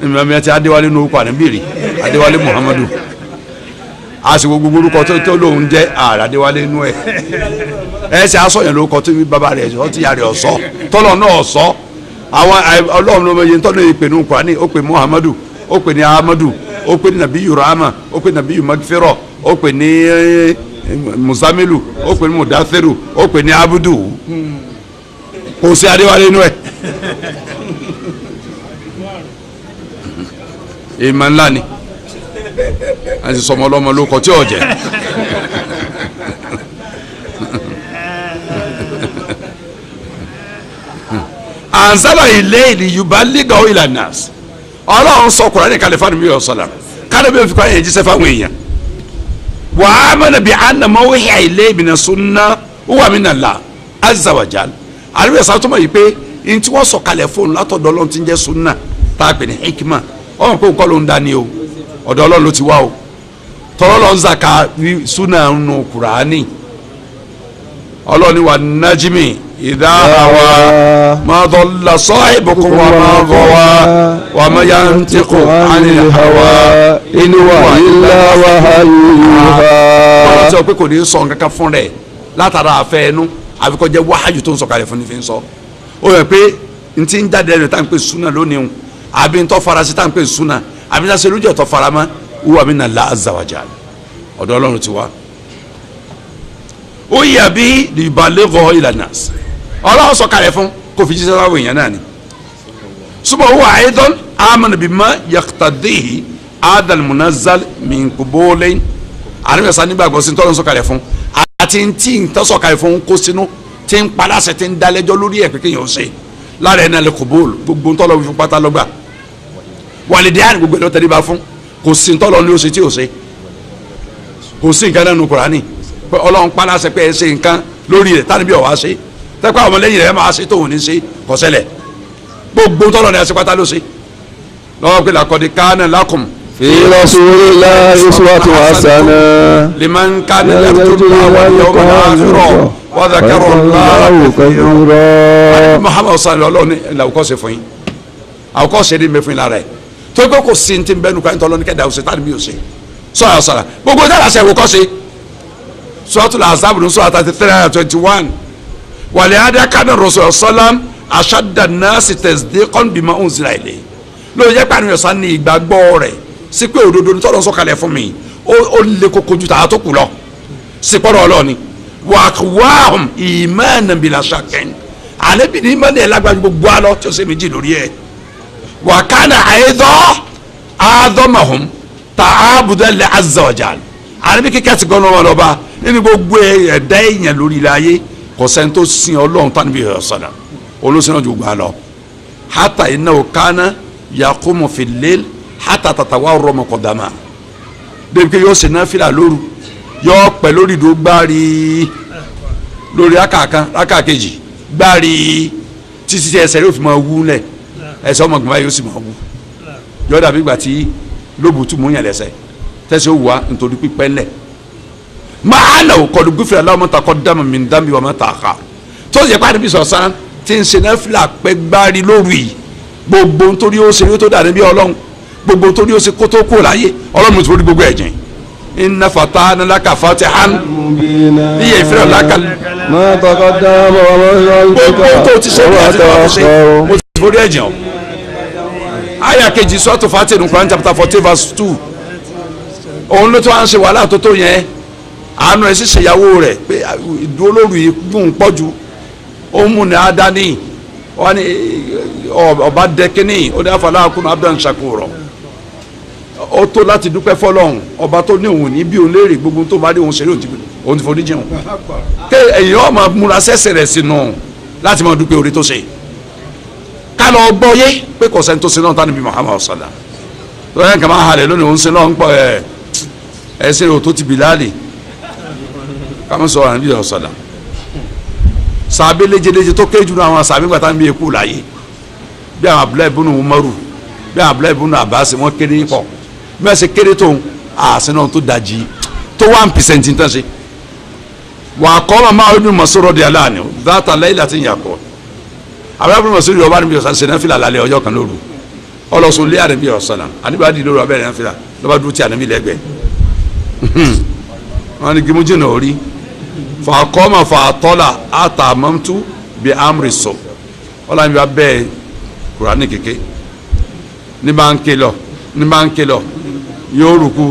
ìmọ̀ ti Adéwálé ní orúkọ àníbìrì Adéwálé Muhammadu àsìkò gbogbo orúkọ tó lóun jẹ́ ààrẹ Adéwálé inú ẹ̀ ẹ̀ ṣe aṣọ yẹn lórúkọ tó bàbá rẹ̀ ọ̀ ti yàrá ọ̀sọ́ tọ́lọ̀ náà ọ̀sọ́ àwọn ọlọ́run ló mọ iye tọ́lọ̀ ìpè ní Kùránì ó pè Muhammadu ó pè ní Ahmadu ó pè ní Nabiyu Rahma ó pè ní Nabiyu Magfiro ó pè ní Muzamilu ó pè ní Mudathiru ó pè ní Abudu kò sí Adéwálé inú ẹ̀ ìmọ̀ ńlá ni a ti sọmọ ọlọmọ ló kọ tí ò jẹ anzala ilayhi yuballighu ila nas Ọlọ́run sọ Kùránì kalẹ̀ fún mi ọ̀sọ̀lá kálẹ̀ bí wọ́n fi kọ́ ẹ̀yẹ jíṣẹ́ fáwọn èèyàn wa amana bi anna ma wuhiya ilayhi mina sunna huwa min Allah azza wa jal àríwẹ̀ sàtúmọ̀ yìí pé n tí wọ́n sọ kalẹ̀ fún látọ̀dọ̀ Ọlọ́run tí ń jẹ́ sunna tá a pè ní hikma ọ̀hún pé nǹkan ló ń dání o ọ̀dọ̀ Ọlọ́run ló ti wá o tọ́lọ́ lọ́n zaka sunna nù Kùránì Ọlọ́run wa najmi idha hawa ma dalla sahibukum wa ma ghawa wa ma yantiqu anil hawa in huwa illa wahyun yuha. Ọlọ́run sọ pé kò ní sọ nǹkan kan fún rẹ̀ látara àfẹ́ ẹnu àfikọ́ jẹ́ wáhàjù tó ń sọ kalẹ̀ fún ní fi ń sọ ó yẹ pé n ti ń jáde rẹ̀ tá n pè sunna lónìí o àbí n tọ́ farasi tá n pè sunna àbí n ta sẹ́lú jẹ́ tọ́ farama wúwa min Allah azza wa jal ọ̀dọ̀ Ọlọ́run ti wá ó yẹ bí libaligha ila nas Ọlọ́run sọ kalẹ̀ fún kò fi jíṣẹ́ láwọn èèyàn náà ni ṣùgbọ́n huwa aidan amana bima yaqtadihi adal munazzal min qubulain àníbẹ̀sán nígbàgbọ́ sí tọ́lọ́ sọ kalẹ̀ fún àti tí ń tọ́sọ̀ kalẹ̀ fún kó sínú tí ń paláṣẹ tí ń dalẹ́jọ́ lórí ẹ̀ pé kéèyàn ó ṣe lára ẹ̀ náà lè qubul gbogbo ń tọ́lọ́ fún pátá lọ́gbà wàlídìí gbogbo ẹ̀ ló tẹ́lẹ̀ bá fún kò sí ń tọ́lọ́ ní ó ṣe tí ó ṣe kò sí nǹkan náà nù Kùránì pé Ọlọ́run paláṣẹ pé ẹ ṣe nǹkan lórí rẹ̀ tani bí ọ̀ wá ṣe tẹ́pẹ́ àwọn ọmọlẹ́yìn rẹ̀ máa ṣe tóun ní ṣe kò ṣẹlẹ̀ gbogbo tọ́lọ́ ní ẹsẹ̀ pátá ló ṣe lọ́wọ́ pé laqad kana lakum fi rasulillahi uswatun hasanah liman kana yarju Allaha wal yawmal akhir wa dhakara Allaha kathira. Muhammadu sallallahu alaihi wa sallam làwùkọ́ ṣe fún yín àwùkọ́ ṣe ní mẹ́fún yín lára ẹ̀ tó gbé kò sí ní ti bẹ́ẹ̀ nùkọ́ ẹ̀ńtọ́ lọ́nìkẹ́ dàwùsẹ̀ tani bí yóò ṣe sọ̀rọ̀ sọ̀rọ̀ gbogbo dára ṣe àwùkọ́ ṣe Suratul Ahzab ní sura 33-21 wàlẹ́hàdà kánà Rasul sallam ashadda nasi tasdiqan bima unzila ilayhi ló yẹ pé àníyàn sàn ní ìgbàgbọ́ rẹ̀ sí pé òdodo ní tọ́lọ́ sọ̀kalẹ̀ fún mi ó lè koko ju tàà tó kù lọ sí pọ́nrọ́ ọlọ́ọ̀ni wàhùn imanan bila shakkin àlebi ní ìmọ̀ ní ẹ̀ lágbájú gbogbo alọ́ tí ó ṣe méjì lórí ẹ̀ wa kana a'dhamahum ta'abudan li azza wa jal àlebi kíkẹ́ ti gbọ́n wọn lọ́ba nínú gbogbo ẹ̀dá èèyàn lórí ilẹ̀ ayé kò sẹ́ni tó sin Ọlọ́run tán níbi ìrọ̀sọ̀dà olóṣèlú ju gbà lọ hatta innahu kana yaqumu fil layl hatta tatawarrama qadama débi pé yóò ṣe náfìlà lóru yóò pẹ́ lórí ìdó gbárí lórí rákà kejì gbárí títí tí ẹsẹ̀ rẹ̀ yóò fi máa wú lẹ̀ ẹsẹ̀ ọmọ gbọ̀ngbà yóò sì máa wú yóò dàbí ìgbà tí lóbùtú mú yàn lẹ́sẹ̀ tẹ́sí ó wà nítorí pípẹ́ lẹ̀ máa nà ó kọlu gúfèrè aláwọ̀ ta kọ́ dámà mi dámì wà má ta àká tó yẹ pàdé bí sọ̀sán tí ń ṣe náfìlà pẹ́ gbárí lóru yìí gbogbo nítorí ó ṣe tó dà níbi ọlọ́run gbogbo nítorí ó ṣe kó tó kó láyé ọlọ́run ti forí gbogbo ẹ̀jẹ̀ inna fatahna laka fatihan iye ìfẹ́ laka ما تقدم gbogbo tó ti ṣe ní àti tó ti ṣe mo ti forí ẹ̀jẹ̀ o àyà kejì sọ́ọ̀tù Fatiha Quran chapter 14 verse 2 òun ló tó à ń ṣe wàhálà tó tó yẹn àánú ẹ̀ sì ṣèyàwó rẹ̀ pé ìdúró lóru yìí gùn pọ̀jù ó mú ní adání wọn ni ọba dẹkínní ó ní afọlá akúnú abdul shakuro ó tó láti dúpẹ́ fọlọ́hún ọba tó ní òun ní bí òun léèrè gbogbo tó bá dé òun ṣeré òun ti forí jẹun ké èyàn ọmọ múra sẹ́sẹ̀ rẹ̀ sínú láti máa dúpẹ́ orí tó ṣe ká lọ gbọ́ yé pé kò sẹ́ni tó ṣe náà tánibí Muhammad sallam lóyún ẹ̀ka máa halẹ̀ lónìí òun ṣe náà ń pọ̀ ẹ̀sìn rẹ̀ tó ti Bilali kámi sọ ọ̀rọ̀ níbi ọ̀sọ̀dà sàbẹ̀ léjeléje tó kéjù náà àwọn sàbẹ̀ gbàtà ń bí ekú láyé bí àwọn Abdullahi ibn Umaru bí àwọn Abdullahi ibn Abbas wọn kéré pọ̀ bí wọ́n ṣe kéré tó àṣìná tó dajì tó 1% tán ṣe wà á kọ́ máa ń dùn mọ̀sọ́rọ̀ di aláàánú dáta lẹ́yìn láti yàn kọ́ Abdullahi ibn Mas'ud ọba níbi ọ̀sán ṣe náà fìlà lálẹ́ ọjọ́ kan lóru ọlọ́sùn lé àdébí ọ̀sán náà àdébí àdìí lóru abẹ́rẹ́ náà fìlà lọ́ba dúró tí àdébí lẹ́gbẹ̀ẹ́ wọn ni gimuji náà rí fàkọ́mà fàtọ́là àtàmọ́tú bí amri sọ ọlọ́run bí wàá bẹ́ẹ̀ Kùránì kéke ní bá ń ké lọ yóò rúkú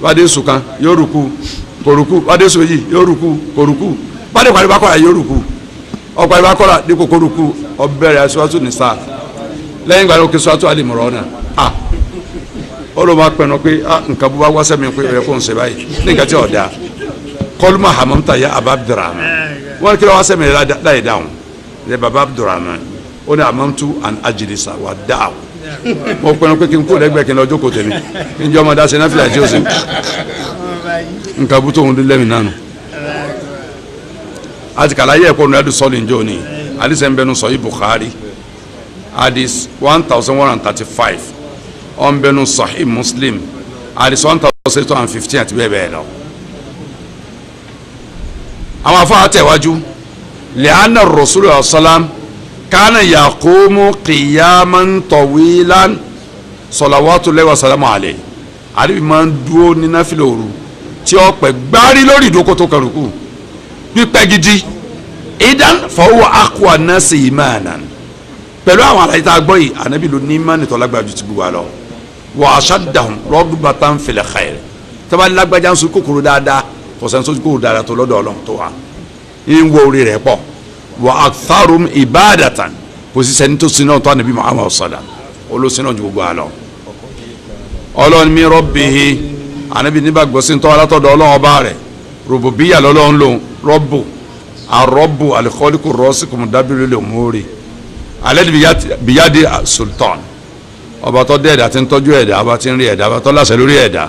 wádé sùkàn yóò rúkú kò rúkú wádé sòyí yóò rúkú kò rúkú wádé kwari bá kọ́ra yóò rúkú ọkwari bá kọ́ra dípò kò rúkú ọbẹ̀rẹ̀ aṣọ́tún ní sáà lẹ́yìn ìgbà lókè sọ́tún Al-Imran náà olùmọ̀ pẹ̀lú pé nǹkan bó bá wá sẹ́mi pé ẹ̀ kó ń ṣe báyìí ní nǹkan tí ò dáa kọlùmọ̀ hamamta ya Aba Abdurrahman wọ́n kí ló wá sẹ́mi láyé dáhùn ẹ̀ baba Abdurrahman ó ní amamtu an ajilisa wà dáhùn mo pẹ̀lú pé kí n kó lẹ́gbẹ̀ẹ́ kí n lọ jókòó tèmi kí n jẹ́ ọmọdé aṣẹ náà fìlà tí ó sì nǹkan bó tóun lẹ́mìí nánu àti kàlàyé ẹ̀kọ́ ní adùn sọ́ọ̀lì njó ni àdìsẹ́ ń bẹnu sọ̀yí Bukhari àdìs 1135 ọ̀nbẹ́nu Sahih Muslim àdìs 1815 àti bẹ́ẹ̀ bẹ́ẹ̀ lọ. àwọn afọ àtẹ̀wájú lẹ́hánà Rasulullah sallam kánà yaqumu qiyaman tawilan salawatullahi wa salamu alayhi àdìbí máa ń dúró ní náfìlà òru tí ó pẹ́ gbárí lórí ìdókòtò kẹrùkù pípẹ́ gidi idan fahuwa aqwa nasi imanan pẹ̀lú àwọn àlàyé tá a gbọ́ yìí ànábì ló ní ìmánì tó lágbára ju ti gbogbo wa lọ wa ashaddahum ragbatan fil khair tọ́ba lágbájá ń sọ kòkòrò dáadáa kọ̀sẹ̀ ń sọ kòkòrò dáadáa tó lọ́dọ̀ Ọlọ́run tó wa ń wo orí rẹ̀ pọ̀ wa aktharum ibadatan kò sí sẹ́ni tó sinú tó ànábì Muhammad sallam olóṣèlú ju gbogbo wa lọ. Ọlọ́run mi rabbihi ànábì nígbàgbọ́ sí tọ́ alátọ́dọ̀ Ọlọ́run ọba rẹ̀ rububiyya lọ́lọ́run lòun rọ́bù arọ́bù al-khaliqu ar-rasiku mudabbirul umuri alẹ́ bìyàdì sultan ọba tó dé ẹ̀dá tí ń tọ́jú ẹ̀dá ọba tí ń rí ẹ̀dá ọba tó láṣẹ lórí ẹ̀dá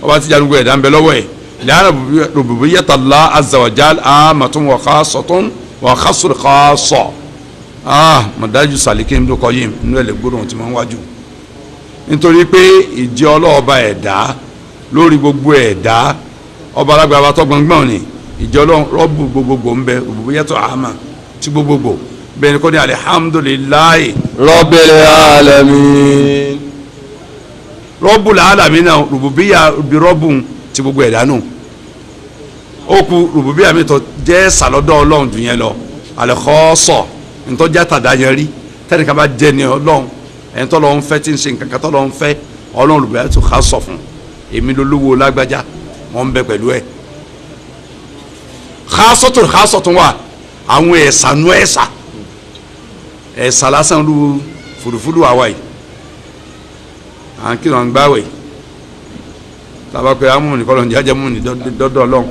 ọba tí janugu ẹ̀dá ń bẹ lọ́wọ́ ẹ̀ lẹ́yìn rububiyyata Allah azza wa jal amatun wa khassatun wa khassul khassa mọ̀dájú sàlíkì ń dúkọ yìí nínú ẹ̀lẹ́ gbódùn tí wọ́n wájú nítorí pé ìjẹ́ ọlọ́ọba ẹ̀dá lórí gbogbo ẹ̀dá ọba alágbára tó gbọ̀ngbọ̀n ni ìjẹ́ ọlọ́ọ̀bù gbogbogbò ń bẹ rububiyyatu àmà tí gbogbogbò bẹ́ẹ̀ ni kò ní alihamudulilayi. Rabbil alamin. Rabbul alamin náà rububiya bi rọ́bù ti gbogbo ẹ̀dá nù. ó ku rububiya mi tó jẹ́ sàlọ́dọ̀ Ọlọ́run dùn yẹn lọ al-khassa ntọ́jà tàdá yẹn rí tẹ́lẹ̀ ká bá jẹ́ ni Ọlọ́run ẹ̀yin tó lọ́n fẹ́ tí ń ṣe nǹkan kan tó lọ́n fẹ́ Ọlọ́run rububiya tó ká sọ fún èmi lolówó lágbájá wọ́n ń bẹ pẹ̀lú ẹ̀. khassatun wà àwọn ẹ̀sánú ẹ̀sà lásán lu fùdùfùdù àwa yìí à ń kírun gbáwẹ̀ tàbá pé amúni kọ́ ló ń jájẹ́ múni dọ́dọ̀ ọlọ́run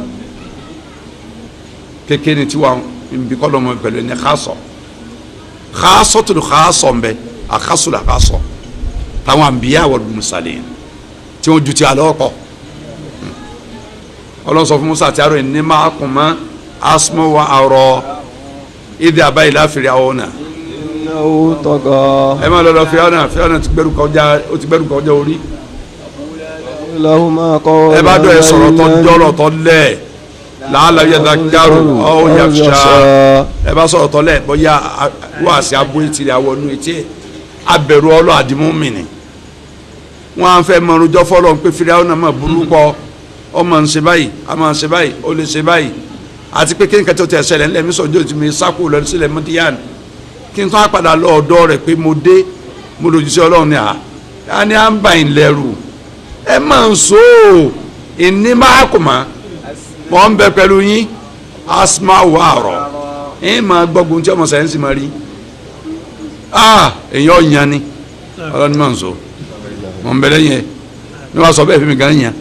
kékeré tí wà níbi kọ́ ló mọ pẹ̀lú ẹni xaasọ̀ tó xaasọ̀ ń bẹ àkásùlà kásọ̀ táwọn àǹbíyá wal mursalin tí wọ́n ju ti àlọ́ ọkọ̀ ọlọ́run sọ fún Musa àti Harun inni ma'akuma asma'u wa ara ìdí àbáyé láfìrí àwọn náà إنه طغى ẹ máa lọ fíọ́nà ti gbẹ́rù kọjá orí لهما قولا ẹ bá dọ̀ ẹ sọ̀rọ̀ tó jọ̀rọ̀ tó lẹ̀ làálà yadhakkaru aw yakhsha ẹ bá sọ̀rọ̀ tó lẹ̀ bóyá wà sí abóyè tìrì àwọn inú etí abẹ̀rù ọlọ́ àdìmúmìnì wọn à ń fẹ́ mọ̀rúnjọ́ fọlọ́ ń pè Fíráúnà náà máa burú pọ̀ ọmọ ń ṣe báyìí a máa ń ṣe báyìí ó lè ṣe báyìí àti pé kí n kẹ́tọ́ tẹ̀ ṣẹlẹ̀ ńlẹ̀ mi sọ̀jọ́ tí mi sákò lọ sílẹ̀ Mọ́díyàn kí n tó á padà lọ ọ̀dọ̀ rẹ̀ pé mo dé mo lòdì sí Ọlọ́run ni à ní à ń bà yín lẹ́rù ẹ máa ń so ìní máa kò má mọ̀ ń bẹ pẹ̀lú yín asma wà rọ̀ ẹ máa gbọ́gun tí ọmọ sáyẹ́nsì máa rí èèyàn yan ni Ọlọ́run ni máa ń so mọ̀ ń bẹ lẹ́yìn ẹ ní wàá sọ bẹ́ẹ̀ fi mi gan yan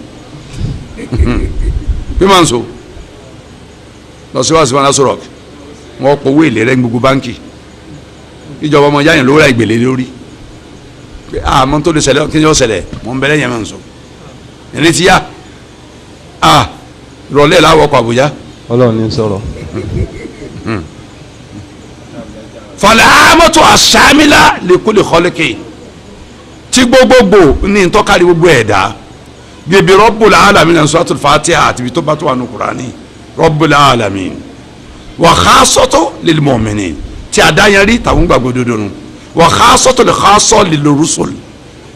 bí máa ń so lọ sí wàá sí wọn lásòrò wọn kọ owó èlé rẹ ní gbogbo báńkì ìjọba ọmọ yáyàn lówó ra ìgbèlè lórí àmọ́ tó lè ṣẹlẹ̀ kí ni ó ṣẹlẹ̀ mọ̀ ń bẹ̀rẹ̀ yẹn máa ń sọ ẹni tí yá rọlẹ́ làwọn ọkọ̀ Àbújá. Ọlọ́run ní sọ̀rọ̀. fàlàmọ́tò àṣàmìlà lè kó lè kọ́lẹ́kẹ́ tí gbogbogbò ní ntọ́kárí gbogbo ẹ̀dá bíbi Rabbul Alamin ní Suratul Fatiha àti ibi tó bá tó wà ní Kùránì Rabbul Alamin wa khassatu lil mu'minin tí a dá yẹn rí tàwọn gbàgbọ́ dodo nu wa khassatu lil khassa lil rusul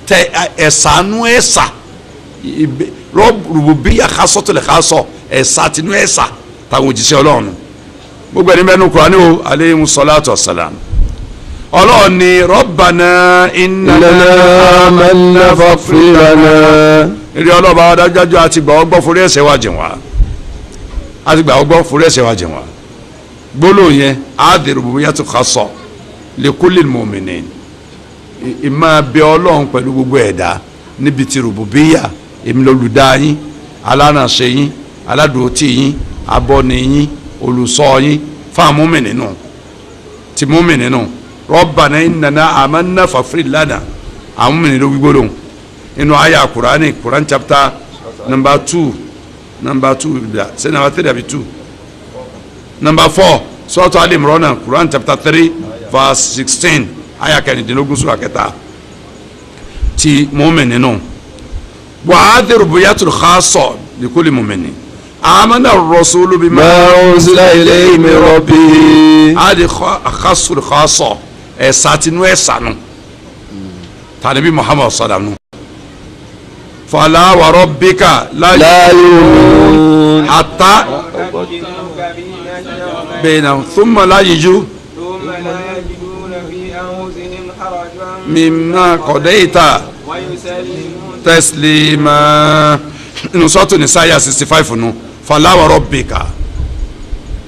tẹ ẹ̀sánú ẹ̀sà rububiyya khassatu lil khassa ẹ̀sà tinú ẹ̀sà tàwọn òjíṣẹ́ Ọlọ́run gbogbo ẹni bẹ́ẹ̀ ní Kùránì o aleyhimu salatu wassalam Ọlọ́run ni Rabbana innana amanna faghfir lana. eré ọlọ́ba adájọ́ àti gbà ọgbọ́ forí ẹ̀ṣẹ̀ wa jìn wá àti gbà ọgbọ́ forí ẹ̀ṣẹ̀ wa jìn wá gbólóhùn yẹn áàdì rububiyyatu khassa li kullil mu'minin ìmọ̀ bẹ Ọlọ́run pẹ̀lú gbogbo ẹ̀dá níbi tí rububiyya èmi lolùdá yín alánàṣe yín aládùútì yín abọ́ni yín olùṣọ́ yín fáwọn mùmínì nù tí mùmínì nù Rabbana innana amanna faghfir lana àwọn mùmínì ló gbígbólóhùn inú àyà Kùránì Quran chapter number 2 say number 3 àbí 2 number 4 Surah Al-Imran Quran chapter 3 verse 16 àyà kẹrìndínlógún sura kẹta ti mùmínì nù wa hadhihi rububiyyatul khassa li kulli mu'minin amana ar-rasulu bima unzila ilayhi min rabbih. adi khassul khassa ẹ̀sàtínú ẹ̀sànù tàbí Muhammad sallallahu fala wa rabbika la yu'minun hatta bainahum thumma la yajidu mimma qadaita taslima inú sọ́tù ní sáyà 65 nù fala wa rabbika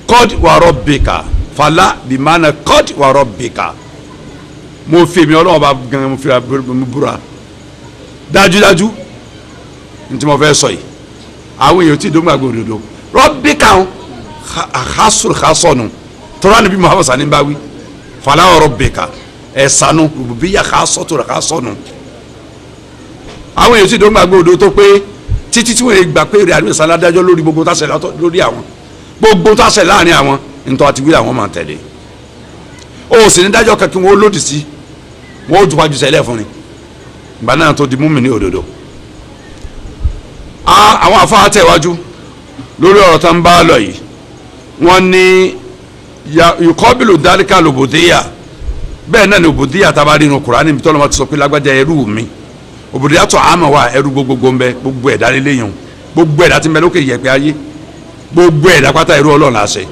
qad wa rabbika fala bimana qad wa rabbika mo fi mi Ọlọ́run bá gan mo fi mo búra dájúdájú ntí mo fẹ́ sọ yìí àwọn èèyàn tí ìdóngbàgbọ́ òdodo rabbika xasọ̀nù tọ́lá níbi Muhammad sani bá wí fala wa rabbika ẹ̀sánú rububiyya xasọ̀nù àwọn èèyàn tí ìdóngbàgbọ́ òdodo tó pé títí tí wọ́n gbà pé rẹ̀ àdúgbò sálá dájọ́ lórí gbogbo tá a ṣẹlẹ̀ lórí àwọn gbogbo tá a ṣẹlẹ̀ láàrin àwọn ntọ́ àti wíwá àwọn máa tẹ̀lé o sì ní dájọ́ kankan wọn ó lòdì sí wọn ó dùpájú sẹ́lẹ̀ fún ni ìgbà náà tó di mùmínì òdodo. àwọn afáà tẹ̀wájú lórí ọ̀rọ̀ tó ń bá lọ yìí wọ́n ní yuqabilu dhalika l'ubudiyya bẹ́ẹ̀ náà ni ubudiyya tá a bá rí inú Kùránì níbi tọ́lọ́mọ ti sọ pé lágbájá ẹrú mi ubudiyya tó àmọ́ wa ẹrú gbogbogbò ń bẹ gbogbo ẹ̀dá lélẹ́yìn gbogbo ẹ̀dá ti ń bẹ lókè yẹ̀pẹ̀ ayé gbogbo ẹ̀dá pátá ẹrú Ọlọ́run láṣẹ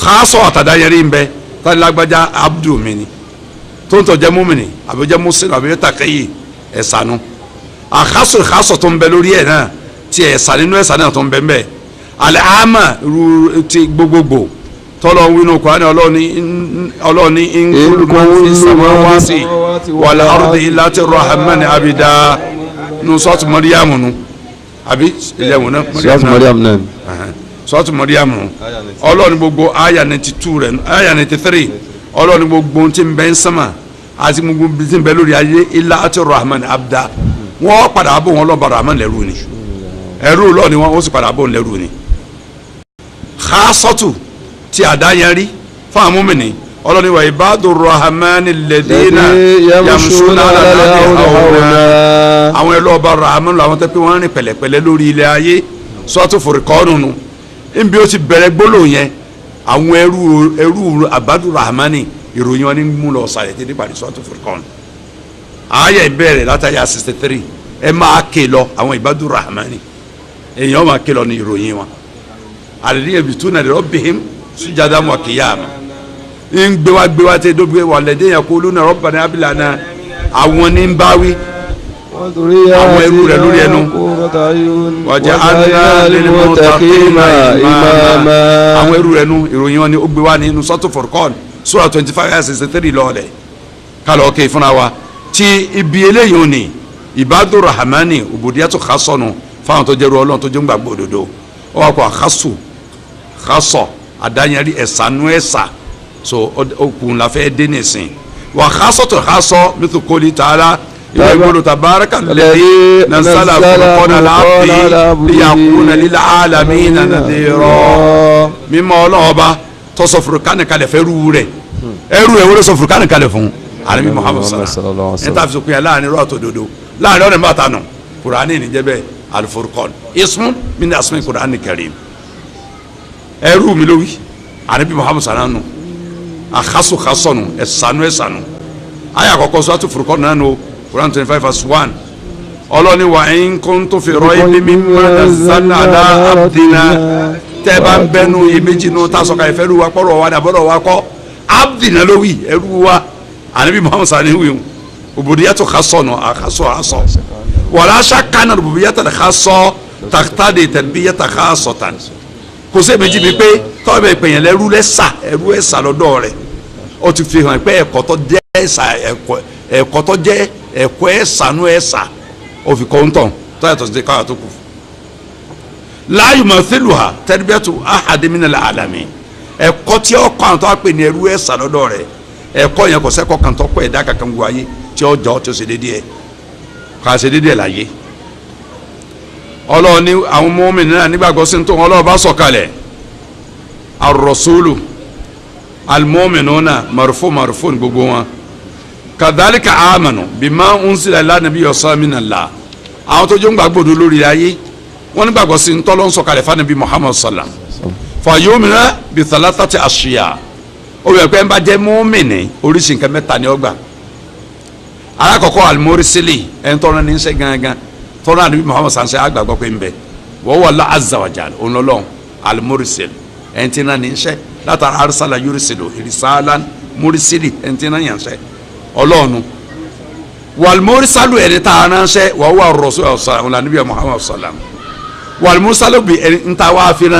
xaasọ àtàdáyẹrí ń bẹ tani lágbájá abdu mi ni tó ń tọ́jẹ́ múmìnì àbí jẹ́ mùsùlùmí àbí jẹ́ tàkẹ́yì ẹ̀sánú àkásọ̀ xaasọ̀ tó ń bẹ lórí ẹ̀ náà ti ẹ̀sán nínú ẹ̀sán náà tó ń bẹ ń bẹ alẹ́ àmà ru ti gbogbogbò tọ́lọ̀ wínú Kùránì ọlọ́ọ̀ni in kullu man fi samawati wal ardi illa tir-rahmani abida nu sọ́ọ̀tù Mọ́ríyàmù nu àbí ilẹ̀ wọn náà Sọ́ọ̀tù Mọ́ríyàmù náà. sọ́ọ̀tù Mọ́ríyàmù ọlọ́ọ̀ni gbogbo aya 92 rẹ̀ aya 93 ọlọ́ọ̀ni gbogbo tí ń bẹ ń sánmà àti gbogbo bíi bẹ́ẹ̀ lórí ayé ilá àti rahman abda wọ́n padà bọ̀ wọn lọ́ba rahman lẹ́rú ni ẹrú lọ́ọ̀ ni wọ́n sì padà bọ̀ wọn lẹ́rú ni. khasatu ti àdáyẹrí fún àwọn mọ́mìnì ọlọ́ni wa ibadu rahman alladhina yamshuna ala al-ardi hawna àwọn ẹlọ́ọ̀ba rahman làwọn tẹ́ pé wọ́n rìn pẹ̀lẹ́pẹ̀lẹ́ lórí ilẹ̀ ayé sọ́tò Furqan nù níbi ó ti bẹ̀rẹ̀ gbólóhùn yẹn àwọn ẹrú abadu rahmani ìròyìn wọn ni mú lọ sàlẹ̀ tẹ́lẹ̀ pàdé sọ́tò Furqan ààyè ìbẹ̀rẹ̀ látàyà 63 ẹ máa ké lọ àwọn ibadu rahmani èèyàn máa ké lọ ní ìròyìn wọn alladhina yabituna li rabbihim sujadan wa qiyama ń gbéwá tẹ́ dóbi walladhina yaquluna rabbana hab lana àwọn ní ń báwí àwọn ẹrú rẹ̀ lórí ẹnu waja'alna lil muttaqina imama àwọn ẹrú rẹ̀ nu ìròyìn wọn ni ó gbé wá nínú sọ́tò Furqan sura 25:63 lọ́ọ̀lẹ̀ kálọ̀ ọ̀kẹ́ fúnra wa tí ibi eléyìí ò ní ibadu rahmani ubudiyatu khasọ̀nù fáwọn tó jẹ́rú ọlọ́run tó jẹ́ ń gbàgbọ́ òdodo ó wà kó àkásù khasọ̀ àdáyẹrí ẹ̀sánú ẹ̀sà so okùn la fẹ́ dé nìsín wà khasọ̀tò khasọ̀ mithlu qawli ta'ala يقول تبارك الذي نزل الفرقان على عبده ليكون للعالمين نذيرا mímọ́ Ọlọ́run Ọba tó sọ Furqan kalẹ̀ fẹ́ ẹrú rẹ̀ wọlé sọ Furqan kalẹ̀ fún Ànábì Muhammad sallallahu alaihi wasallam níta fi sọ pé láàrin rọ́ọ̀tò dodo láàrin ọ̀rẹ́ bá ta nù Kùránì níjẹ́ bẹ́ẹ̀ al-Furqan ismun min asma'i Qur'an al-Karim ẹrú mi lówí Ànábì Muhammad sallallahu alaihi wasallam àkásù kásọ̀nù ẹ̀sánú ayé àkọ́kọ́ sọ́tò Furqan nánu Quran 25:1 ọlọ́ni wa in kuntum fi raybin mimma nazzalna ala abdina tẹ́ bá ń bẹnu iyèméjì nù tá a sọ̀ka ìfẹ́ lu wa kọ́rọ̀ wa dàbọ̀rọ̀ wa kọ́ abdina ló wí ẹrú wa Ànábì Muhammad sani wí ubudiyatu khasọ̀nù àkásọ̀ wala shakka anna rububiyyata khasọ̀ taqtadi tarbiyata khassatan kò sí èméjì bíi pé tọ́wọ́ bẹ̀ pèyàn lẹ́rú ẹ̀sà lọ́dọ̀ rẹ̀ ó ti fi hàn pé ẹ̀kọ́ tó jẹ́ ẹ̀kọ́ ẹ̀sánú ẹ̀sà òfin kọ́ńtọ̀n tó yàtọ̀ sí káwá tó kù. la yumathiluha tarbiyatu ahadin minal alamin ẹ̀kọ́ tí ó kọ́ àwọn tó wá pè ní ẹrú ẹ̀sà lọ́dọ̀ rẹ̀ ẹ̀kọ́ yẹn kò sẹ́kọ̀ọ́ kan tó kọ́ ẹ̀dá kankan wọ ayé tí ó jọ tí ó ṣe déédéé kà ṣe déédéé láyé. Ọlọ́run ní àwọn mùmínì náà nígbàgbọ́ sí tó Ọlọ́run bá sọ̀kalẹ̀ ar-rasulu al-mu'minuna marfu gbogbo wọn kadhalika amanu bima unsila ila nabi yosaminala àwọn tó jọ ń gbàgbọ́dọ̀ lórí ayé wọ́n ní gbàgbọ́ sí ntọ́lọ́ ń sọ̀kalẹ̀ fún Ànábì Muhammad sallam fayomina bi thalathati ashiya ó yẹ pé ń bá jẹ́ mùmínì oríṣi nǹkan mẹ́ta ni ó gbà alákọ̀ọ́kọ́ alimorisili ẹ̀ ń tọ́ra ní sẹ́ gangan tọ́ra Ànábì Muhammad sallam sẹ́ àgbàgbọ́ pé ń bẹ wọ́n wà lá azza wa jal ònlọ́lọ́ alimorisili ẹ̀ ń tẹ́ná ní sẹ́ látara arsala yorùsílò irisalan morisili ẹ̀ ń tẹ́ná yàn sẹ́ Ọlọ́run walmurisalu ẹni tá a ránṣẹ́ wà wà rọ̀ṣọ́ ọ̀sán ọ̀là níbi Muhammad sallam walmurisalu bi ẹni ntá wà fínà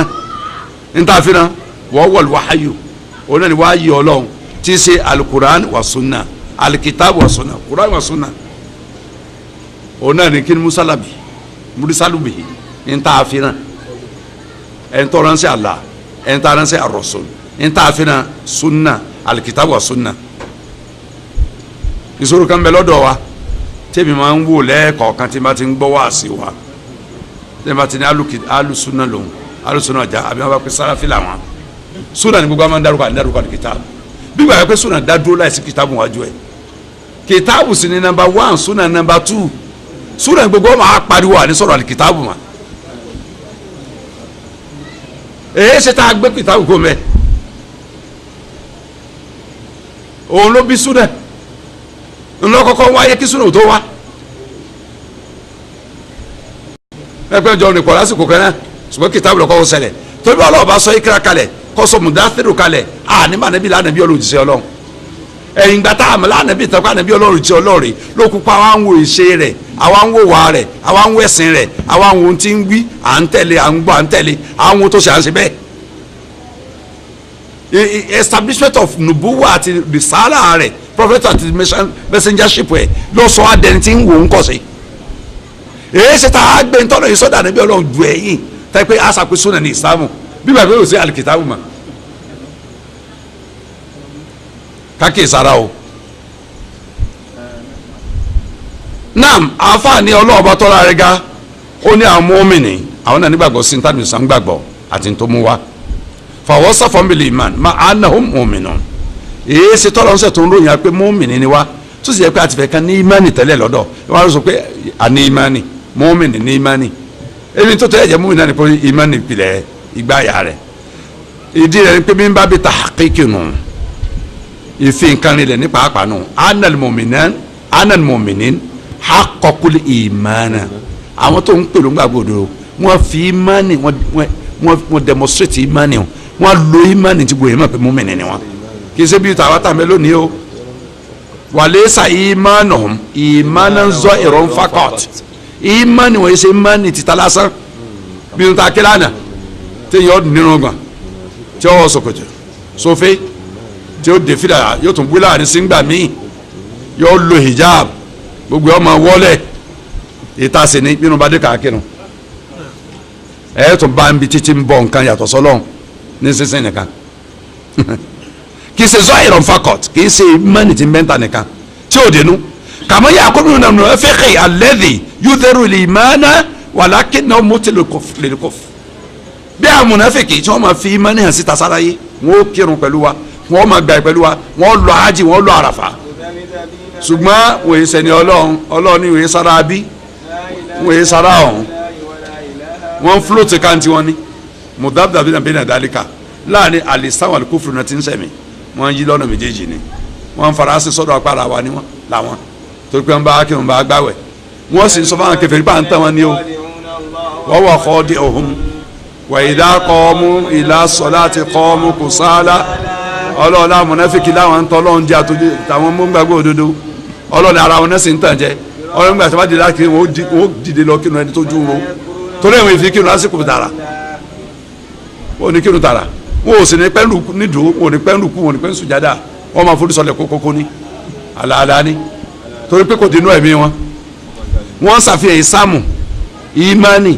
wà wà wàháyù ọ̀nà ni wà yí Ọlọ́run tí ṣe alukuran wa sunna alikitab wa sunna kuran wa sunna ọ̀nà ni kí ni murisalu bi ntá fínà ẹni tó ránṣẹ́ Allah ẹni tá a ránṣẹ́ ar-rasul ntá fínà sunna alikitab wa sunna ìṣòro kan bẹ lọ́dọ̀ wa tẹ́mi máa ń wò lẹ́ẹ̀kọ̀ọ̀kan tí ma ti ń gbọ́ wá sí wa tẹ́mi bá ti ní alùsùnà lòun alùsùnà ọjà àbí wọn bá pẹ́ sáráfì làwọn sùnà ní gbogbo àwọn máa ń dárúkọ àti dárúkọ àti kìtàbù bí wàá pẹ́ sùnà dádúró láìsí kìtàbù wájú ẹ̀ kìtàbù sì ní number 1 sùnà number 2 sùnà ní gbogbo wọn máa pariwo àní sọ̀rọ̀ àti kìtàbù mà èyí ṣe tá a gbé kìtàbù kó mẹ́ òun ló bí sùnà ńlọkọkọ wáyé kí súnà tó wá ẹgbẹ́ jọ rìn pọ̀ lásìkò kan náà ṣùgbọ́n kìtàbù lọ́kọ́ ṣẹlẹ̀ torí bí ọlọ́ọ̀bá sọ ikra kalẹ̀ kọ́ sọ mùdátírù kalẹ̀ ànímọ̀ ànábì lánàbí Ọlọ́run jíṣẹ́ Ọlọ́run ẹ̀yìn gbàtà àmọ́ lánàbí ìtàkùn ànábì Ọlọ́run jíṣẹ́ Ọlọ́run ló kópa àwa ń wo ìṣe rẹ̀ àwa ń wo wà rẹ̀ àwa ń wo ẹ̀sìn rẹ̀ àwa ń wo ohun tí ń wí à ń tẹ̀lé à ń gbọ́ à ń tẹ̀lé à ń wo tó ṣe à ń ṣe bẹ́ẹ̀. Establishment of nubuwa àti risala rẹ̀ prophet àti messengership ẹ̀ lọ sọ adẹni tí ń wò ń kọ̀ sí. èyí ṣe tá a gbé ntọ́nà yìí sọ́dọ̀ ànábì Ọlọ́run ju ẹ̀yìn tẹ́ pé àṣà pé súnà ní ìsìlámù bí bàbá yóò ṣe alikitabu mà káàkiri sara o naam àfààní ọlọ́ọ̀bá tọ́lá rẹ̀ ga ó ní àwọn mọ́mìnì àwọn náà nígbàgbọ́ sí ntàdùn sàn gbàgbọ́ àti ntòmú wa fàwọ́ sàfọ́nbìlì imán ma anahum mọ́mìnà èyí ṣe tọ́lọ́ ṣe tó ń ròyìn pé mọ́mìnì ni wa tó sì yẹ pé àtìfẹ́ kan ní imánì tẹ́lẹ̀ lọ́dọ̀ wọ́n á sọ pé àní imánì mọ́mìnì ní imánì èmi tó tẹ́lẹ̀ jẹ́ mọ́mìnì náà ni pé imánì pilẹ̀ ìgbáyà rẹ̀ ìdí rẹ̀ ni pé mi bá bi tahqiqi nù ìfi nǹkan rẹ̀ ní pàápàá nù anal mọ̀mìnín haqqul ìmánà àwọn tó ń pè ló ń gbàgbọ́ òdodo wọ́n fi ìmánì wọ́n demonstrate ìmánì wọ́n lo ìmánì tí gbòòyè mọ̀ pé mọ̀mìnì ni wọ́n kì í ṣe bí tàwa tàmí lónìí o walaysa ìmánuhum ìmánan zahiran faqat ìmánì wọ́n yẹ ṣe ìmánì títà lásán bí n ta kílánà tí yọ nínú gbọ̀n tí ó wọ ṣòkòtò sófé tí ó dé fìlà yóò tún gbé láàrin síngbà míì yóò lo hijab gbogbo ọmọ wọlé ìtasì ní bínú bá dé káàkiri ẹ tún bá ń bi títí ń bọ nǹkan yàtọ̀ sọlọ́n ní sísìn nìkan kì í ṣe zahiran faqat kì í ṣe mẹ́ni tí ń bẹ́ńtà nìkan tí ò dénú kàmọ́ yà kó nínú nàmúnà fiqhi alladhi yudhiru al-imana walakinahu mutilu lil kufr bí àwọn mùnàfíkì tí wọ́n máa fi ìmánì hàn síta sáráyé wọ́n ó kírun pẹ̀lú wa wọ́n máa gbà pẹ̀lú wa wọ́n lọ hajj wọ́n lọ àràfà ṣùgbọ́n wòye sẹ́ni ọlọ́run ní wòye sára abí wòye sára ọ̀hún wọ́n ń flóòtì káńtì wọn ni mudabdabi náà bẹ́ẹ̀ dálíkà láàrin alisawu alikufuru náà ti ń sẹ̀mí wọ́n yí lọ́nà méjèèjì ni wọ́n ń fara sí sọ́dọ̀ apá ara wa ni wọ́n làwọn torí pé wọ́n bá kí wọ́n bá gbàwẹ̀ wọ́n sì ń sọ fáwọn kèfèrí bá ń tàn wọn ni o wọ́n wọ̀ kọ́ di ọ̀hún wàyídá kọ́ọ́mù ìlà sọ́láàtì kọ́ọ́mù kùsálà ọlọ́ọ̀lá mọ̀nẹ́fìkì láwọn ń tọ́ ọlọ́run jẹ́ àtòjú tàwọn mọ́ngbàgbọ́ òdodo ọlọ́ọ̀lá ara wọn náà sì ń tàn jẹ́ ọlọ́run gbà tí wọ́n dìde láti wọ́n dìde lọ kírun ẹni tó ju ro torí ẹ̀wọ̀n ìfi kírun lásìkò tààrà wọ́n ní kírun tààrà wọ́n ò sì ní pẹ́ nídòó wọ́n ò ní pẹ́ nùkú wọ́n ò ní pẹ́ sùjádà wọ́n máa forí sọlẹ̀ kókókó ní àlàálá ní torí pé kò dínú ẹ̀mí wọn wọ́n ṣàfihàn ìsámù ìmánì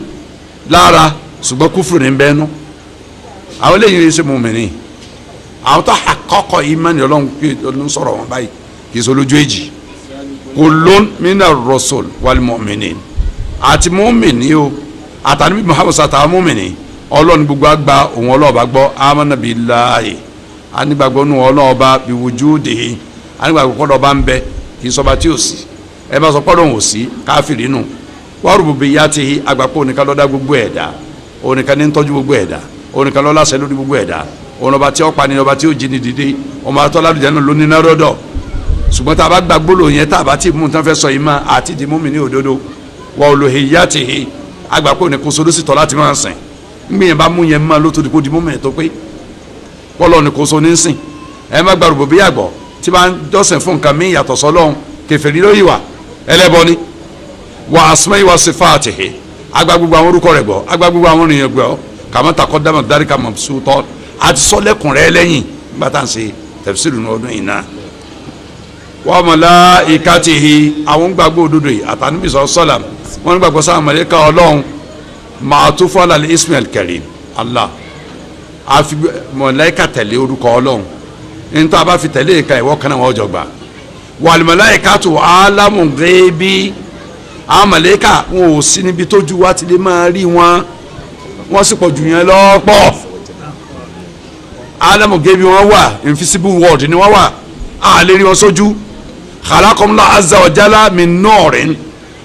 lára ṣùgbọ́n kúfùrù ní bẹ́ẹ̀nu àwọn eléyìí ṣe mùmínì àwọn tó àkọ́kọ́ ìmánì ọlọ́run sọ̀rọ̀ wọn báyìí kì í sọ lójú èjì kullun mina rasul wal mu'minin àti mùmínì o àtàní Muhammad sàtà mùmínì ọlọ́run gbogbo àgbà òun ọlọ́ọ̀bá gbọ́ amana billahi anígbàgbọ́ nù ọlọ́ọ̀bá bi wujudihi anígbàgbọ́ pọ́dọ̀ bá ń bẹ kì í sọba tí ò sí ẹ bá sọ pọ́dọ̀ ò sí káfíìrì nù wa rububiyyatihi àgbàpọ̀ oníkan ló dá gbogbo ẹ̀dá oníkan ní tọ́jú gbogbo ẹ̀dá oníkan ló láṣẹ lórí gbogbo ẹ̀dá ọba tí ó pa ni ọba tí ó jí ni dìde ọmọ atọ́lá àdìjẹ́ náà ló ní náà rọ́dọ̀ ṣùgbọ́n tá a bá gba gbólò yẹn tá a bá ti mú tán fẹ́ sọ yìí mọ́ àti di mùmínì òdodo wa uluhiyyatihi àgbàpọ̀ ní kóso ló sì tọ́ láti máa sìn ńgbé yẹn bá mú yẹn mọ́ ló tó di kó di mùmínì tó pé pọ́lọ́ ní kóso ní sìn ẹ má gba rògbòbíyà gbọ́ tí bá ń jọ́sìn fún nǹkan mí yàtọ̀ sọ́lọ́hún kèfèrí ló yìí wà ẹlẹ́bọ ni wa asma'i wa sifatihi agba gbogbo àwọn orúkọ rẹ̀ gbọ́ agba gbogbo àwọn ènìyàn gbọ́ kama taqaddama dhalika mabsuta àti sọ́lẹ̀kùn rẹ̀ lẹ́yìn nígbà tá à ń ṣe tafsiru ní ọdún yìí náà wa malaikatihi àwọn gbàgbọ́ òdodo yìí àtàníbi sọ́lá wọn gbàgbọ́ sáà màláíkà ọlọ́run ma'tufu ala al-ismil karim Allah àfi màláíkà tẹ̀lé orúkọ ọlọ́run nítorí a bá fi tẹ̀lé ìka ìwọ́ kan náà wọ́n jọ gbà wal malaikatu alamun ghaibi àwọn màláíkà wọn ò sí níbi tójú wa ti lè máa rí wọn wọ́n sì pọ̀ jù yẹn lọ́pọ̀ alamu ghaibi wọn wà invisible world ni wọ́n wà á lè rí wọn sójú khalaqahumullahu azza wa jalla min nurin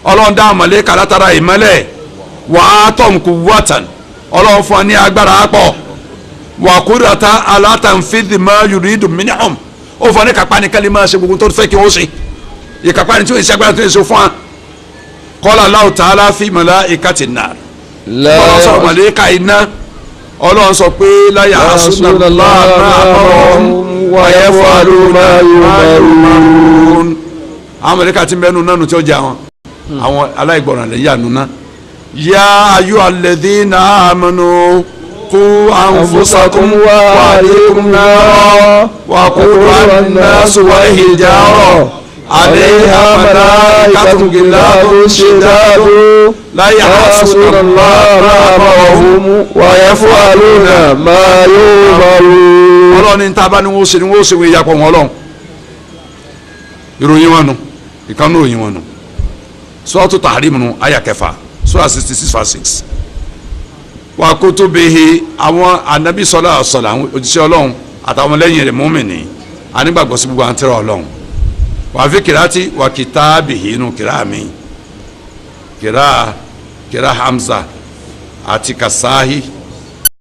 ọlọ́run dá màláíkà látara ìmọ́lẹ̀ wa atom quwwatan ọlọ́run fún wa ní agbára pọ̀ wa qudrata ala tanfidhi ma yuridu minhum ó fún wa ní kápá ní kálí máa ṣe gbogbo tó fẹ́ kí wọ́n ṣe ìkápá ní tí wọ́n ṣe agbára tó ń ṣe fún wa qala Allahu ta'ala fi malaikatin nar ọlọ́run sọ màláíkà iná ọlọ́run sọ pé láyà asúnàlá wa yaf'aluna ma yu'marun àwọn màláíkà tí ń bẹ́nu nánu tí ó jẹ àwọn aláìgbọràn lè yà nùnà ya ayyuhal ladhina amanu qu anfusakum wa ahlikum nara wa quduha an-nasu wal hijara عليها ملائكة غلاظ شداد لا يعصون الله ما أمرهم ويفعلون ما يؤمرون. Ọlọ́run ní tábà ni wọ́n ṣe wọ́n ìyàpọ̀ wọn lọ́hùn ìròyìn wọn nù ìkànnì ìròyìn wọn nù suratu tahrim nu aya kẹfà sura 66:6 wa kutubihi àwọn anabi sallallahu alaihi wasallam òjíṣẹ́ Ọlọ́run àtàwọn lẹ́yìn rẹ̀ mùmínì anígbàgbọ́ sí gbogbo àwọn tírà Ọlọ́run wa fi kirati wa kitabihi inú kira mi kira Hamza àti Kasahi